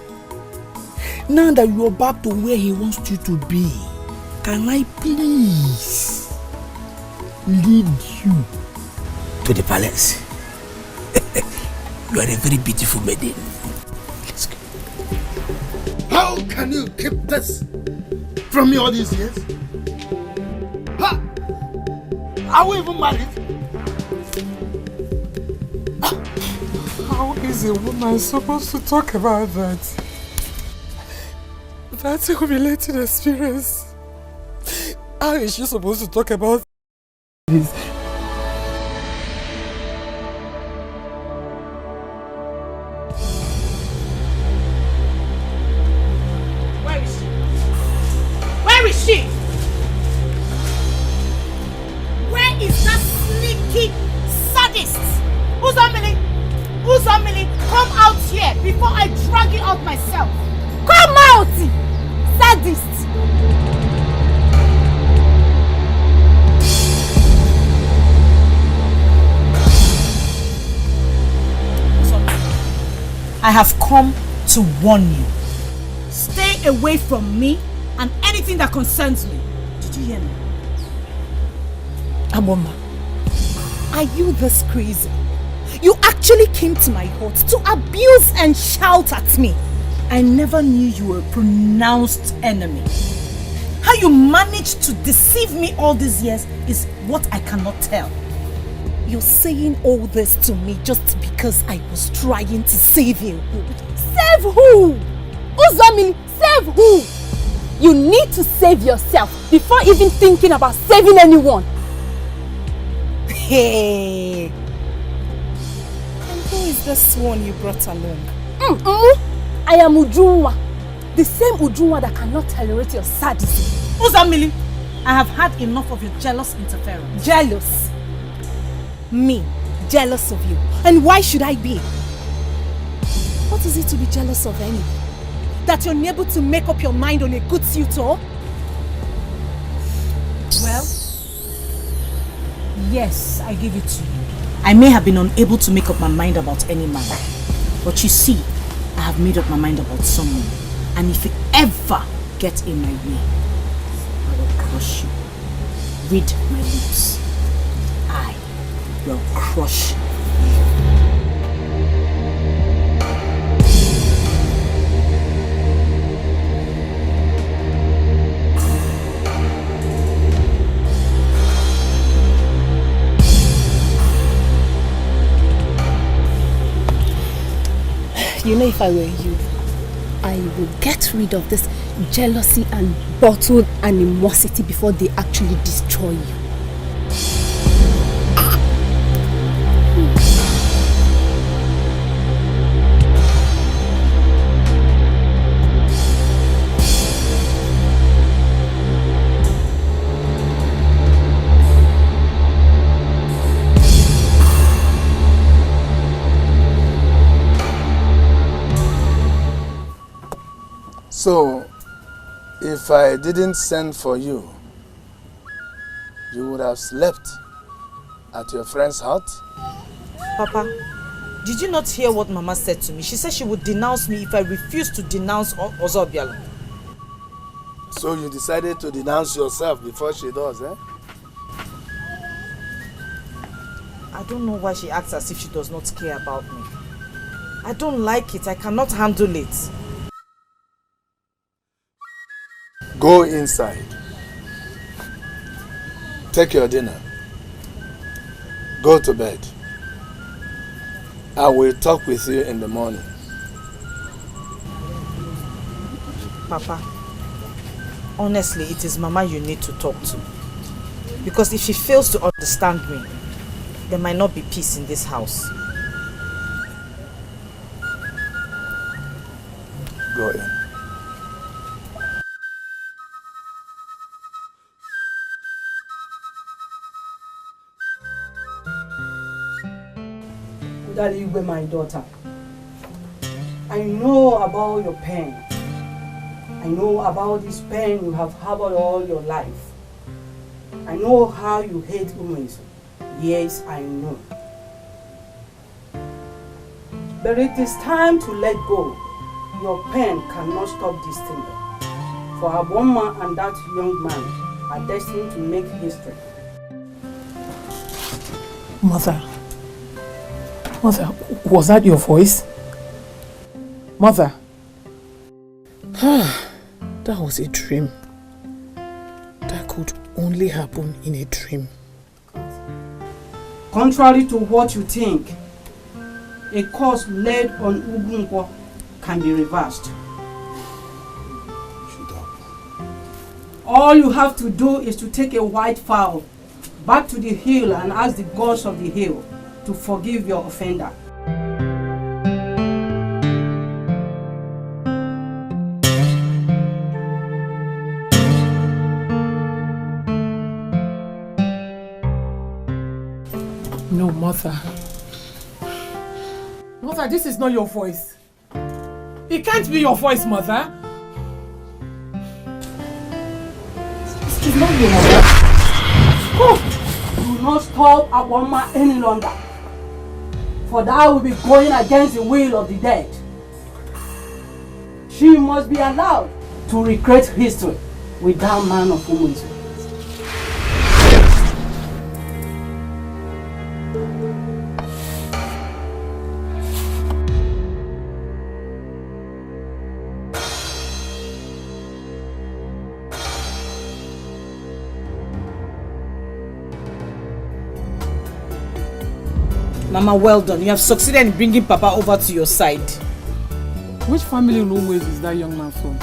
Now that you are back to where he wants you to be, can I please lead you to the palace? You are a very beautiful maiden. Let's go. How can you keep this from me all these years? Ha! Are we even married? How is a woman supposed to talk about that? That's a humiliating experience. How is she supposed to talk about this? Where is she? Where is she? Where is that sneaky sadist? Uzamili, come out here before I drag you out myself. Come out! Sadist! I have come to warn you. Stay away from me and anything that concerns me. Did you hear me? Aboma, are you this crazy? You actually came to my hut to abuse and shout at me. I never knew you were a pronounced enemy. How you managed to deceive me all these years is what I cannot tell. You're saying all this to me just because I was trying to save you. Save who? Uzamili, save who? You need to save yourself before even thinking about saving anyone. Hey. And who is this one you brought along? I am Ujunwa. The same Ujunwa that cannot tolerate your sadism. Uzamili, I have had enough of your jealous interference. Jealous? Me? Jealous of you? And why should I be? What is it to be jealous of anyway? That you're unable to make up your mind on a good suitor? Well, yes, I give it to you. I may have been unable to make up my mind about any man. But you see, I have made up my mind about someone. And if you ever get in my way, I will crush you. Read my lips. I will crush you. You know, if I were you, I would get rid of this jealousy and bottled animosity before they actually destroy you. So, if I didn't send for you, you would have slept at your friend's hut? Papa, did you not hear what Mama said to me? She said she would denounce me if I refused to denounce Ozobialo. So you decided to denounce yourself before she does, eh? I don't know why she acts as if she does not care about me. I don't like it. I cannot handle it. Go inside. Take your dinner. Go to bed. I will talk with you in the morning. Papa, honestly, it is Mama you need to talk to. Because if she fails to understand me, there might not be peace in this house. Go in. Daddy Ubah, my daughter, I know about your pain. I know about this pain you have harbored all your life. I know how you hate women. Yes, I know. But it is time to let go. Your pain cannot stop this thing. For Agboma and that young man are destined to make history. Mother, was that your voice? Mother. That was a dream. That could only happen in a dream. Contrary to what you think, a curse laid on Ubungo can be reversed. Shut up. All you have to do is to take a white fowl back to the hill and ask the gods of the hill to forgive your offender. No, Mother. Mother, this is not your voice. It can't be your voice, Mother. It's not your mother. Oh, do not stop Agboma any longer. For that will be going against the will of the dead. She must be allowed to recreate history with that man of woman's. Mama, well done. You have succeeded in bringing Papa over to your side. Which family in Umwezi is that young man from?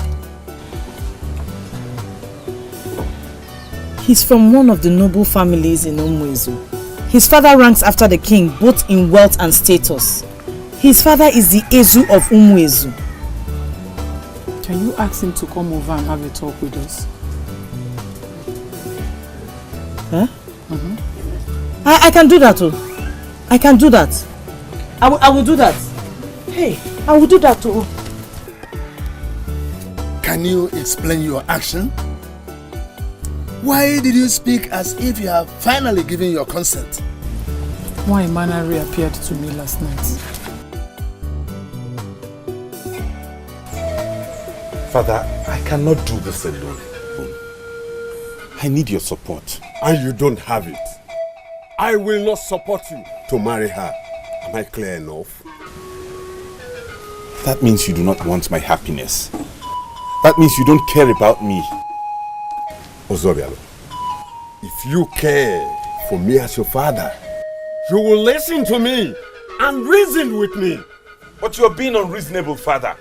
He's from one of the noble families in Umwezu. His father ranks after the king both in wealth and status. His father is the Ezu of Umwezu. Can you ask him to come over and have a talk with us? Huh? I can do that too. I can do that. I will do that. Hey, I will do that too. Can you explain your action? Why did you speak as if you have finally given your consent? Why Mana reappeared to me last night. Father, I cannot do this alone. I need your support. And you don't have it. I will not support you to marry her. Am I clear enough? That means you do not want my happiness. That means you don't care about me. Ozobialo, if you care for me as your father, you will listen to me and reason with me. But you are being unreasonable, Father.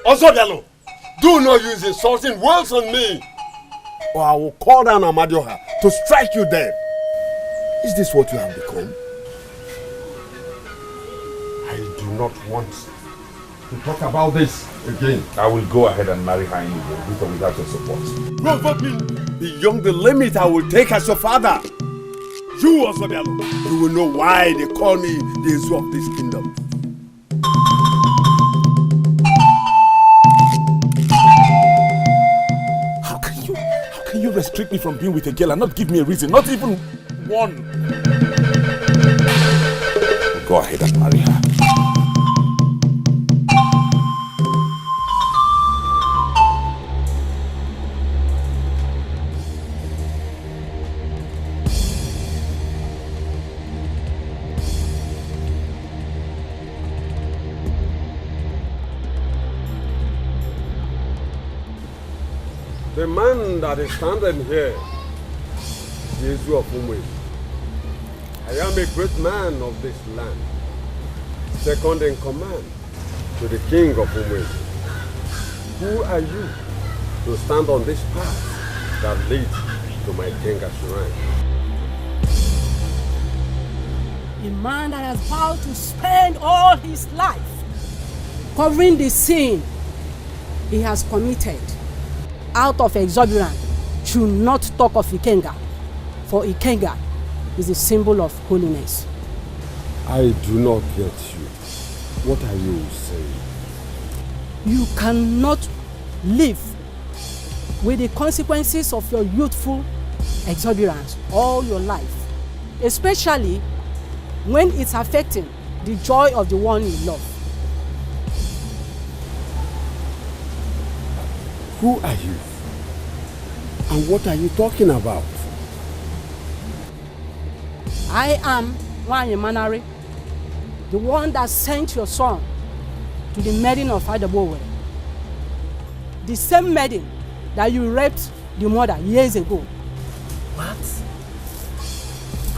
Ozobialo, do not use insulting words on me, or I will call down Amadioha to strike you dead. Is this what you have become? I do not want to talk about this again. I will go ahead and marry her anyway, with or without your support. Provoke me beyond the limit I will take as your father. You, Ozobialo, you will know why they call me the Ezu of this kingdom. How can you restrict me from being with a girl and not give me a reason? Not even one. Go ahead and marry her. The man that is standing here, Jesus of Umwe. I am a great man of this land, second in command to the king of Umwe. Who are you to stand on this path that leads to my Kenga shrine? A man that has vowed to spend all his life covering the sin he has committed out of exuberance should not talk of Ikenga, for Ikenga is a symbol of holiness. I do not get you. What are you saying? You cannot live with the consequences of your youthful exuberance all your life, especially when it's affecting the joy of the one you love. Who are you? And what are you talking about? I am Chinenye Manare, the one that sent your son to the maiden of Adabowe. The same maiden that you raped the mother years ago. What?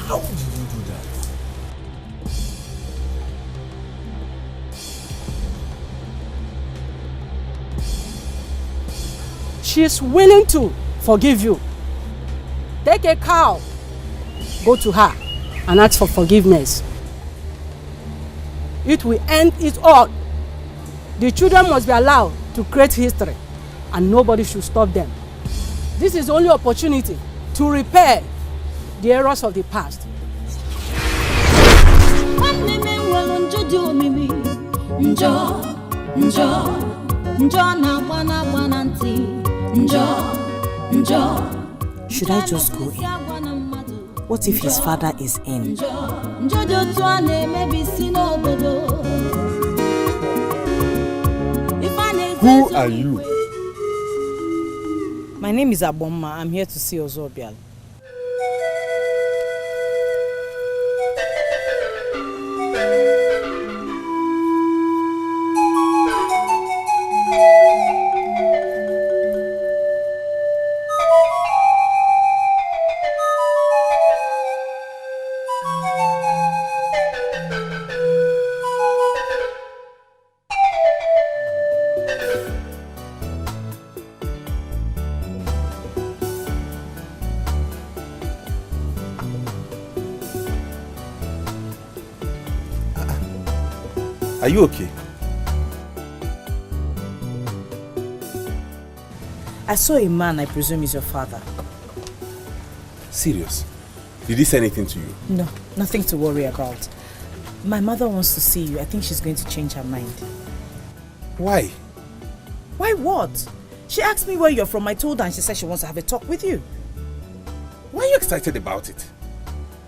How did you do that? She is willing to forgive you. Take a cow, go to her and ask for forgiveness. It will end it all. The children must be allowed to create history and nobody should stop them. This is the only opportunity to repair the errors of the past. Should I just go in? What if his father is in? Who are you? My name is Aboma. I'm here to see Ozobial. Are you okay? I saw a man I presume is your father. Serious? Did he say anything to you? No, nothing to worry about. My mother wants to see you. I think she's going to change her mind. Why? Why what? She asked me where you're from. I told her and she said she wants to have a talk with you. Why are you excited about it?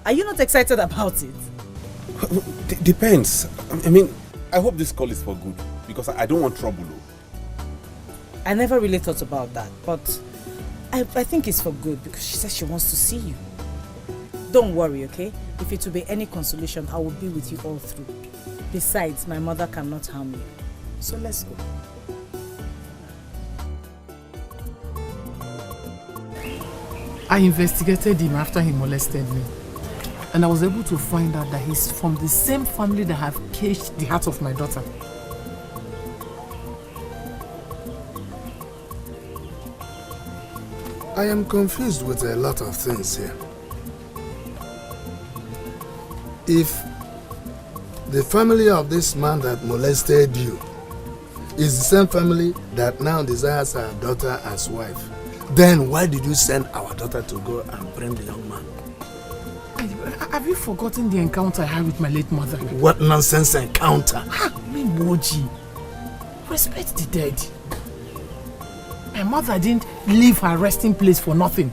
Are you not excited about it? Depends. I mean, I hope this call is for good because I don't want trouble. I never really thought about that, but I think it's for good because she says she wants to see you. Don't worry, okay? If it will be any consolation, I will be with you all through. Besides, my mother cannot harm you. So let's go. I investigated him after he molested me. And I was able to find out that he's from the same family that have caged the heart of my daughter. I am confused with a lot of things here. If the family of this man that molested you is the same family that now desires our daughter as wife, then why did you send our daughter to go and bring the young man? Have you forgotten the encounter I had with my late mother? What nonsense encounter? Moji, respect the dead. My mother didn't leave her resting place for nothing.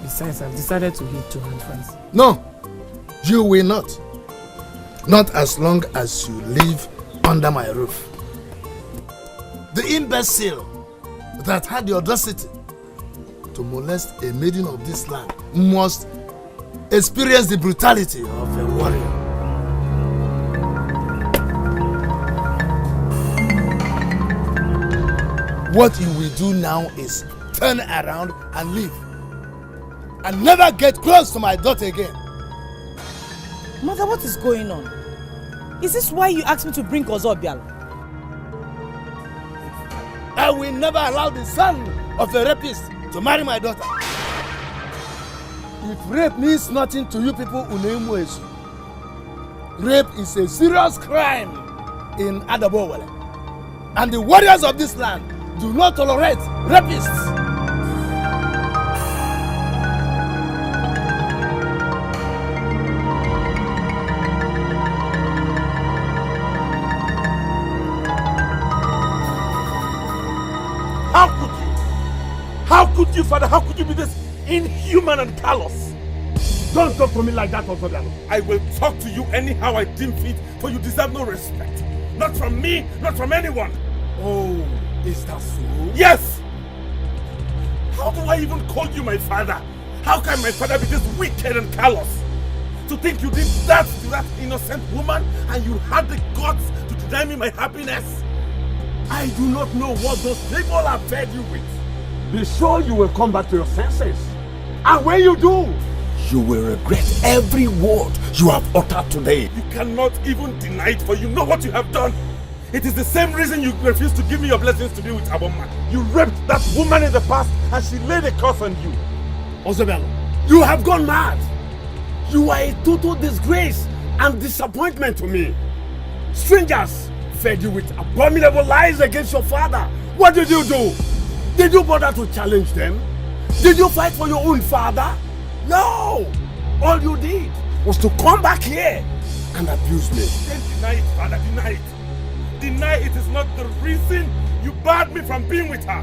Besides, I've decided to heed to her advice. No, you will not. Not as long as you live under my roof. The imbecile that had the audacity to molest a maiden of this land must experience the brutality of a warrior. What you will do now is turn around and leave. And never get close to my daughter again. Mother, what is going on? Is this why you asked me to bring Ozobial? I will never allow the son of a rapist to marry my daughter. If rape means nothing to you people, rape is a serious crime in Adabowale. And the warriors of this land do not tolerate rapists. How could you, Father? How could you be this inhuman and callous? Don't talk to me like that, Ozobialo. I will talk to you anyhow I deem fit, for you deserve no respect. Not from me, not from anyone. Oh, is that so? Yes! How do I even call you my father? How can my father be this wicked and callous? To think you did that to that innocent woman and you had the guts to deny me my happiness? I do not know what those people have fed you with. Be sure you will come back to your senses. And when you do, you will regret every word you have uttered today. You cannot even deny it, for you know what you have done. It is the same reason you refused to give me your blessings to be with Aboma. You raped that woman in the past and she laid a curse on you. Ozobialo, you have gone mad. You are a total disgrace and disappointment to me. Strangers fed you with abominable lies against your father. What did you do? Did you bother to challenge them? Did you fight for your own father? No! All you did was to come back here and abuse me. Then deny it, Father, deny it. Deny it is not the reason you barred me from being with her.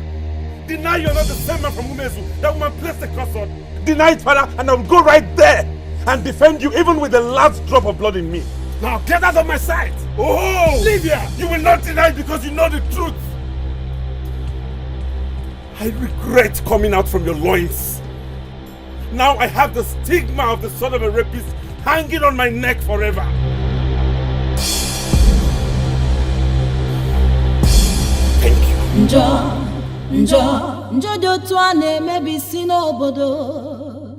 Deny you're not the same man from Umezu that woman placed the curse on. Deny it, Father, and I will go right there and defend you even with the last drop of blood in me. Now get out of my sight! Oh! Leave here! You will not deny it because you know the truth. I regret coming out from your loins. Now I have the stigma of the son of a rapist hanging on my neck forever. Thank you. Njọ dị otu a na-emebi isi n'obodo.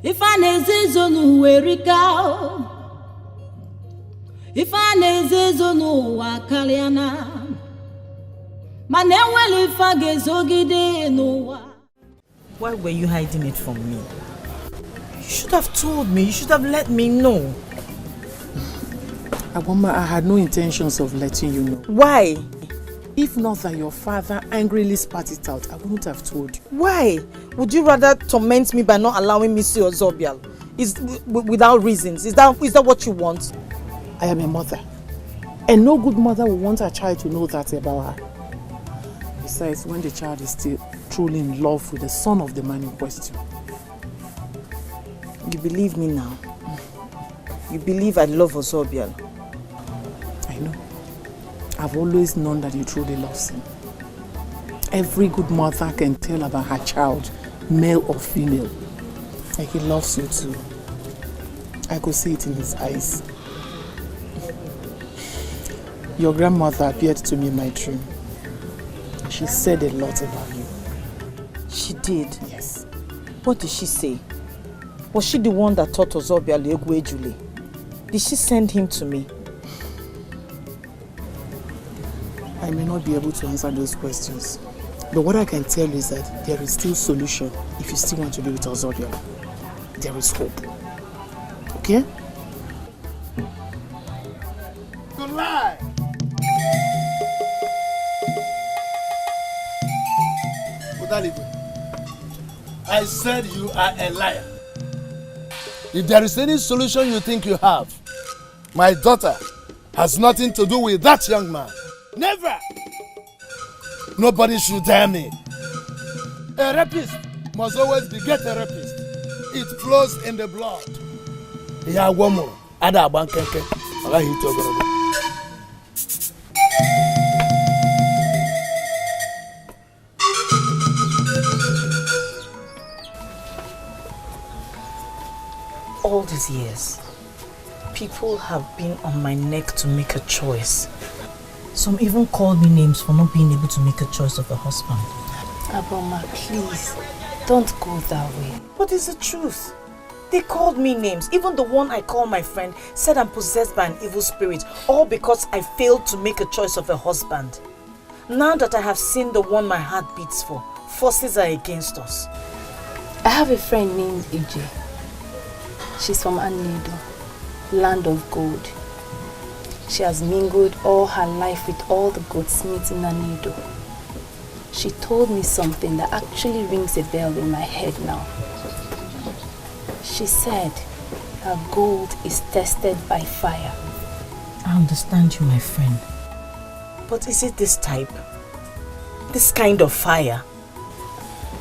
Ife a na-eze ezo n'ụwa erika. Ife a na-eze ezo n'ụwa karịana. Mana enwere ife a ga-ezogide n'ụwa. Why were you hiding it from me? You should have told me. You should have let me know. Aboma, I had no intentions of letting you know. Why? If not that your father angrily spat it out, I wouldn't have told you. Why? Would you rather torment me by not allowing me see Ozobial? Without reasons? Is that what you want? I am a mother. And no good mother will want her child to know that about her. Besides, when the child is still truly in love with the son of the man in question. You believe me now? You believe I love Ozobial? I know. I've always known that you truly love him. Every good mother can tell about her child, male or female. And he loves you too. I could see it in his eyes. Your grandmother appeared to me in my dream. She said a lot about you. She did? Yes. What did she say? Was she the one that taught Ozobial Egwe Jule? Did she send him to me? I may not be able to answer those questions. But what I can tell you is that there is still solution if you still want to be with Ozobial. There is hope. Okay? You lie! I said you are a liar. If there is any solution you think you have, my daughter has nothing to do with that young man. Never! Nobody should dare me. A rapist must always beget a rapist. It flows in the blood. Yeah, one more. Ada abankeke. Allah hit over. All these years, people have been on my neck to make a choice. Some even called me names for not being able to make a choice of a husband. Agboma, please, don't go that way. But it's the truth. They called me names. Even the one I call my friend said I'm possessed by an evil spirit, all because I failed to make a choice of a husband. Now that I have seen the one my heart beats for, forces are against us. I have a friend named Ije. She's from Anido, land of gold. She has mingled all her life with all the goldsmiths in Anido. She told me something that actually rings a bell in my head now. She said her gold is tested by fire. I understand you, my friend. But is it this type? This kind of fire?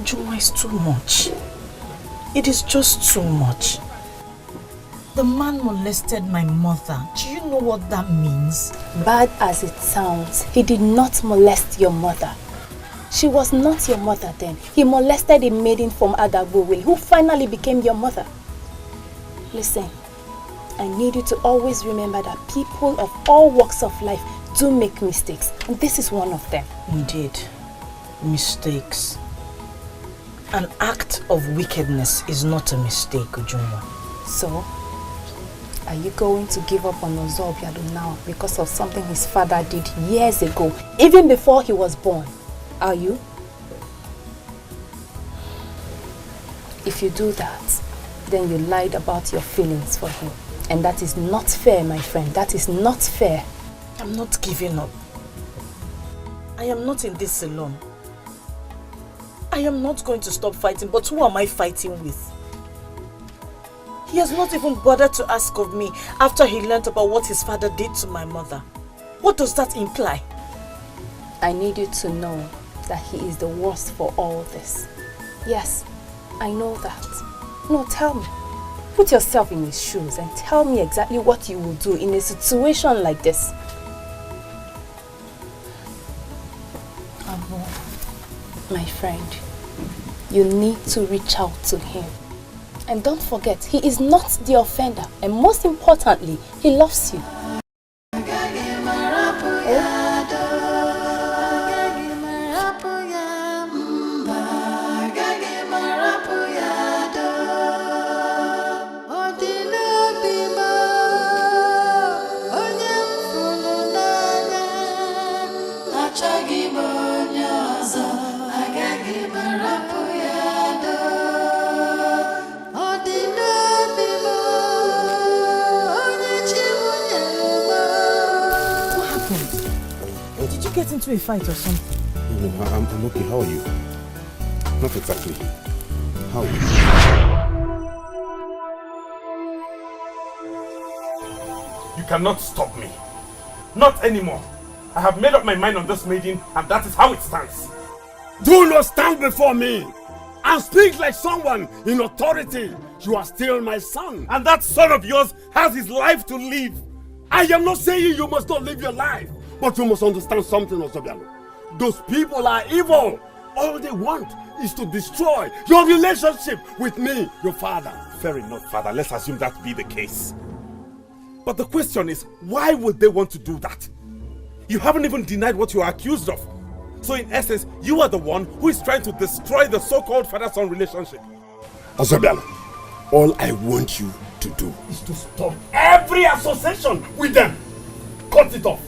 Juma, is too much. It is just too much. The man molested my mother. Do you know what that means? Bad as it sounds, he did not molest your mother. She was not your mother then. He molested a maiden from Adagbowe who finally became your mother. Listen, I need you to always remember that people of all walks of life do make mistakes, and this is one of them. Indeed, mistakes. An act of wickedness is not a mistake, Ujunwa. So, are you going to give up on Ozobiado now because of something his father did years ago, even before he was born? Are you? If you do that, then you lied about your feelings for him. And that is not fair, my friend. That is not fair. I'm not giving up. I am not in this alone. I am not going to stop fighting, but who am I fighting with? He has not even bothered to ask of me after he learnt about what his father did to my mother. What does that imply? I need you to know that he is the worst for all this. Yes, I know that. No, tell me. Put yourself in his shoes and tell me exactly what you will do in a situation like this. Abo, my friend, you need to reach out to him. And don't forget, he is not the offender. And most importantly, he loves you. Get into a fight or something? No, I'm okay. How are you? Not exactly. How are you? You cannot stop me. Not anymore. I have made up my mind on this maiden, and that is how it stands. Do not stand before me and speak like someone in authority. You are still my son, and that son of yours has his life to live. I am not saying you must not live your life, but you must understand something, Ozobialo. Those people are evil. All they want is to destroy your relationship with me, your father. Fair enough, father. Let's assume that be the case. But the question is, why would they want to do that? You haven't even denied what you are accused of. So in essence, you are the one who is trying to destroy the so-called father-son relationship. Ozobialo, all I want you to do is to stop every association with them. Cut it off.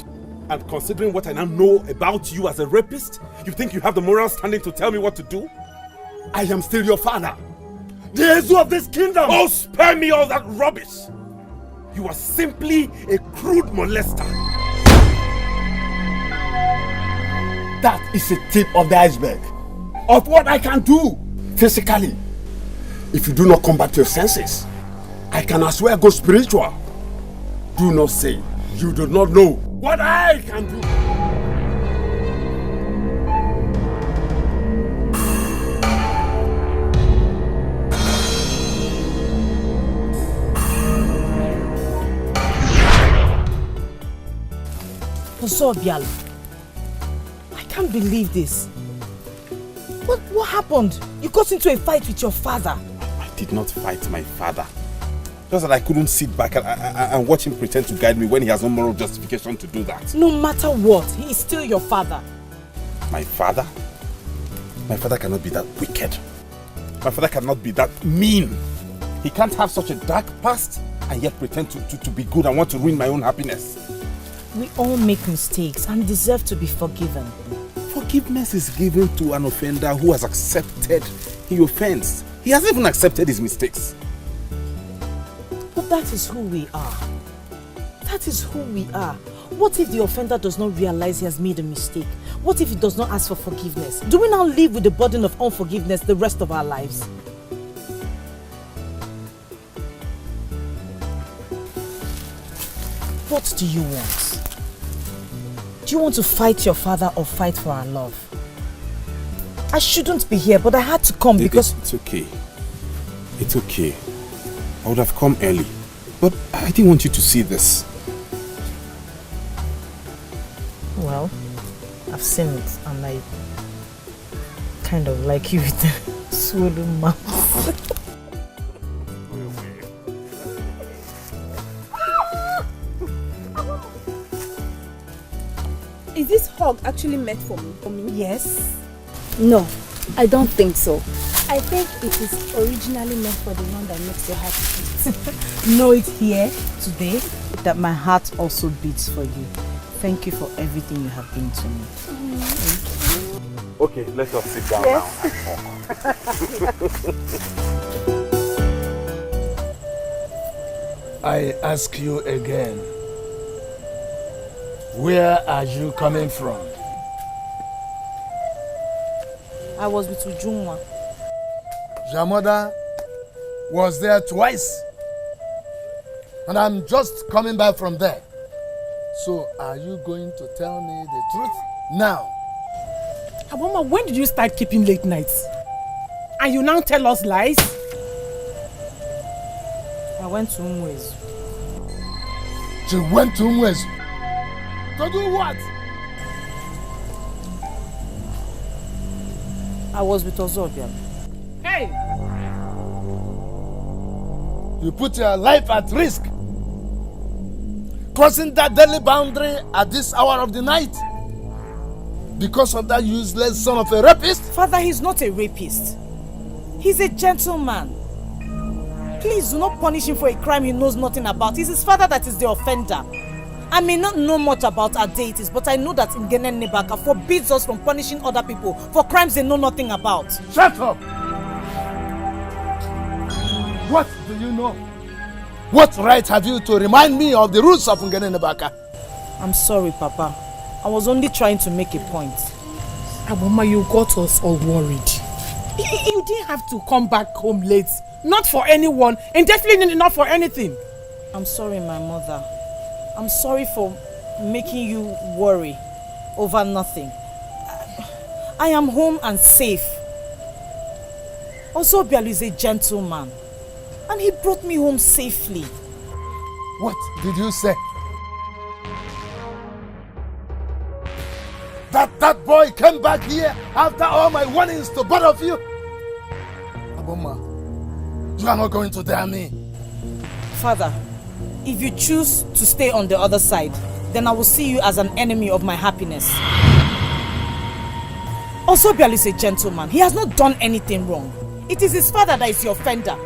And considering what I now know about you as a rapist, you think you have the moral standing to tell me what to do? I am still your father, the Ezu of this kingdom. Oh, spare me all that rubbish. You are simply a crude molester. That is the tip of the iceberg of what I can do physically. If you do not come back to your senses, I can as well go spiritual. Do not say you do not know what I can do. Ozobialo, I can't believe this. What happened? You got into a fight with your father. I did not fight my father. Just that I couldn't sit back and watch him pretend to guide me when he has no moral justification to do that. No matter what, he is still your father. My father? My father cannot be that wicked. My father cannot be that mean. He can't have such a dark past and yet pretend to be good and want to ruin my own happiness. We all make mistakes and deserve to be forgiven. Forgiveness is given to an offender who has accepted the offense. He hasn't even accepted his mistakes. But that is who we are. That is who we are. What if the offender does not realize he has made a mistake? What if he does not ask for forgiveness? Do we now live with the burden of unforgiveness the rest of our lives? What do you want? Do you want to fight your father or fight for our love? I shouldn't be here, but I had to come because... It's okay. It's okay. I would have come early, but I didn't want you to see this. Well, I've seen it and I kind of like you with the swollen mouth. Is this hug actually meant for me? Yes. No, I don't think so. I think it is originally meant for the one that makes your heart beat. Know it here today that my heart also beats for you. Thank you for everything you have been to me. Okay, let us sit down now. I ask you again, where are you coming from? I was with Ujunwa. Your mother was there twice. And I'm just coming back from there. So are you going to tell me the truth now? Aboma, when did you start keeping late nights? And you now tell us lies? I went to Umwezu. She went to Umwezu? To do what? I was with Ozobia. Hey! You put your life at risk, crossing that deadly boundary at this hour of the night, because of that useless son of a rapist? Father, he's not a rapist. He's a gentleman. Please do not punish him for a crime he knows nothing about. It's his father that is the offender. I may not know much about our deities, but I know that Ngene Nebaka forbids us from punishing other people for crimes they know nothing about. Shut up! What do you know? What right have you to remind me of the rules of Ngene Nebaka? I'm sorry, Papa. I was only trying to make a point. Aboma, you got us all worried. You didn't have to come back home late. Not for anyone, and definitely not for anything. I'm sorry, my mother. I'm sorry for making you worry over nothing. I am home and safe. Also, Bialu is a gentleman. And he brought me home safely. What did you say? That boy came back here after all my warnings to both of you? Aboma, you are not going to dare me. Father, if you choose to stay on the other side, then I will see you as an enemy of my happiness. Also, Bialu is a gentleman. He has not done anything wrong. It is his father that is the offender.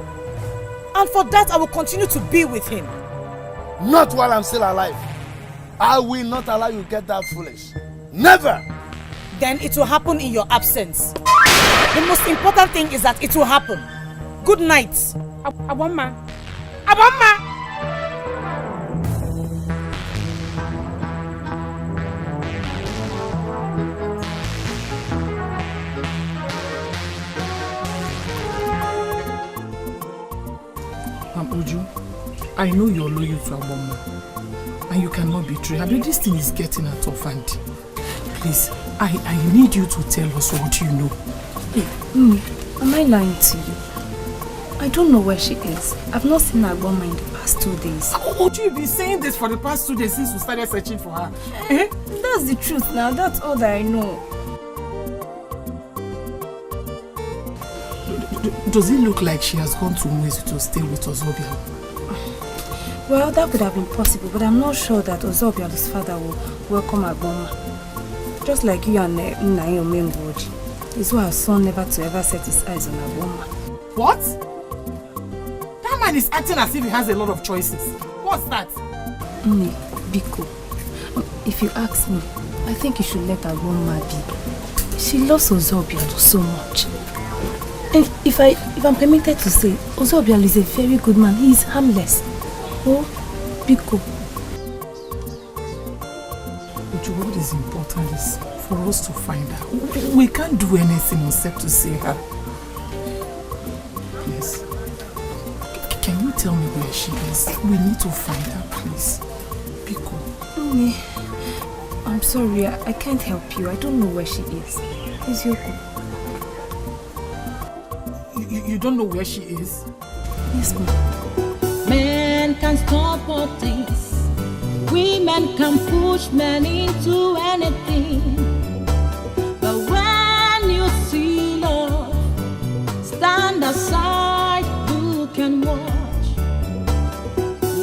And for that, I will continue to be with him. Not while I'm still alive. I will not allow you to get that foolish. Never! Then it will happen in your absence. The most important thing is that it will happen. Good night. Aboma. Aboma! Uju, I know you're loyal to Aboma, and you cannot betray her, but this thing is getting out of hand. Please, I need you to tell us what you know. Am I lying to you? I don't know where she is. I've not seen Aboma in the past 2 days. Would you be saying this for the past 2 days since we started searching for her? That's the truth now. That's all that I know. Does it look like she has gone to Umwezu to stay with Ozobia? Well, that could have been possible, but I'm not sure that Ozobialo's father will welcome Agboma. Just like you and Naomi would. It's why our son never to ever set his eyes on Agboma. What? That man is acting as if he has a lot of choices. What's that? Nne, Biko, if you ask me, I think you should let Agboma be. She loves Ozobialo so much. And if I'm permitted to say, Ozobialo is a very good man. He is harmless. Oh, Biko. What is important is for us to find her. We can't do anything except to see her. Please. Can you tell me where she is? We need to find her, please. Biko. Nne, I'm sorry. I can't help you. I don't know where she is. Is Yoko? You don't know where she is? Yes, ma'am. Men can stop all things. Women can push men into anything. But when you see love, stand aside, look and watch.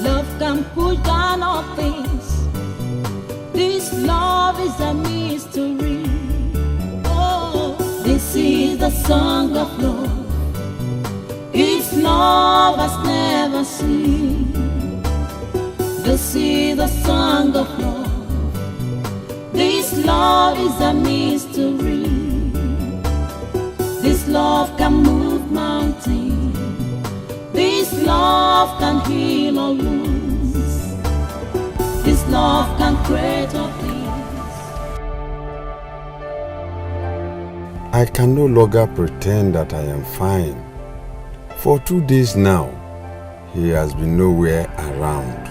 Love can push down all things. This love is a mystery. Oh, this is the song of love. Its love has never seen. This is the song of love. This love is a mystery. This love can move mountains. This love can heal all wounds. This love can create all things. I can no longer pretend that I am fine. For 2 days now, he has been nowhere around.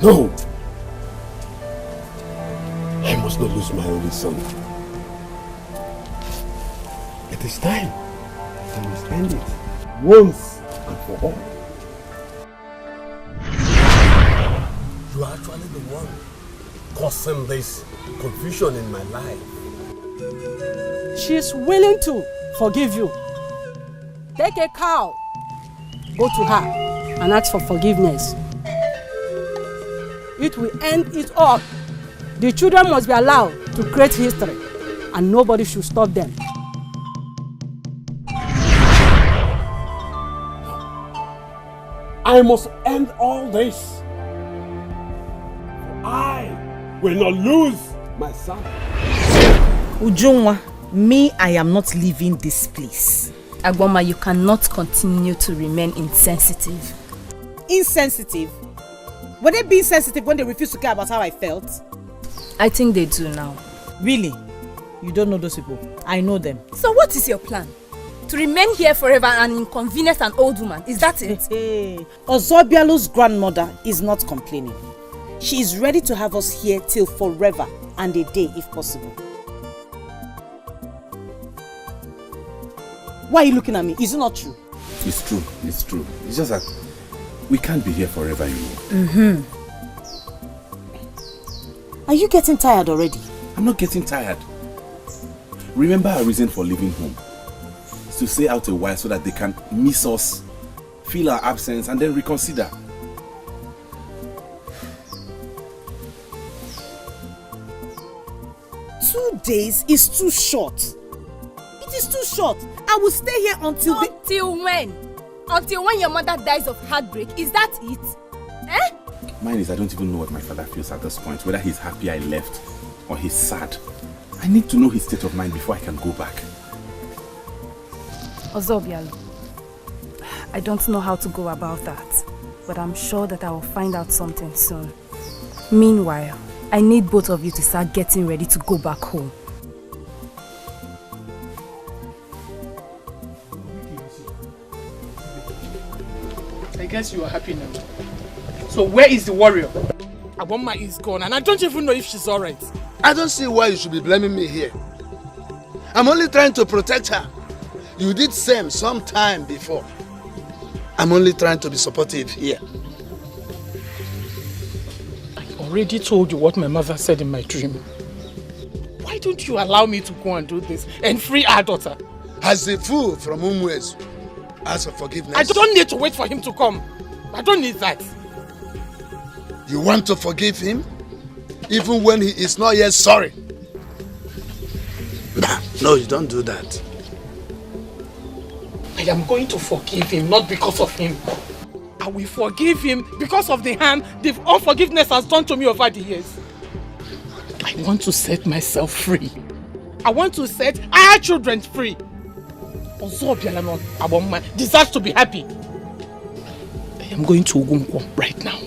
No! I must not lose my only son. It is time that we must end it once and for all. You are actually the one causing this confusion in my life. She is willing to forgive you. Take a cow, go to her and ask for forgiveness. It will end it all. The children must be allowed to create history and nobody should stop them. I must end all this. I will not lose my son. Ujunwa, me, I am not leaving this place. Agboma, you cannot continue to remain insensitive. Insensitive? Were they being sensitive when they refused to care about how I felt? I think they do now. Really? You don't know those people? I know them. So what is your plan? To remain here forever and inconvenience an old woman? Is that it? Hey, Ozobialo's grandmother is not complaining. She is ready to have us here till forever and a day if possible. Why are you looking at me? Is it not true? It's true. It's true. It's just that we can't be here forever, you know. Mm-hmm. Are you getting tired already? I'm not getting tired. Remember our reason for leaving home. It's to stay out a while so that they can miss us, feel our absence, and then reconsider. Two days is too short. It is too short. I will stay here until when? Until when your mother dies of heartbreak? Is that it? Eh? Mine is I don't even know what my father feels at this point, whether he's happy I left or he's sad. I need to know his state of mind before I can go back. Ozobialo, I don't know how to go about that, but I'm sure that I will find out something soon. Meanwhile, I need both of you to start getting ready to go back home. I guess you are happy now. So where is the warrior? Agboma is gone and I don't even know if she's alright. I don't see why you should be blaming me here. I'm only trying to protect her. You did same sometime before. I'm only trying to be supportive here. I already told you what my mother said in my dream. Why don't you allow me to go and do this and free our daughter? As the fool from Umwezu, ask for forgiveness. I don't need to wait for him to come. I don't need that. You want to forgive him? Even when he is not yet sorry? No, you don't do that. I am going to forgive him, not because of him. I will forgive him because of the harm the unforgiveness has done to me over the years. I want to set myself free. I want to set our children free. Ozobiala Aboma deserves to be happy. I am going to Ogunkwo right now.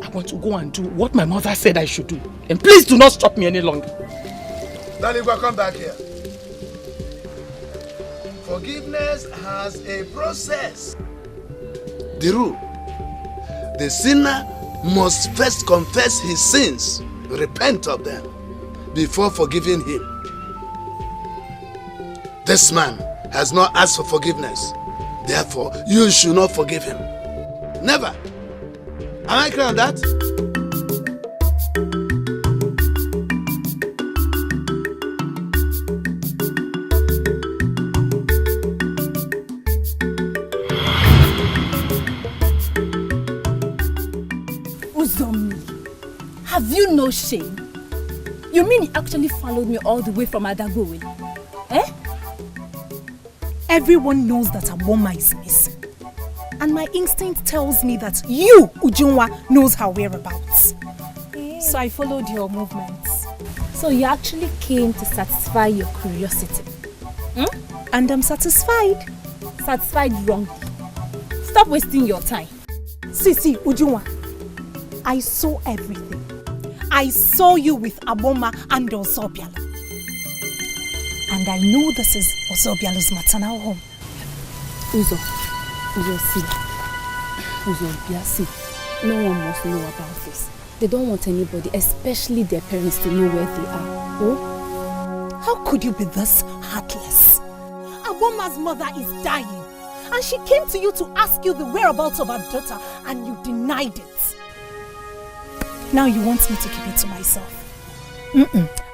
I want to go and do what my mother said I should do. And please do not stop me any longer. Naija, come back here. Forgiveness has a process. The rule: the sinner must first confess his sins, repent of them, before forgiving him. This man has not asked for forgiveness. Therefore, you should not forgive him. Never. Am I clear on that? Have you no shame? You mean he actually followed me all the way from Adagowe? Eh? Everyone knows that Aboma is missing. And my instinct tells me that you, Ujunwa, knows her whereabouts. So I followed your movements. So you actually came to satisfy your curiosity. And I'm satisfied. Satisfied wrongly. Stop wasting your time. See, Ujunwa, I saw everything. I saw you with Aboma and Ozobiala. And I know this is Ozobiala's maternal home. Uzo, see. No one must know about this. They don't want anybody, especially their parents, to know where they are. Oh? How could you be this heartless? Aboma's mother is dying. And she came to you to ask you the whereabouts of her daughter, and you denied it. Now you want me to keep it to myself.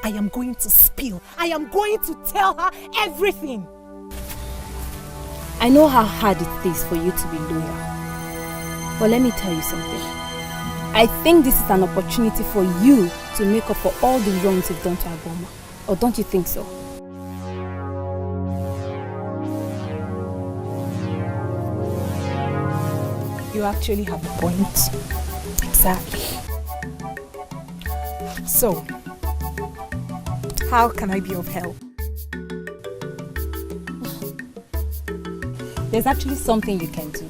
I am going to spill. I am going to tell her everything. I know how hard it is for you to be loyal. But let me tell you something. I think this is an opportunity for you to make up for all the wrongs you've done to Aboma. Or don't you think so? You actually have a point. Exactly. So, how can I be of help? There's actually something you can do.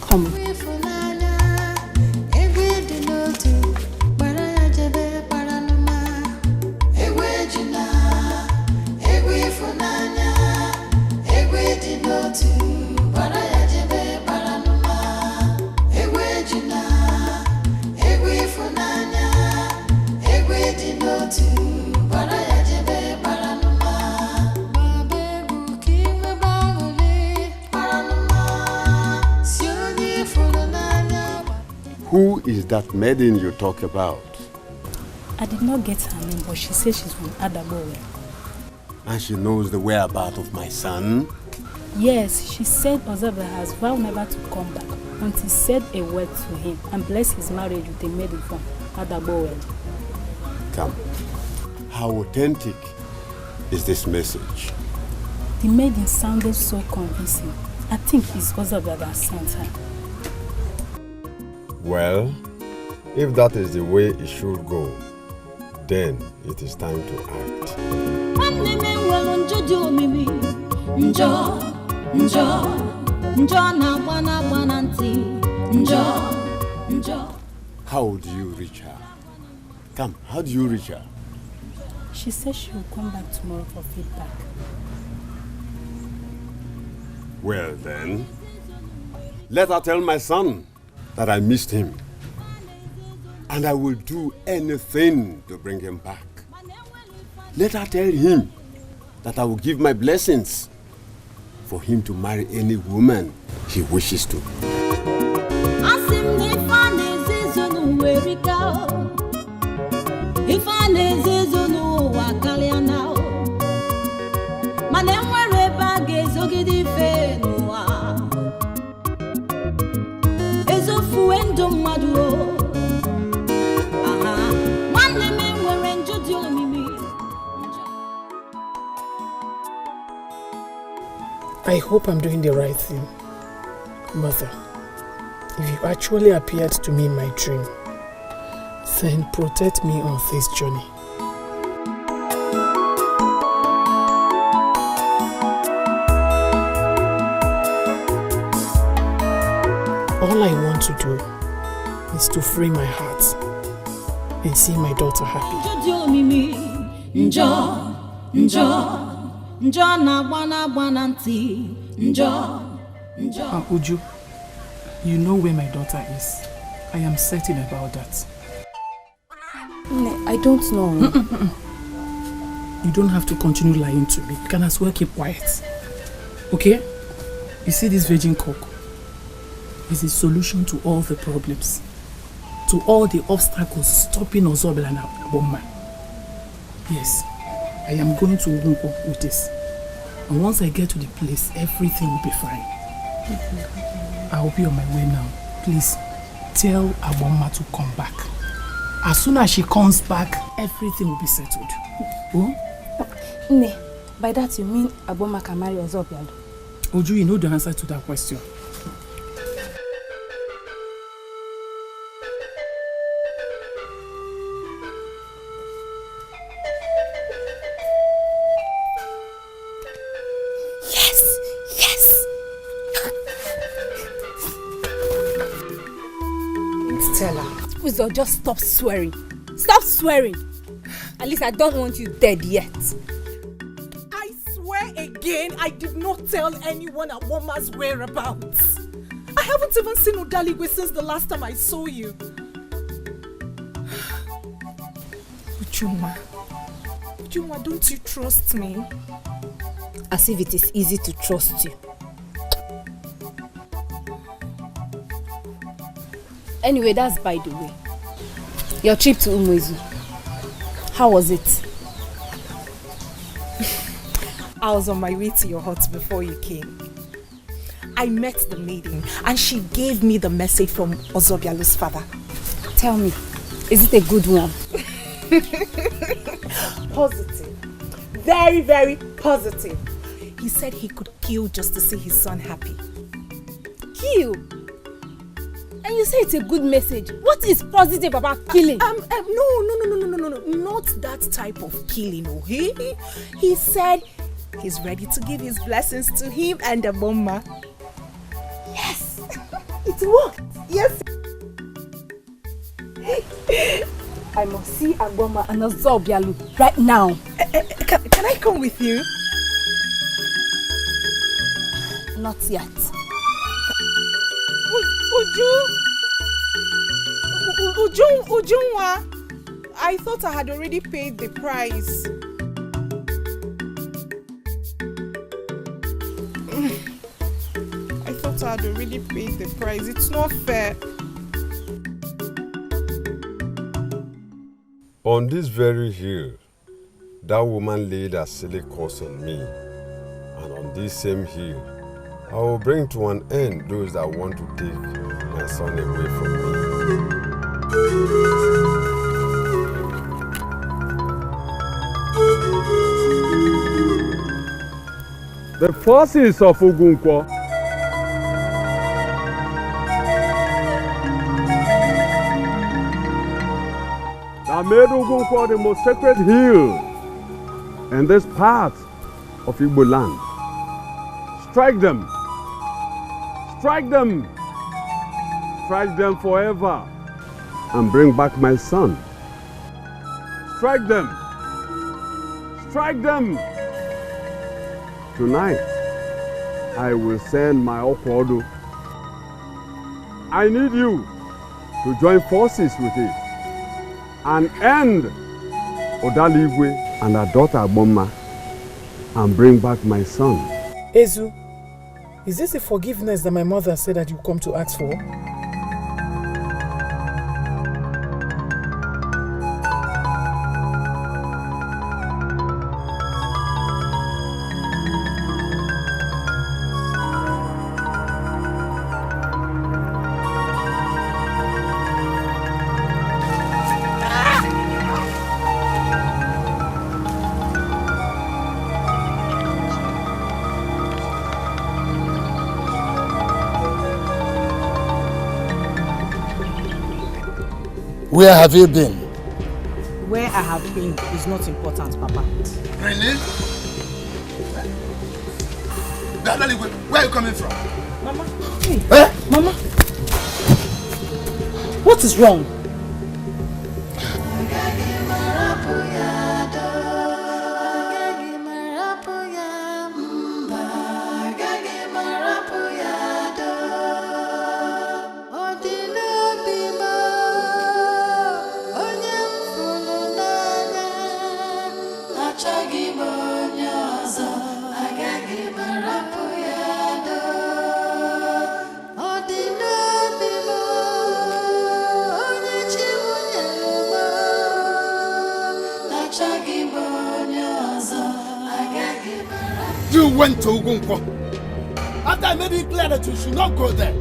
Come. Who is that maiden you talk about? I did not get her name, but she says she's from Adagowe. And she knows the whereabouts of my son? Yes, she said Ozeba has vowed never to come back until he said a word to him and blessed his marriage with a maiden from Adagowe. Come. How authentic is this message? The maiden sounded so convincing. I think it's Ozeba that sent her. Well, if that is the way it should go, then it is time to act. How do you reach her? Come, how do you reach her? She says she will come back tomorrow for feedback. Well then, let her tell my son that I missed him. And I will do anything to bring him back. Let her tell him that I will give my blessings for him to marry any woman he wishes to. Ezofuendo maduro I hope I'm doing the right thing. Mother, if you actually appeared to me in my dream, then protect me on this journey. All I want to do is to free my heart and see my daughter happy. Uju, you know where my daughter is. I am certain about that. I don't know. You don't have to continue lying to me. You can as well keep quiet. Okay? You see this virgin cock is the solution to all the problems, to all the obstacles stopping Ozobel and Aboma. Yes, I am going to Ubah with this. And once I get to the place, everything will be fine. I will be on my way now. Please, tell Aboma to come back. As soon as she comes back, everything will be settled. Oh? Ne, by that you mean Aboma can marry Ozobel? Uju, you know the answer to that question. Uzo, just stop swearing. Stop swearing. At least I don't want you dead yet. I swear again, I did not tell anyone at Woma's whereabouts. I haven't even seen Odaligwe since the last time I saw you. Ujunwa, don't you trust me? As if it is easy to trust you. Anyway, that's by the way. Your trip to Umuezu, how was it? I was on my way to your hut before you came. I met the maiden and she gave me the message from Ozobialu's father. Tell me, is it a good one? Positive. Very, very positive. He said he could kill just to see his son happy. Kill? And you say it's a good message. What is positive about killing? No. Not that type of killing. Oh, he said he's ready to give his blessings to him and Aboma. Yes, it worked. Yes. I must see Aboma and Ozobialu right now. Can I come with you? Not yet. Ujunwa, I thought I had already paid the price. I thought I had already paid the price. It's not fair. On this very hill, that woman laid a silly curse on me. And on this same hill, I will bring to an end those that want to take my son away from me. The forces of Ogunkwo that made Ogunkwo the most sacred hill in this part of Igbo land. Strike them! Strike them! Strike them forever and bring back my son. Strike them! Strike them! Tonight, I will send my Okwodo. I need you to join forces with it and end Odaligwe and her daughter Aboma and bring back my son. Ezu, is this the forgiveness that my mother said that you come to ask for? Where have you been? Where I have been is not important, Papa. Really? Daddy, where are you coming from? Mama. Hey. Mama. What is wrong? You went to Ugunko after I made it clear that you should not go there.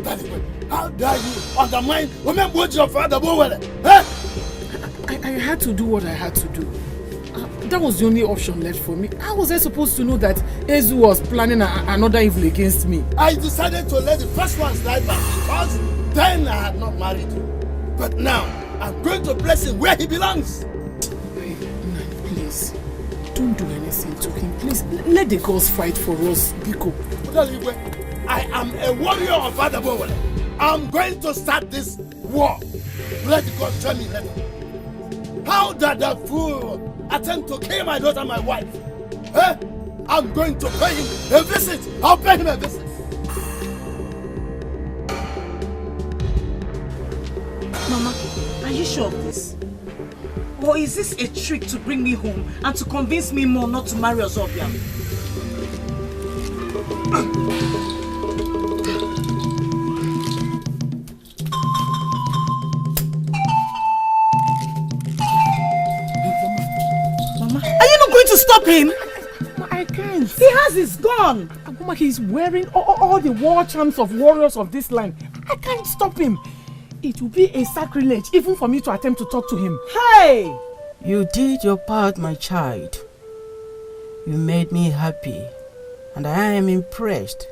Daddy, how dare you undermine women what your father Bowele? Eh? I had to do what I had to do. That was the only option left for me. How was I supposed to know that Ezu was planning another evil against me? I decided to let the first one slide back because then I had not married you. But now, I'm going to place him where he belongs. Hey, please, don't do anything to him. Please, let the gods fight for us, Biko. I am a warrior of Father Bowele. I'm going to start this war. Let the gods join me later. How did that fool attempt to kill my daughter, my wife? Eh? I'm going to pay him a visit. I'll pay him a visit. Mama, are you sure of this? Or is this a trick to bring me home and to convince me more not to marry Ozobia? Are you not going to stop him? I can't. He has his gun. Aguma, he's wearing all the war charms of warriors of this land. I can't stop him. It will be a sacrilege even for me to attempt to talk to him. Hey! You did your part, my child. You made me happy, and I am impressed.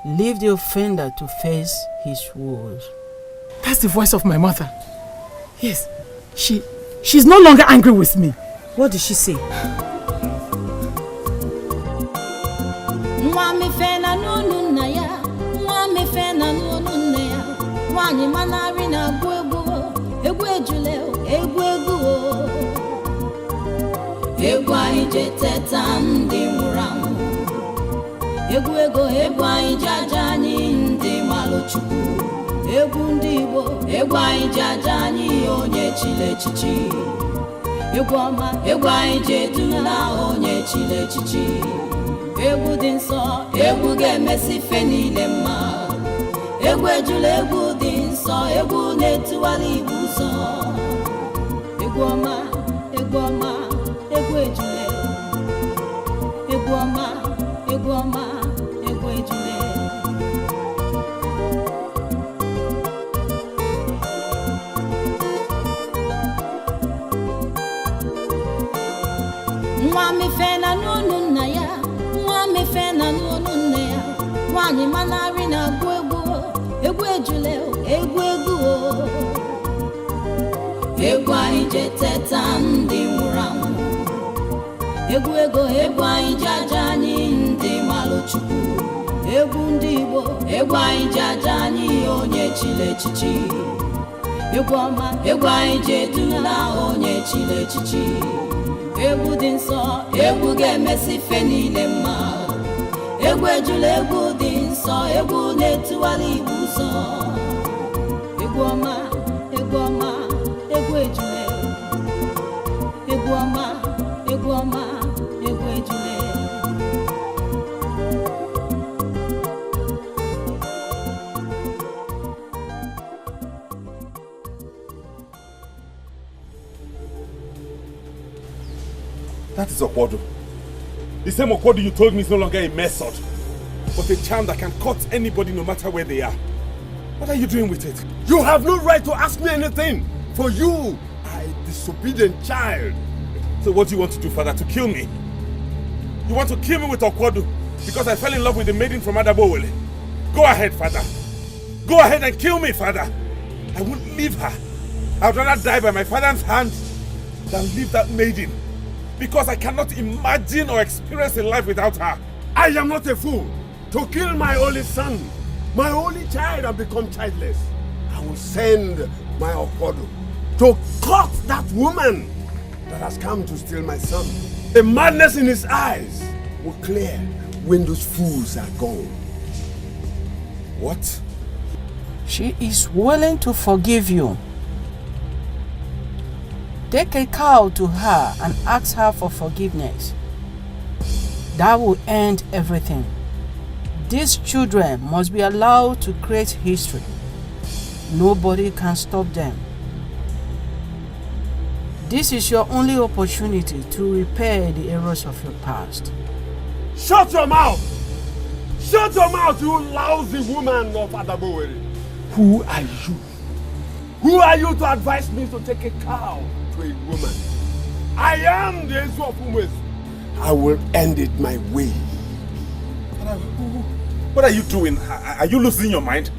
Leave the offender to face his woes. That's the voice of my mother. Yes, she's no longer angry with me. What did she say? Wani manari na egwu ejule egwu egwu anyị je teta ndị nwụrụ anwụ egwu ego egwu anyị je aja anyị ndị malụ Chukwu egwu ndị Igbo egwu anyị je aja anyị onye chile echichi egwu ọma egwu anyị je dula onye chile echichi egwu dị nsọ egwu ga-emesi ife niile mma egwu ejula egwu dị nsọ egwu na-etuwala Igbo ụzọ egwu ọma egwu ọma egwu ejule egwu ọma egwu ọma egwu ejule nwa mefe na n'onu nna ya nwa mefe na n'onu nne ya nwanyị manarị na-agụ egwu ejule egwu egwu anyị je teta ndị nwụrụ anwụ egwu ego egwu anyị je aja anyị ndị malụ Chukwu egwu ndị Igbo egwu anyị je aja anyị onye chile echichi egwu ọma egwu anyị je dula onye chile echichi egwu dị nsọ egwu ga-emesi ife niile mma egwu ejula egwu dị nsọ egwu na-etuwala Igbo ụzọ egwu ọma egwu ọma egwu ejule egwu ọma egwu ọma egwu ejule That is Okwodo. The same Okwodo you told me is no longer a method, but a charm that can cut anybody no matter where they are. What are you doing with it? You have no right to ask me anything. For you, I a disobedient child. So what do you want to do, Father? To kill me? You want to kill me with Okwodo because I fell in love with the maiden from Adabowele? Go ahead, Father. Go ahead and kill me, Father. I won't leave her. I'd rather die by my father's hand than leave that maiden. Because I cannot imagine or experience a life without her. I am not a fool to kill my only son, my only child, and become childless. I will send my Opodo to cut that woman that has come to steal my son. The madness in his eyes will clear when those fools are gone. What? She is willing to forgive you. Take a cow to her and ask her for forgiveness. That will end everything. These children must be allowed to create history. Nobody can stop them. This is your only opportunity to repair the errors of your past. Shut your mouth! Shut your mouth, you lousy woman of Adaboweri! Who are you? Who are you to advise me to take a cow to a woman? I am the Ezu of Umezu. I will end it my way. What are you doing? Are you losing your mind?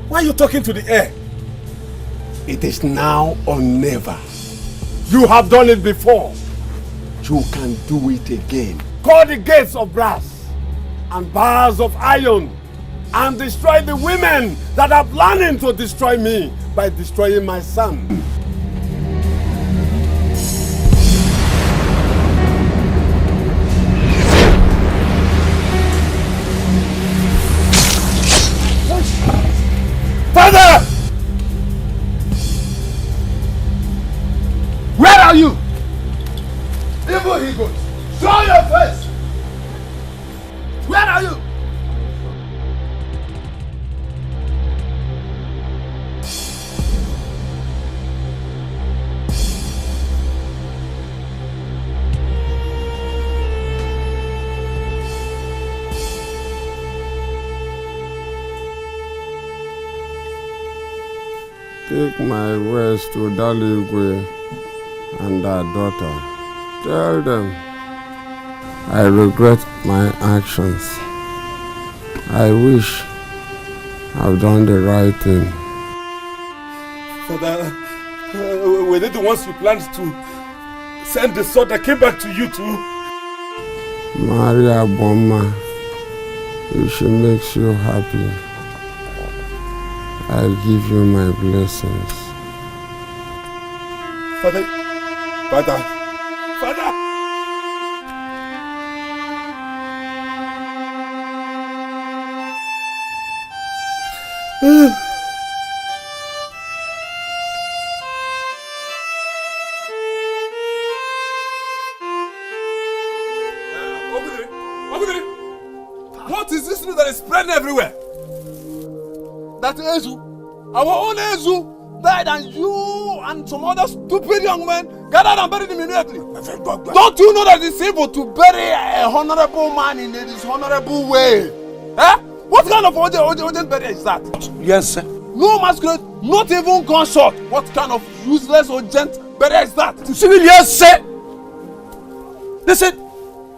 Why are you talking to the air? It is now or never. You have done it before. You can do it again. Call the gates of brass and bars of iron and destroy the women that are planning to destroy me by destroying my son. Father! Where are you? Evil he goes. Show your face! Where are you? Take my words to Daligwe and her daughter. Tell them I regret my actions. I wish I've done the right thing. Father, were they the ones you planned to send the sword that came back to you too? Maria Boma, if she makes you happy, I'll give you my blessings. Father, Father, Father! What is this news that is spreading everywhere? That Ezu, our own Ezu, died and you and some other stupid young men gathered and buried him immediately. Don't you know that it's evil to bury a honorable man in a dishonorable way? Eh? What kind of urgent burial is that? Yes, sir. No masquerade, not even gunshot. What kind of useless urgent burial is that? Yes, sir. Listen,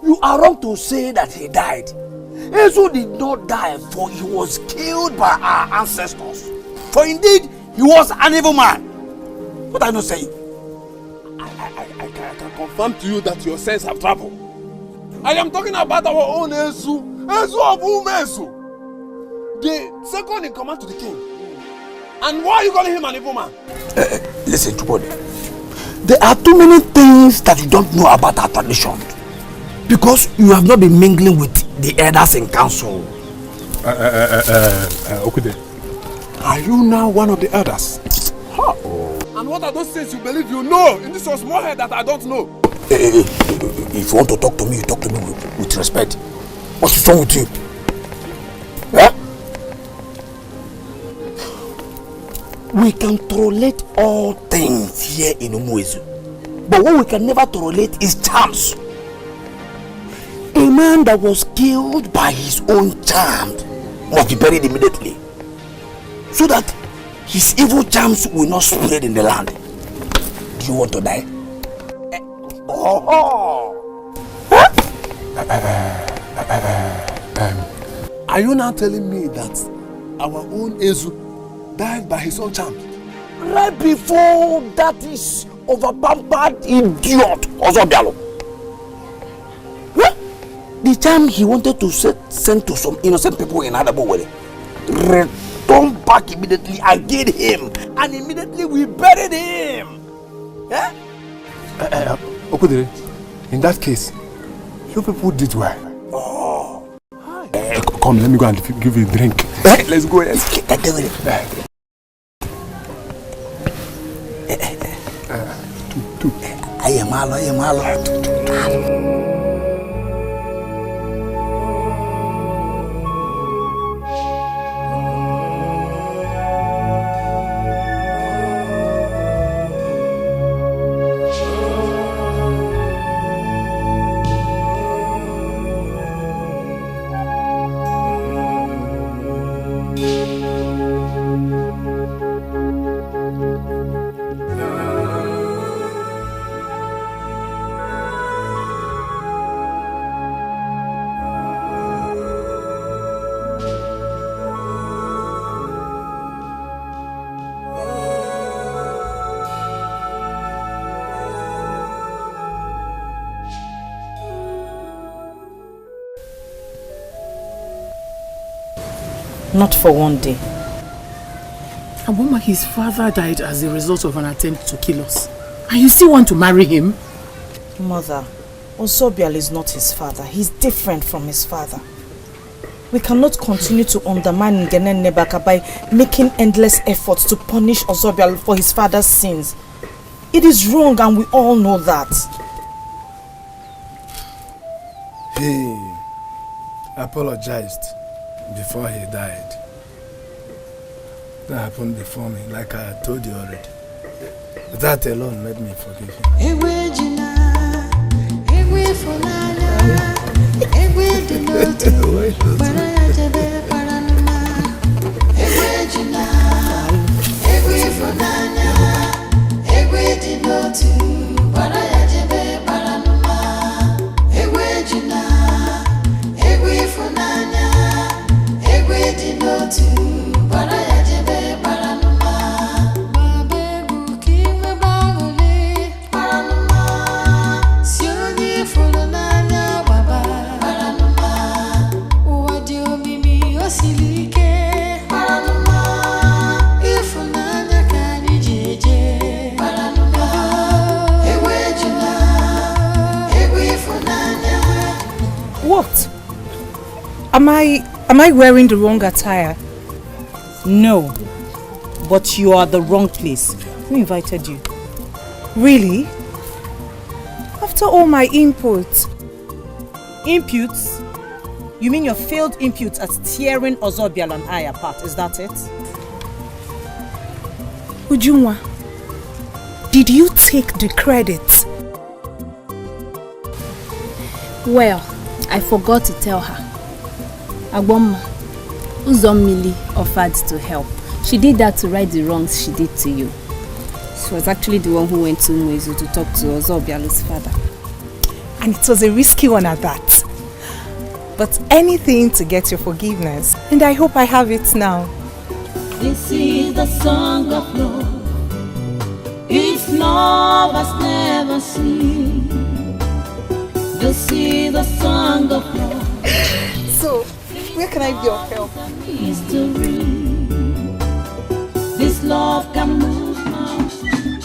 you are wrong to say that he died. Ezu did not die, for he was killed by our ancestors. For indeed, he was an evil man. What are you saying? I can confirm to you that your sense have traveled. I am talking about our own Ezu. Ezu of Umezu. The second in command to the king. And why are you calling him an evil man? Listen, Chubode. There are too many things that you don't know about our tradition. Because you have not been mingling with the elders in council. Okude, are you now one of the elders? Huh. And what are those things you believe you know in this your small head that I don't know? If you want to talk to me, you talk to me with respect. What's wrong with you? Eh? We can tolerate all things here in Umuezu. But what we can never tolerate is charms. A man that was killed by his own charm must be buried immediately, so that his evil charms will not spread in the land. Do you want to die? Are you now telling me that our own Ezu died by his own charm? right before that is overpampered idiot Ozobialo. The time he wanted to send to some innocent people in Adabowele, returned back immediately and did him, and immediately we buried him. Yeah? Okudere, in that case, you people did well. Oh. Come, let me go and give you a drink. Let's go. Yes. I am malo. Not for one day. Aboma, his father died as a result of an attempt to kill us. And you still want to marry him? Mother, Ozobial is not his father. He's different from his father. We cannot continue to undermine Ngene Nebaka by making endless efforts to punish Ozobial for his father's sins. It is wrong and we all know that. He apologized before he died. That happened before me, like I told you already. That alone made me forgive him. What? Am I wearing the wrong attire? No. But you are the wrong place. Who invited you? Really? After all my inputs? Inputs? You mean your failed inputs at tearing Ozobial and I apart, is that it? Ujunwa, did you take the credit? Well, I forgot to tell her. Agboma, Uzommili offered to help. She did that to right the wrongs she did to you. She was actually the one who went to Mwezu to talk to Ozobialo's father. And it was a risky one at that. But anything to get your forgiveness. And I hope I have it now. This is the song of love. It's love has never seen. This is the song of love. So, where can I be of help? History. This love can move mountains.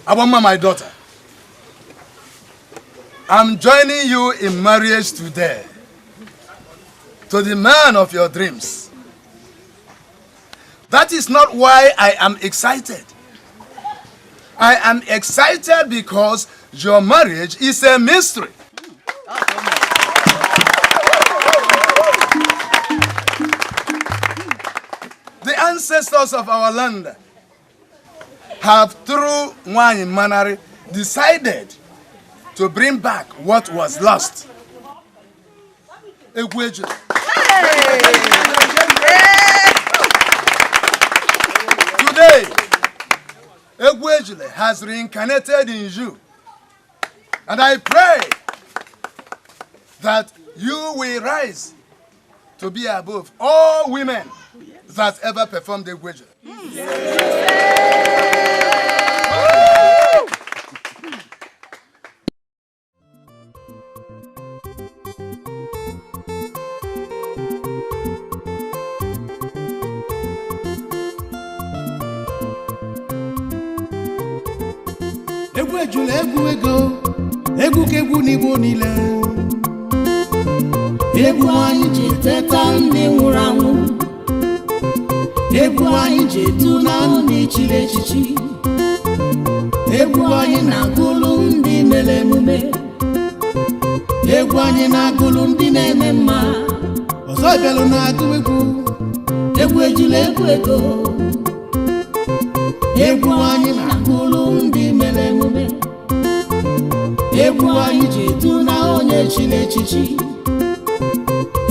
Aboma, my daughter, I'm joining you in marriage today to the man of your dreams. That is not why I am excited. I am excited because your marriage is a mystery. The ancestors of our land have, through Nwanyi Manari, decided to bring back what was lost. Today, Egwejule has reincarnated in you. And I pray that you will rise to be above all women that ever performed Egwejule. Egwejule egwu ego, egwu kegwu n'Igbo niile. Egwu anyị ji teta ndị nwụrụ anwụ. Egwu anyị ji etu n'anụ n'ichiri echichi. Egwu anyị na-agụlụ ndị mere emume. Egwu anyị na-agụlụ ndị na-eme mma. Ọzọ bịalụ na-agụ egwu. Egwejule egwu ego. Egwu anyị na-agụlụ ndị mere emume. Egwu anyị ji etu na onye chiri echichi.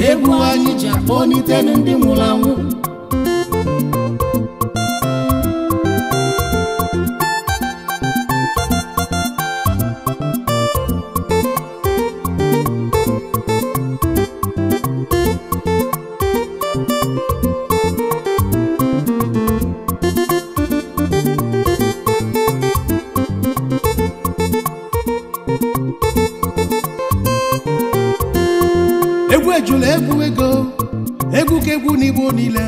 Egwu anyị ji akpọlite ndị nwụrụ anwụ. Egwejule egwu ego, egwu kegwu n'Igbo niile.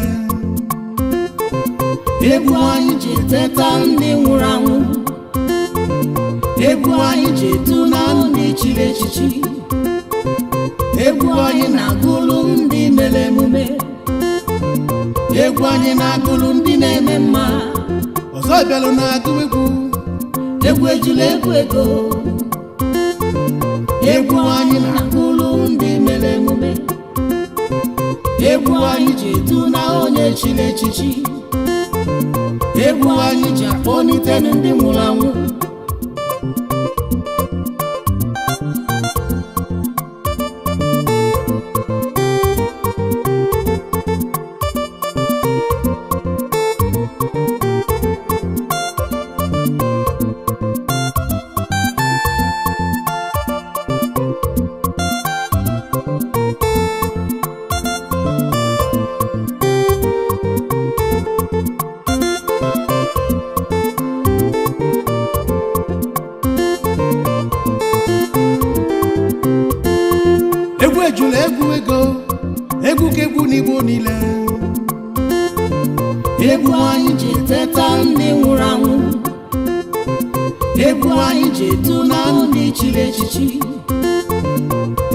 Egwu anyị ji teta ndị nwụrụ anwụ. Egwu anyị ji etu n'anụ n'ichiri echichi. Egwu anyị na-agụlụ ndị mere emume. Egwu anyị na-agụlụ ndị na-eme mma. Ọzọ bịalụ na-agụ egwu. Egwejule egwu ego. Egwu anyị na-agụlụ ndị mere emume. Egwu anyị ji etu na onye chiri echichi. Egwu anyị ji akpọlite ndị nwụrụ anwụ. Egwejule egwu ego, egwu kegwu n'Igbo niile. Egwu anyị ji teta ndị nwụrụ anwụ. Egwu anyị ji etu n'anụ n'ichiri echichi.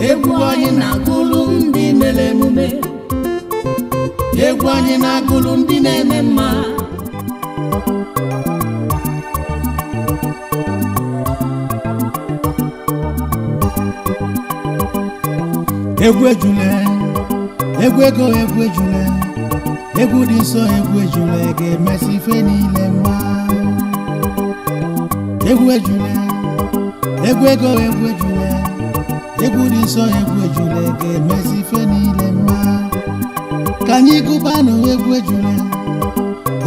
Egwu anyị na-agụlụ ndị mere emume. Egwu anyị na-agụlụ ndị na-eme mma. Egwejule, egwu ego egwejule. Egwu dị nsọ egwejule ga-emesi ife niile mma. Egwejule, egwu ego egwejule. Egwu dị nsọ egwejule ga-emesi ife niile mma. Ka anyị gụbanụ egwejule.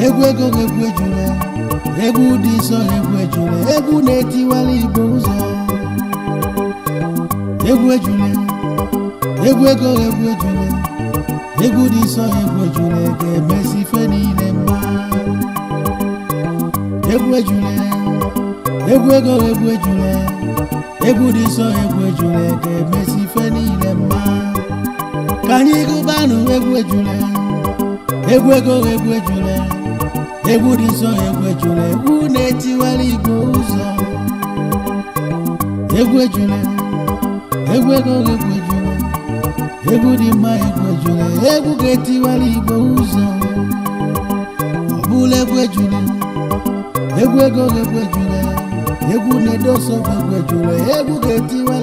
Egwu ego egwejule. Egwu dị nsọ egwejule. Egwu na-etiwala Igbo ụzọ. egwu ejule egwu ego egwu ejule egwu dị nsọ egwu ejule ga-emesi ife niile mma egwu ejule egwu ego egwu ejule egwu dị nsọ egwu ejule ga-emesi ife niile mma ka anyị gụbanụ egwu ejule egwu ego egwu ejule egwu dị nsọ egwu ejule egwu na-etiwara Igbo ụzọ egwu ejule egwu ego egwu ejule egwu dị mma egwu ejule egwu ga-etiwara Igbo ụzọ ọ bụla egwu ejule egwu ego egwu ejule egwu na-edosa egwu ejule egwu ga-etiwara